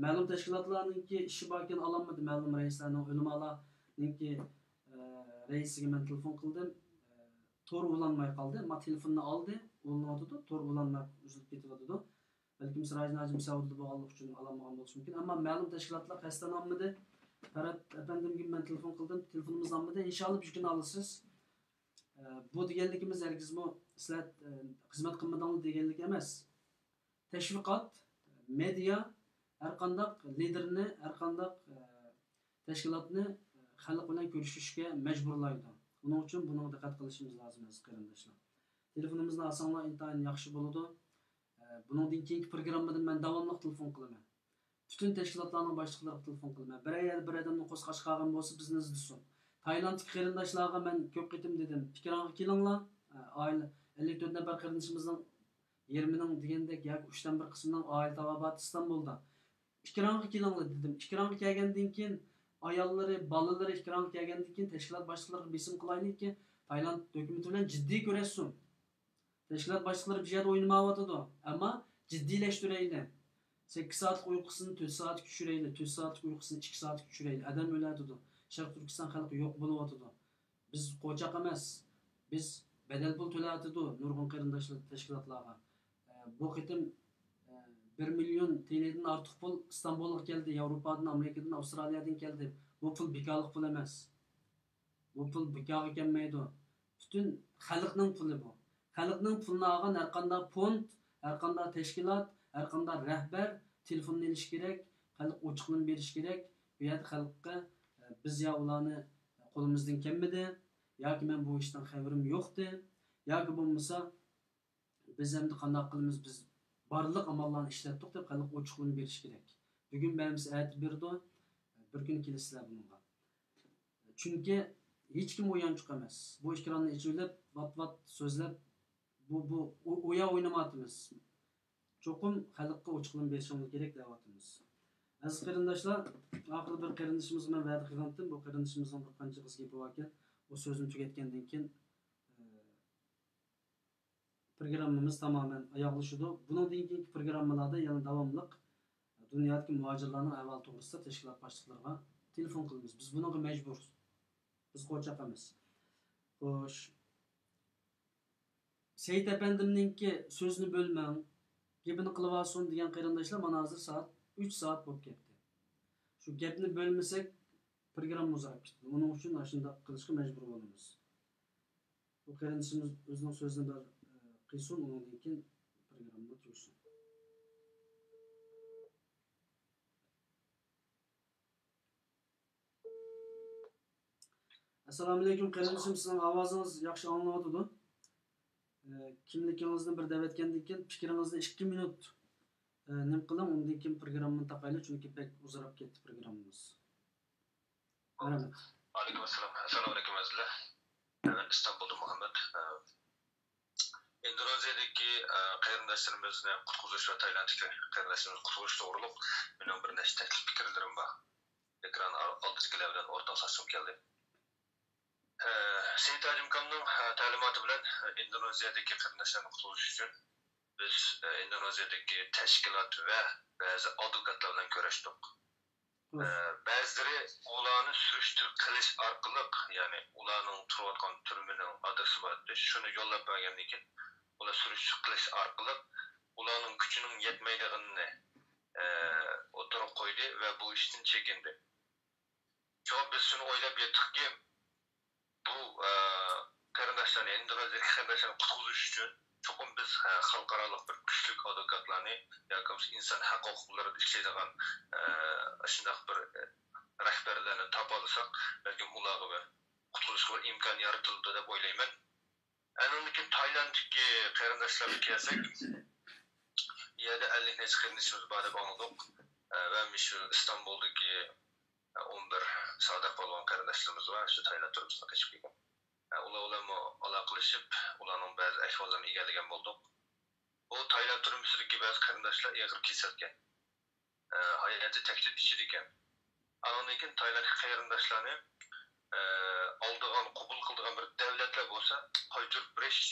ma'lum tashkilotlarningki ishi bor ekan ololmadi, ma'lum raislarning, ulamolarningki reisiga men telefon qildim. To'g'ri ulanmay qoldi. Ammo telefonni oldi, ulanadi, to'g'ri ulanmay uzilib ketadi. Balkim Siraj Najim Saudda bo'lganlik uchun ololmagan bo'lishi mumkin. Ammo ma'lum tashkilotlar qasddan olmadi. Ferhat efendimga men telefon qildim, telefonimiz olmadi. Inshaalloh bu kun olasiz. Bu deganligimiz hargizmi sizlar xizmat qilmadingiz deganlik emas. Tashviqot, media her qandaq liderni, her qandaq teşkilatni xalq bilan ko'rishishga majburlaydi. Buning uchun buni diqqat qilishimiz lozim aziz qarindoshlar. Telefonimizni olsanglar intayin yaxshi bo'ladi. Buningdan keyingi programmada men davomli telefon qilaman. Bütün teşkilatlarning boshliqlariga telefon qilaman. Bir odamni qo'zg'ash qolgan bo'lsa bizni izlasin. Taylandlik qarindoshlarga men ko'p qitim dedim. Fikringizga kelinglar. Oila 54 nafar qarindishimizning 20ning degandek yoki 3dan 1 qismining oila tavobat İstanbulda. Fikringizga kelinglar dedim. Fikringizga kelgandan keyin ayollari, bolalari fikringizga kelgandan keyin teşkilat boshliqlariga besim qilaylikki, Tayland dokumenti bilan jiddiy ko'rasizlar. Teşkilat başlıkları bir yerde oynamayatıdı. Ama ciddileştireydi. 8 saat uykusunu 4 saat küçüreydi. 4 saat uykusunu 2 saat küçüreydi. Adam öyle atıdı. Şarkı Türkistan halkı yok buluvatıdı. Biz kocak emez. Biz bedel pul töle atıdı. Nurgun Kırındaşlı teşkilatlarına. Bu kıtım 1 milyon TL'den artık pul İstanbul'a geldi. Avrupa'dan, Amerika'dan, Avustralya'dan geldi. Bu pul bikalık pul emez. Bu pul bikalık gelmeydi. Bütün halkının pulu bu. Xalqning pulini olgan har qanday fond, har qanday tashkilot, har qanday rahbar telefonni olish kerak, xalq ochiqlab berish kerak. Bu yerda xalqqa biz ya ularni qo'limizdan kelmadi, yoki men bu ishdan xabarim yo'qdi, yoki bo'lmasa biz endi qanday qilamiz, biz barliq amallarni ishlatdik deb xalq ochiqlab berish kerak. Bugun berimiz aytib berdi, bir kun kelasizlar bunga. Chunki hech kim o'yanchiq emas. Bu ekranni ichilib, vat so'zlab bu oya oynamatımız. Çokum xalqqa ochiqlab berishimiz kerak deyapmiz. Aziz qarindoshlar, oxirgi bir qarindoshimiz bilan va'da qilgandim. Bu qarindishimizning bir qancha qiz gapi bor ekan. O so'zini tugatgandan keyin programmamiz tamoman oyoqlashadi. Bundan keyingi programmalarda yana davomliq dunyodagi muhojirlarning ahvoli to'g'risida tashkilot boshliqlariga telefon qilamiz. Biz bunga majburmiz. Biz qo'chaqamiz. Xo'sh. Seyit Efendimninki sözünü bölmem, gapini qilib olsin degan qarindoshlar mana hozir soat 3 soat bo'lib ketdi. Shu gapni bölmesek program uzayib ketdi. Buning uchun shunday qilishga majbur bo'lamiz. Bu qarindoshimiz o'zining so'zini bir qilsin, undan keyin programni tugasin. Assalomu alaykum qarindoshim, sizning ovozingiz yaxshi anglanadi. Kimligingizni bir deb aytgandan keyin fikringizni 2 minut nim qiling, undan keyin programmani taqayli, chunki pek uzarib ketdi programmamiz. Rahmat. Alaykum assalom. Assalomu alaykum azizlar. Ben İstanbul'da Muhammed. Endoneziyadagi qarindoshlarimizni qutqizish va Taylanddagi qarindoshlarimizni qutqizish to'g'riliq mening bir nechta taklif fikrlarim bor. Ekran oldidagilar bilan o'rtoqlashim keldi. Seyit Hacimkamning ta'limoti bilan Endoneziyadagi qarindoshlarni qutqizish uchun biz Endoneziyadagi tashkilot va ba'zi advokatlar bilan ko'rishdik. Ba'zilari ularni surishtirib qilish orqali, ya'ni ularning turayotgan turmining adresi bor. Shuni yo'llab bergandan keyin ular surishtirib qilish orqali ularning kuchining yetmaydiganini o'tirib qo'ydi va bu ishdan chekindi. Çok biz shuni o'ylab yetdikki, bu qarindoshlarni Endoneziyadagi qarindoshlarni qutqizish uchun cho'qim biz xalqaro bir kuchli advokatlarni yoki inson huquqlari ishlaydigan shunday bir rahbarlarni topa olsak, balki ularga qutqizishga bir imkon yaratiladi deb o'ylayman. Anoniki Taylanddagi qarindoshlarga kelsak, yerda 50 necha qarindoshimiz bor deb anladik va shu İstanbul'dagi 11 Sadık Polvon qarindoshlarimiz var, shu Tayland turmusdan qochib kelgan. Ularga aloqalashib, ularning ba'zi ahvollarini egallagan bo'ldik. Bu Tayland turmusidagi ba'zi qarindoshlar og'ir kesilgan. Hayoti tahdid ichida ekan. Andan keyin Tayland qarindoshlarni oldigan, qabul qilgan bir davlatlar bo'lsa, qaytirib berish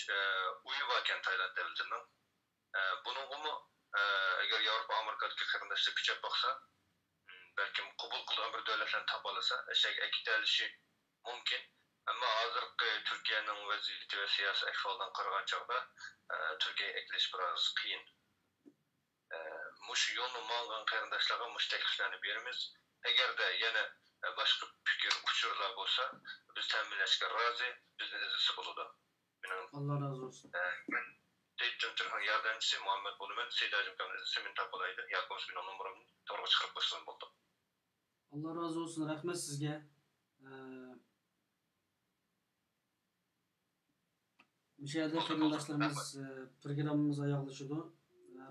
uyi bor ekan Tayland davlatining. Buningmi agar Yevropa, Amerikadagi qarindoshlar kuchab boqsa, belki qabul qilgan bir davlatlarni topa olsa, ashak akitalishi mumkin. Ama hozirgi Turkiyaning vaziyati va siyosiy ahvolidan qaragan chog'da Turkiya eklesh biroz qiyin. Mush yo'lni ma'lum qarindoshlarga mush takliflarni beramiz. Agarda yana boshqa fikr uchurlar bo'lsa, biz ta'minlashga rozi, bizni izlasa bo'ladi. Allah razı olsun. Teyitçimçinin yardımcısı Muhammed Bolumen, Seydacım Kamilesi Min Tapolaydı. Yakınız bin onun numarını doğru çıkarıp koşsun buldum. Allah razı olsun. Rahmet sizge. Müşahede qarindoshlarimiz programmamiz oyoqlashidi.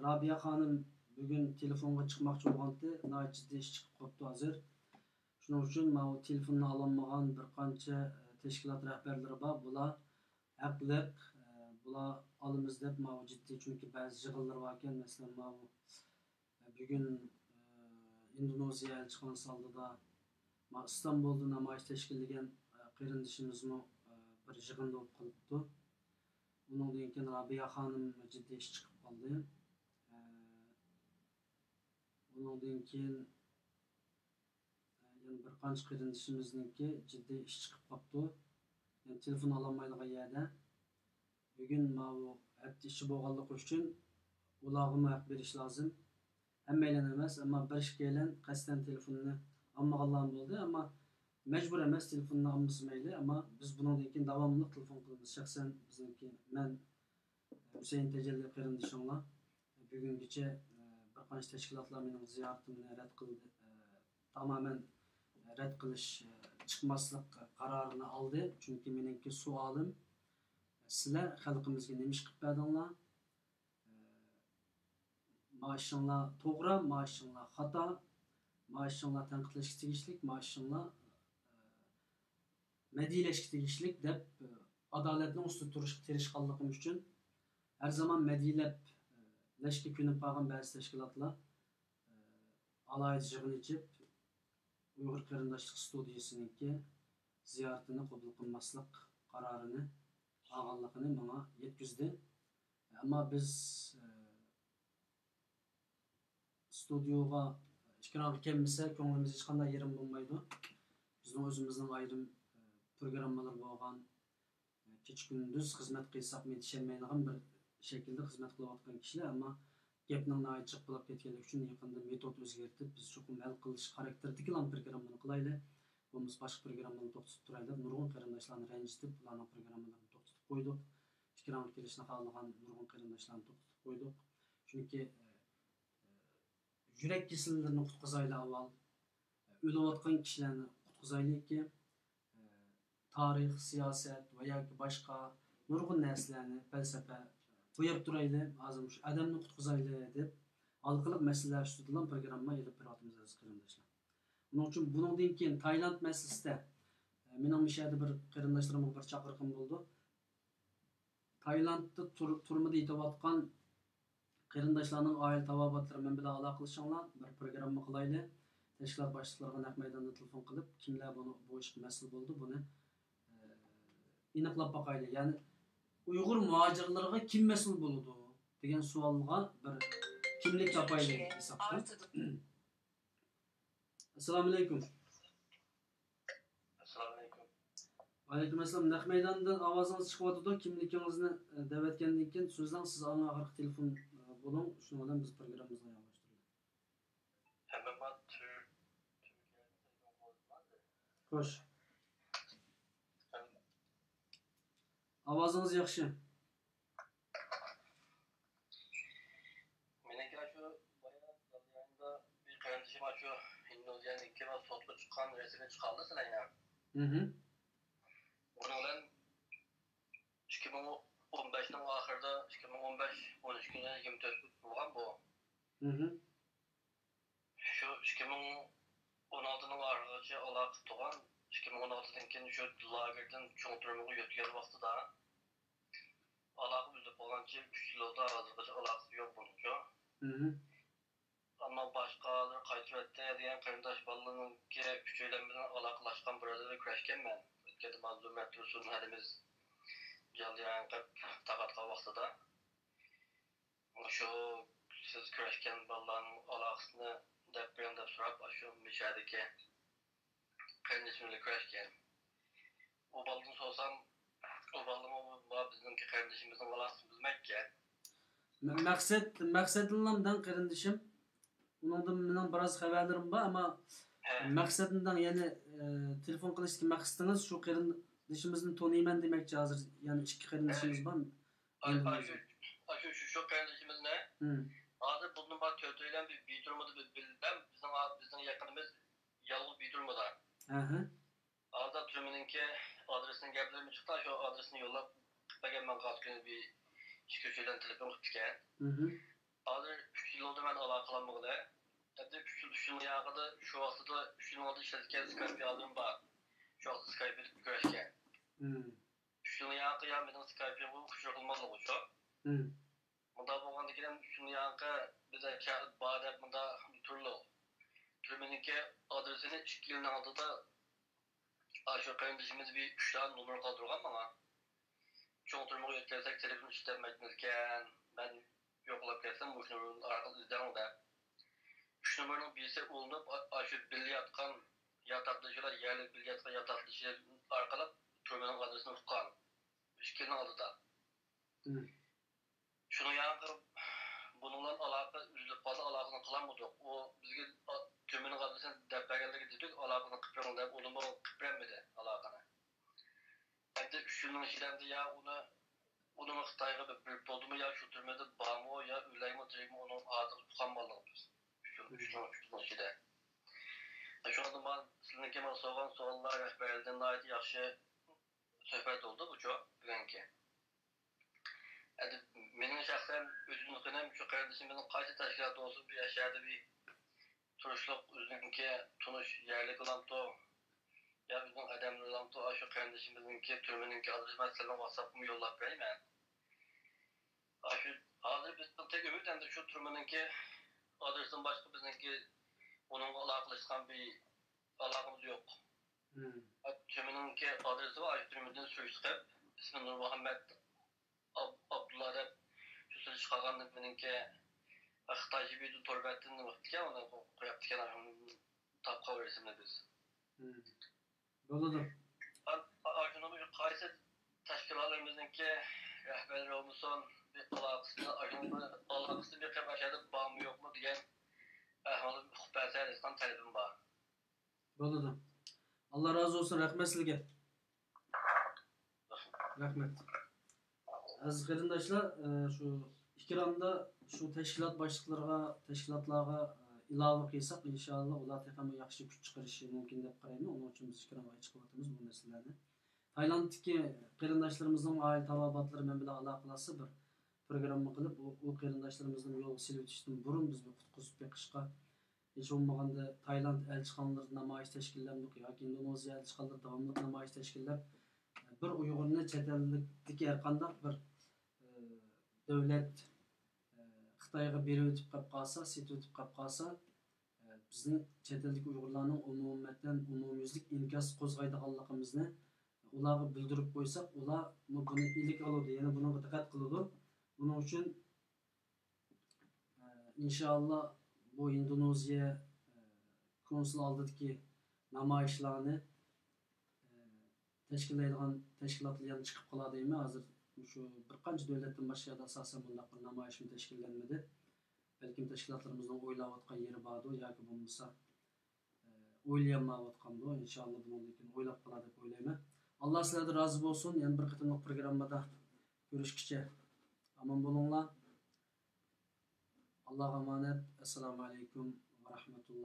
Rabia xonim bugun telefonga chiqmoqchi bo'lgandi. Nihoyat jiddiy ish chiqib qolibdi hozir. Shuning uchun men u telefonni ololmagan bir qancha tashkilot rahbarlari bor. Bular haqliq. Bular olamiz deb men jiddiy, chunki ba'zi yig'inlar bor ekan. Masalan, men bugun Indoneziya elchixonasi oldida İstanbul'da namoyish tashkillagan qarindishimizmi bir yig'inda bo'lib qolibdi. Bundan keyin Rabia xonim jiddiy ish chiqib qoldi. Bundan keyin yana bir qancha qarindishimizniki jiddiy ish chiqib qolibdi. Yani telefon ololmaydigan yerda. Bugun men bu hafta ishi bo'lganligi uchun ularga haq berish lozim. Hammaylar emas, ammo bir ishkaylan qasdan telefonni olmaganlar bo'ldi, ammo majbur emas telefonni olmasa mayli, ammo biz bundan keyin davomli telefon qilamiz. Shaxsan bizniki men Hüseyin Tecelli qarindishimlar bugungacha bir qancha tashkilotlar mening ziyoratimni rad qildi. Tamamen rad qilish, chiqmaslik qarorini oldi. Chunki meningki savolim, sizlar xalqimizga nima ish qilib berdinglar? Maaşınla to'g'ri, maaşınla xato, maaşınla tanqidlashga tegishlik, maaşınla madiyalashga tegishlik deb adolatni ustida turishga tirishganligim uchun har zaman madiyalashga ko'nib qolgan ba'zi tashkilotlar alohida yig'in ichib Uyg'ur qarindoshlik studiyasiniki ziyoratini qabul qilmaslik qarorini olganligini menga yetkazdi. Ammo biz studioga ishkiraga kelmasa ko'nglimiz hech qanday yerim bo'lmaydi. Bizning o'zimizning ayrim programmalar bo'lgan, kecha kunduz xizmat qilsak yetishmaydigan bir shaklda xizmat qilayotgan kishilar, ammo gapning noyichiq bo'lib ketganligi uchun yaqinda metod o'zgartirib biz cho'qim hal qilish xarakterdagi programmani qilaylik. Bo'lmasa boshqa programmani to'xtatib turaylik. Nurg'un qarindoshlarni ranjitib, ularning programmalarini to'xtatib qo'ydik. Ishkiraga kelishni xohlagan nurg'un qarindoshlarni to'xtatib qo'ydik. Chunki yurak kasalliklarini qutqazaylik avval. O'layotgan kishilarni qutqazaylikki tarix, siyosat va yoki boshqa nurg'un narsalarni, falsafa qo'yib turaylik, hozir shu odamni qutqazaylik deb xalqaro masalalar ustida programma elib beramiz aziz qarindoshlar. Buning uchun bundan keyin Tailand masalasida mening mishada bir qarindoshlarimga bir chaqiriqim bo'ldi. Tailandda turmada yetayotgan qarindoshlarning oila tavobatlari men bilan aloqalashinglar, bir programma qilaylik. Tashkilot boshliqlariga naq maydonda telefon qilib, kimlar bu ishga mas'ul bo'ldi, buni aniqlab boqaylik. Ya'ni Uyg'ur muhojirlarga kim mas'ul bo'ladi degan savolga bir kimlik topaylik hisobda. Assalomu alaykum. Assalomu alaykum. Va alaykum assalom. Naq maydondan ovozingiz chiqyapti. Kimligingizni da'vatgandan keyin so'zlang, siz oxirgi telefon bo'ling. Shuning bilan biz programmamizni yakunlashtiramiz. Hamma Xo'sh. Ovozingiz yaxshi. Meniki shu bayonda bir qarindishim shu Indoneziyaning ikki va sotga chiqqan resimini chiqardi sizlar ham. Bunun bilan 2015'ning oxirida 2015-13 kunga 24 bo'lgan bu. Shu 2016'ning oxirigacha aloqa tugan 2016'dan keyin shu lagerdan cho'ng turmaga yetgan vaqtida aloqa uzib qolgancha 3 yilda hozirgacha aloqasi yo'q buncha. Ammo boshqalar qaytib o'tdi degan qarindosh bolalarningki 3 yildan bilan aloqalashgan birodarlar kurashganman. O'tgan mazlumat tursun halimiz jalyan qilib taqatgan vaqtida shu siz kurashgan bolalarning aloqasini deb so'rab shu mishadagi qarindishimizla kurashgan. O baldan so'sam o baldan bizningki qarindishimizning aloqasini bilmayotgan. Maqsadimdan qarindishim. Undan mening biroz xabarlarim bor, ammo maqsadimdan ya'ni telefon qilishga maqsadingiz shu qarindishimizni taniyman demakchi hozir, ya'ni ikki qarindishimiz bor. Shu şu kardeşimiz ne? Hazır bunun var tötüyle bir durumda bilmem bizim yakınımız yalnız bir durumda. Hazır tümününki adresini geldiğim çıktı. Şu adresini yollap ben kaç gün bir şirketçiden telefon tutken. Hazır 3 yıl oldu ben alakalanmalı. Hatta 3 yıl yakında şu vasıta 3 yıl oldu işletken Skype aldım var. Şu an Skype'ı görüşken. 3 yıl yakında benim Skype'ı bu kuşak olmalı bu çok. Bunda bu anda gelen 3 yıl yakında bize kağıt bağırıp bunda türlü. Türmeninki adresini 2 yılın altında aşağı kardeşimiz bir 3 tane numara kaldırgan bana. Çoğun turmuğu yetkilersek telefon işlemektenken ben yok olap gelsem bu 3 numaranın arkada izleyen da. 3 numaranın birisi olunup aşağı birliği yatkan yataklıcılar, yerli birliği yatkan yataklıcılar arkalap turmenin adresini tutkan. 2 yılın altında. Şunu yankı bununla alakalı üzülüp fazla alakasını kılanmadık. O bizge tümünün adresini depregerle getirdik, alakasını kıpırın deyip olumlu kıpırenmedi alakasını. Hatta 3 yılın içinde ya onu Xitayga bir oldu mu ya şu türmede bağımı ya üleyme direymi onun adını tutanmalığı biz. 3 yılın içinde. Şu anda ben sizin kemal soğan soğanlar rehberlerden ait yaxşı söhbət oldu bu çok bugünkü. Benim şahsen özünlüklerim şu kardeşimizin kaç teşkilatı olsun bir aşağıda bir turuşluk özünlükle tunuş yerli kılamto ya bizim adamlı kılamto şu kardeşimizinki türmeninki adresi mesela WhatsApp'ımı yollap vereyim ben. Hazır biz tek ümitten de şu türmeninki adresin başka bizimki onunla alakalaşkan bir alakamız yok. Türmeninki adresi var aşı türmeden sürüştüğüp ismi Nur Muhammed Abdullah hep şu sürü çıkarganlık benimki Xitaycı bir torbetin vaktiken ona koyaptıken tapka verirsimle biz. Doladım. Arjunumuz kayset teşkilatlarımızınki rehberleri olmuşsun bir alakasını bir kep aşağıda bağımı yok mu diyen ahmalı hübbesi edestan talebim var. Doladım. Allah razı olsun, rahmet sizge. Rahmet. Aziz qarindoshlar, şu ikramda şu teşkilatlarga ilova qilsak, inshaalloh ular ham yaxshi kuch chiqarishi mumkin deb qarayman. Onun uchun biz ikramga chiqyapmiz bu narsalarni. Taylanddagi qarindoshlarimizning oila tavobatlari men bilan aloqalasi bir programma qilib, u qarindoshlarimizning yo'l silib o'tishdan burun biz qutqizib beqishga hech bo'lmaganda Tayland elchixonalarida namoyish tashkillandik yoki Indoneziya elchixonalarida davomli namoyish tashkillab bir Uyg'urni chet eldagi har qanday bir davlat Xitoyga berib o'tib qolib qolsa, setib o'tib qolib qolsa, bizning chet eldagi Uyg'urlarning umumyuzlik inkos qo'zg'aydiganligimizni ularga bildirib qo'ysak, ular buni ilik oladi, ya'ni buni diqqat qiladi. Buning uchun inshaalloh bu Indoneziya konsul oldidagi namoyishlarni tashkillaydigan tashkilotlar chiqib qoladimi? Hozir şu bir qancha davlatdan boshqa asosan bunday bir namoyish tashkillanmadi. Balkim tashkilotlarimizning o'ylayotgan yeri bordir yoki bo'lmasa o'ylayotgandir. Inshaalloh bundan keyin o'ylab qoladi deb o'ylayman. Alloh sizlardan rozi bo'lsin. Yana bir qatimliq programmada görüşkicha aman bo'linglar. Allohga emanet. Assalomu alaykum va rahmatulloh.